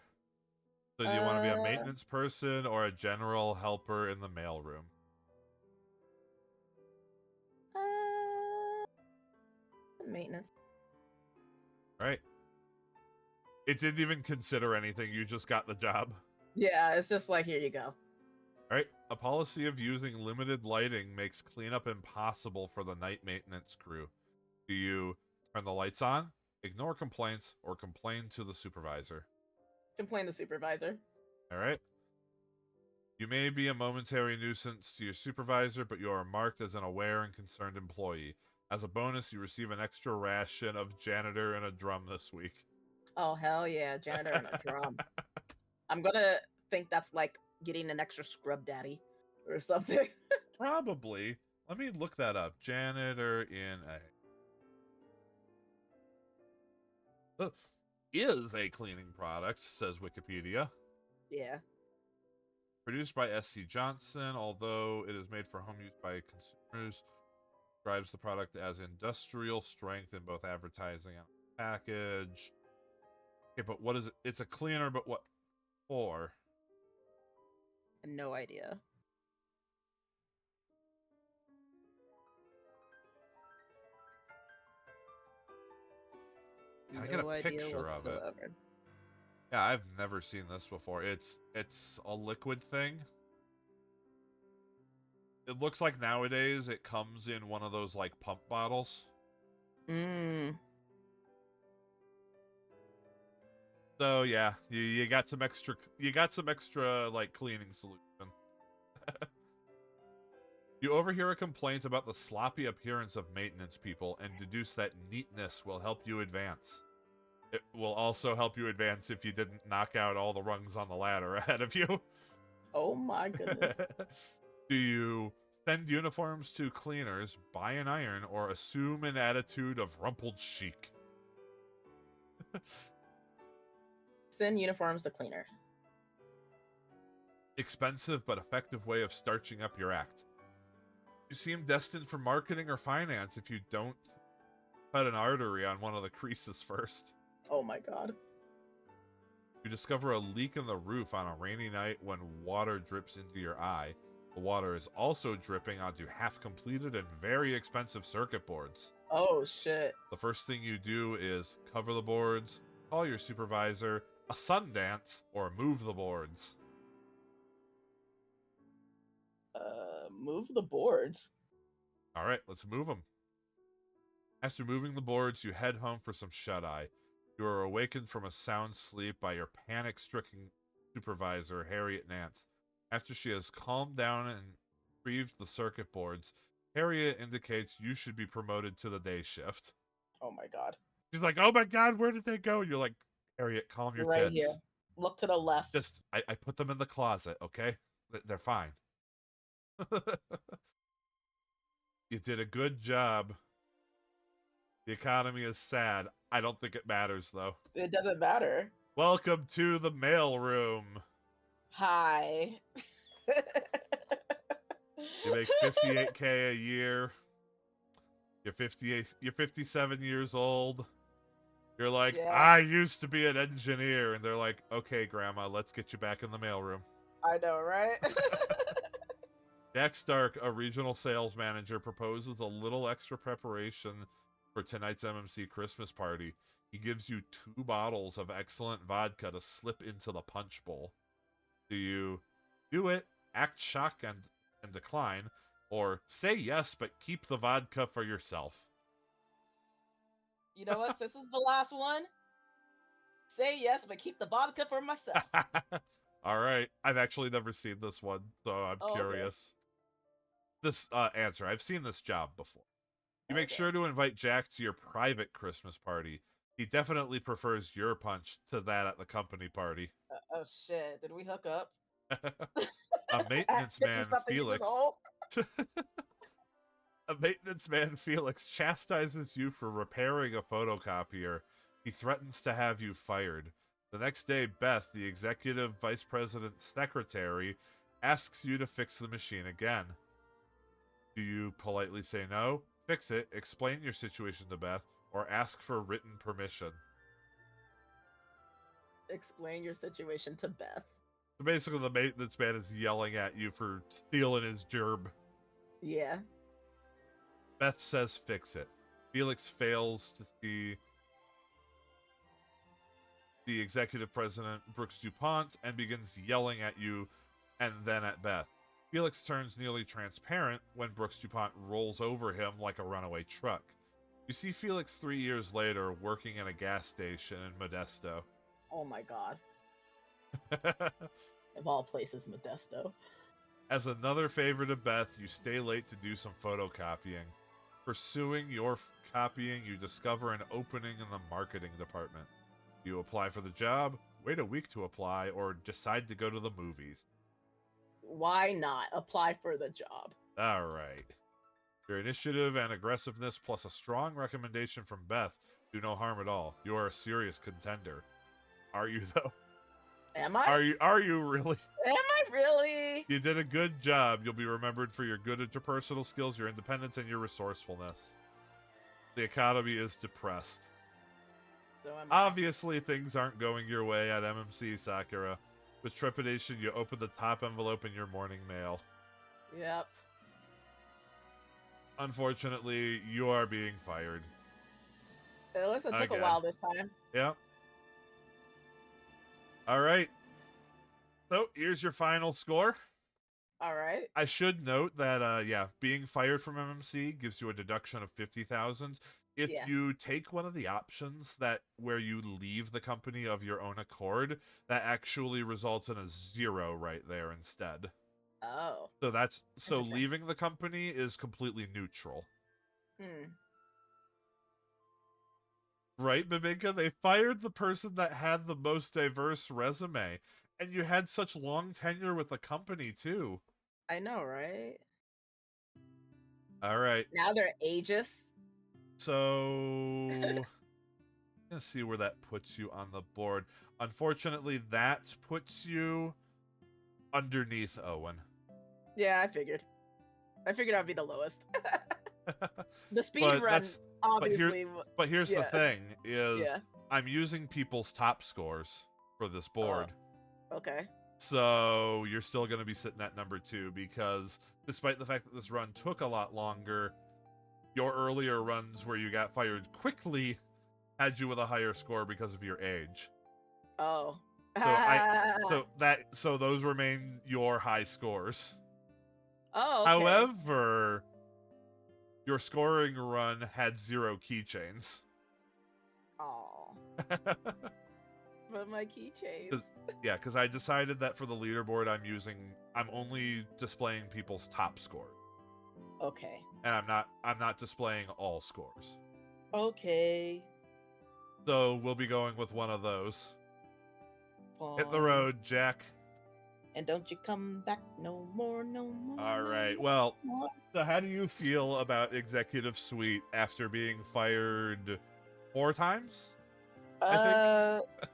So do you want to be a Uh, maintenance person or a general helper in the mailroom? Maintenance. All right. It didn't even consider anything. You just got the job. Yeah, it's just like, here you go. All right. A policy of using limited lighting makes cleanup impossible for the night maintenance crew. Do you turn the lights on, ignore complaints, or complain to the supervisor? Complain the supervisor. All right. You may be a momentary nuisance to your supervisor, but you are marked as an aware and concerned employee. As a bonus, you receive an extra ration of janitor and a drum this week. Oh, hell yeah. Janitor and a drum. I'm gonna think that's like getting an extra scrub daddy or something. Probably. Let me look that up. Janitor in a... is a cleaning product, says Wikipedia. Yeah. Produced by S.C. Johnson, although it is made for home use by consumers, describes the product as industrial strength in both advertising and package. Okay, but what is it? It's a cleaner, but what for? No idea. Can I get a picture of it? Yeah, I've never seen this before. It's a liquid thing. It looks like nowadays it comes in one of those like pump bottles. Mmm. So yeah, you got some extra like cleaning solution. You overhear a complaint about the sloppy appearance of maintenance people and deduce that neatness will help you advance. It will also help you advance if you didn't knock out all the rungs on the ladder ahead of you. Oh my goodness. Do you send uniforms to cleaners, buy an iron, or assume an attitude of rumpled chic? Send uniforms to cleaner. Expensive but effective way of starching up your act. You seem destined for marketing or finance if you don't cut an artery on one of the creases first. Oh my god. You discover a leak in the roof on a rainy night when water drips into your eye. The water is also dripping onto half-completed and very expensive circuit boards. Oh shit. The first thing you do is cover the boards, call your supervisor, a Sundance, or move the boards. Move the boards. All right, let's move them. After moving the boards, you head home for some shut-eye. You are awakened from a sound sleep by your panic-stricken supervisor, Harriet Nance. After she has calmed down and retrieved the circuit boards, Harriet indicates you should be promoted to the day shift. Oh my god. She's like, oh my god, where did they go? You're like, Harriet, calm your Right tits. here. Look to the left. Just, I put them in the closet, okay? They're fine. You did a good job. The economy is sad. I don't think it matters, though. It doesn't matter. Welcome to the mail room. Hi. You make $58K a year. You're 58. You're 57 years old. You're like, Yeah. I used to be an engineer, and they're like, okay, Grandma, let's get you back in the mailroom. I know, right? Jack Stark, a regional sales manager, proposes a little extra preparation for tonight's MMC Christmas party. He gives you 2 bottles of excellent vodka to slip into the punch bowl. Do you do it, act shocked and decline, or say yes but keep the vodka for yourself? You know what? This is the last one. Say yes, but keep the vodka for myself. All right. I've actually never seen this one, so I'm curious. This answer. I've seen this job before. You make sure to invite Jack to your private Christmas party. He definitely prefers your punch to that at the company party. Oh shit! Did we hook up? A maintenance man, Felix. A maintenance man, Felix, chastises you for repairing a photocopier. He threatens to have you fired. The next day, Beth, the executive vice president's secretary, asks you to fix the machine again. Do you politely say no, fix it, explain your situation to Beth, or ask for written permission? Explain your situation to Beth. So basically, the maintenance man is yelling at you for stealing his gerb. Yeah. Beth says fix it. Felix fails to see the executive president, Brooks DuPont, and begins yelling at you and then at Beth. Felix turns nearly transparent when Brooks DuPont rolls over him like a runaway truck. You see Felix 3 years later working in a gas station in Modesto. Oh my god. Of all places, Modesto. As another favor to Beth, you stay late to do some photocopying. Pursuing your copying, you discover an opening in the marketing department. You apply for the job, wait a week to apply, or decide to go to the movies. Why not apply for the job? All right. Your initiative and aggressiveness plus a strong recommendation from Beth do no harm at all. You are a serious contender. Are you, though? Am I? Are you really? Am I really? You did a good job. You'll be remembered for your good interpersonal skills, your independence, and your resourcefulness. The economy is depressed. So am I. Obviously, things aren't going your way at MMC, Sakura. With trepidation, you open the top envelope in your morning mail. Yep. Unfortunately, you are being fired. It looks like it took Again. a while this time. Yep. All right. So, here's your final score. All right. I should note that, being fired from MMC gives you a deduction of 50,000. If you take one of the options where you leave the company of your own accord, that actually results in a 0 right there instead. Oh. So leaving the company is completely neutral. Right, Bibinka? They fired the person that had the most diverse resume. And you had such long tenure with the company, too. I know, right? All right. Now they're ageist. So, let's see where that puts you on the board. Unfortunately, that puts you underneath Owen. Yeah, I figured I'd be the lowest. The speed But run, obviously. But here's the thing, is Yeah. I'm using people's top scores for this board. Okay. So you're still going to be sitting at number 2 because despite the fact that this run took a lot longer, your earlier runs where you got fired quickly had you with a higher score because of your age. Oh. So those remain your high scores. Oh, okay. However, your scoring run had 0 keychains. Oh. But my keychains. Yeah, because I decided that for the leaderboard I'm only displaying people's top score. Okay. And I'm not displaying all scores. Okay. So we'll be going with one of those. Fine. Hit the road, Jack. And don't you come back no more, no more. All right. No well, more. So how do you feel about Executive Suite after being fired 4 times? I think.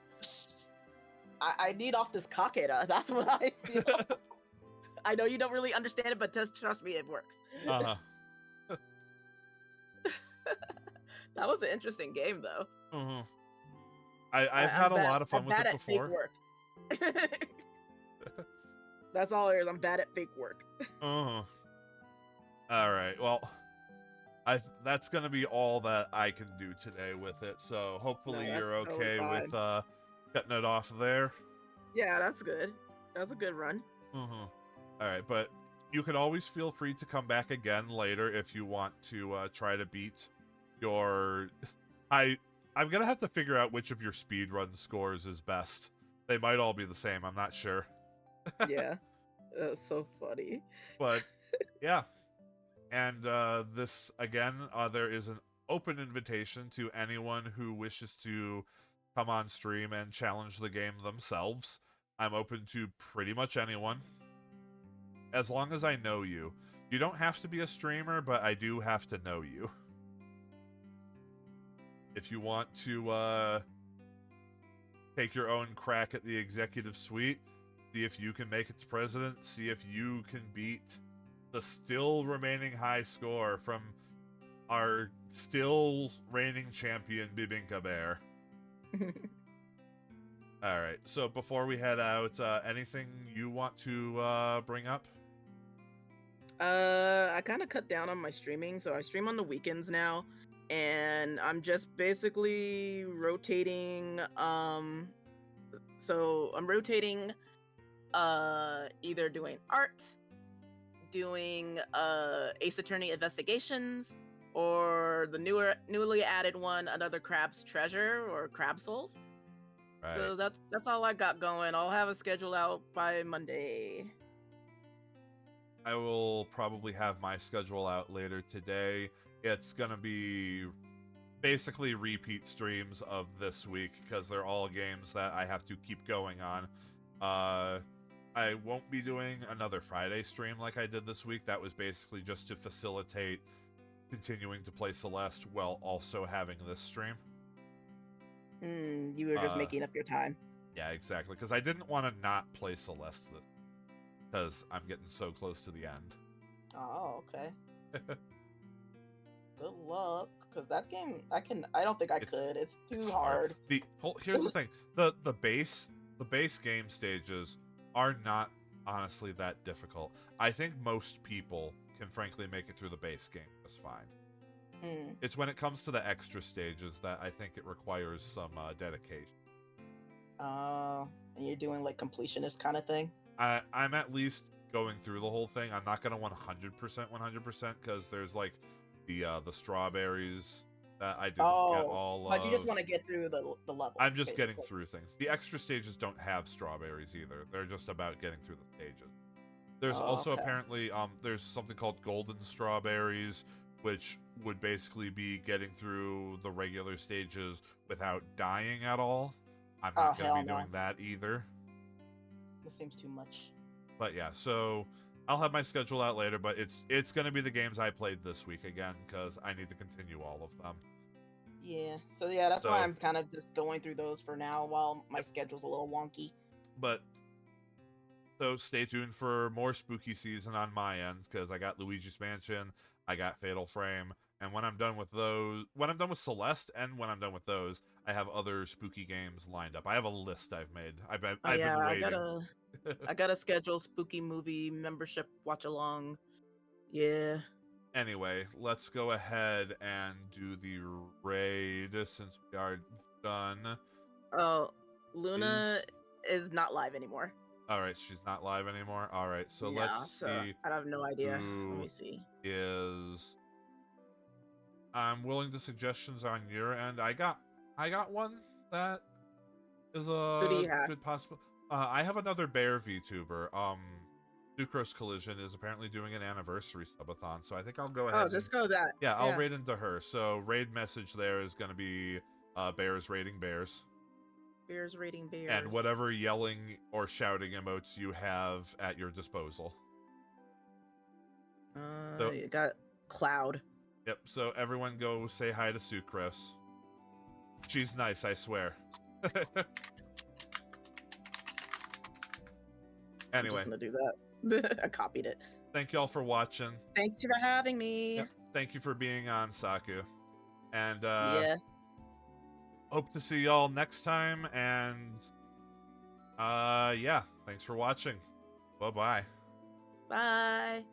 I need off this cockada. That's what I feel. I know you don't really understand it, but just trust me, it works. Uh-huh. That was an interesting game, though. Uh-huh. I've had a lot of fun with it before. Fake work. That's all it is. I'm bad at fake work. Uh-huh. All right. Well, that's gonna be all that I can do today with it. So hopefully you're okay with cutting it off there. Yeah, that's good. That's a good run. Uh-huh. All right, but you can always feel free to come back again later if you want to try to beat your. I'm gonna have to figure out which of your speedrun scores is best. They might all be the same. I'm not sure. Yeah, that's so funny. But yeah. And this, again, there is an open invitation to anyone who wishes to come on stream and challenge the game themselves. I'm open to pretty much anyone. As long as I know you. You don't have to be a streamer, but I do have to know you. If you want to take your own crack at the Executive Suite, see if you can make it to President, see if you can beat the still remaining high score from our still reigning champion, Bibinka Bear. All right, so before we head out, anything you want to bring up? I kind of cut down on my streaming, so I stream on the weekends now, and I'm just basically rotating. So I'm rotating, either doing art, doing Ace Attorney Investigations, or the newly added one, Another Crab's Treasure or Crab Souls. Right. So that's all I got going. I'll have a schedule out by Monday. I will probably have my schedule out later today. It's gonna be basically repeat streams of this week because they're all games that I have to keep going on. I won't be doing another Friday stream like I did this week. That was basically just to facilitate continuing to play Celeste while also having this stream. You were just making up your time. Yeah, exactly. Because I didn't want to not play Celeste this because I'm getting so close to the end. Oh, okay. Good luck, because that game, I don't think I could. It's too hard. Here's the thing: the base game stages are not honestly that difficult. I think most people can frankly make it through the base game just fine. It's when it comes to the extra stages that I think it requires some dedication. And you're doing like completionist kind of thing? I'm at least going through the whole thing. I'm not gonna 100% because there's like the strawberries that I didn't get all of. But you just want to get through the levels. I'm just getting through things. The extra stages don't have strawberries either. They're just about getting through the stages. There's also apparently there's something called golden strawberries, which would basically be getting through the regular stages without dying at all. I'm not going to be doing that either. This seems too much. But yeah, so I'll have my schedule out later, but it's going to be the games I played this week again, because I need to continue all of them. Yeah, so yeah, that's why I'm kind of just going through those for now while my schedule's a little wonky. But, so stay tuned for more spooky season on my end, because I got Luigi's Mansion, I got Fatal Frame, and when I'm done with those, when I'm done with Celeste, and when I'm done with those, I have other spooky games lined up. I have a list I've made. I've been waiting. I gotta schedule spooky movie membership watch along. Yeah. Anyway, let's go ahead and do the raid since we are done. Oh, Luna Is is not live anymore. all right, she's not live anymore. All right, so Yeah, let's so see I have no idea. Let who me see. is. I'm willing to suggestions on your end. I got one that is Who do a you have? good possible. I have another bear VTuber. Sucrose Collision is apparently doing an anniversary subathon, so I think I'll go ahead Oh, and just go with that. yeah, I'll Yeah. raid into her. So raid message there is gonna be bears raiding bears, Bears rating bears. and whatever yelling or shouting emotes you have at your disposal. So You got Cloud. yep. So everyone go say hi to Sucrose. She's nice, I swear. I'm Anyway, just gonna do that. I copied it. thank y'all for watching. Thanks for having me. Yep. Thank you for being on, Saku. And Yeah. hope to see y'all next time. And yeah, thanks for watching. Bye-bye. Bye.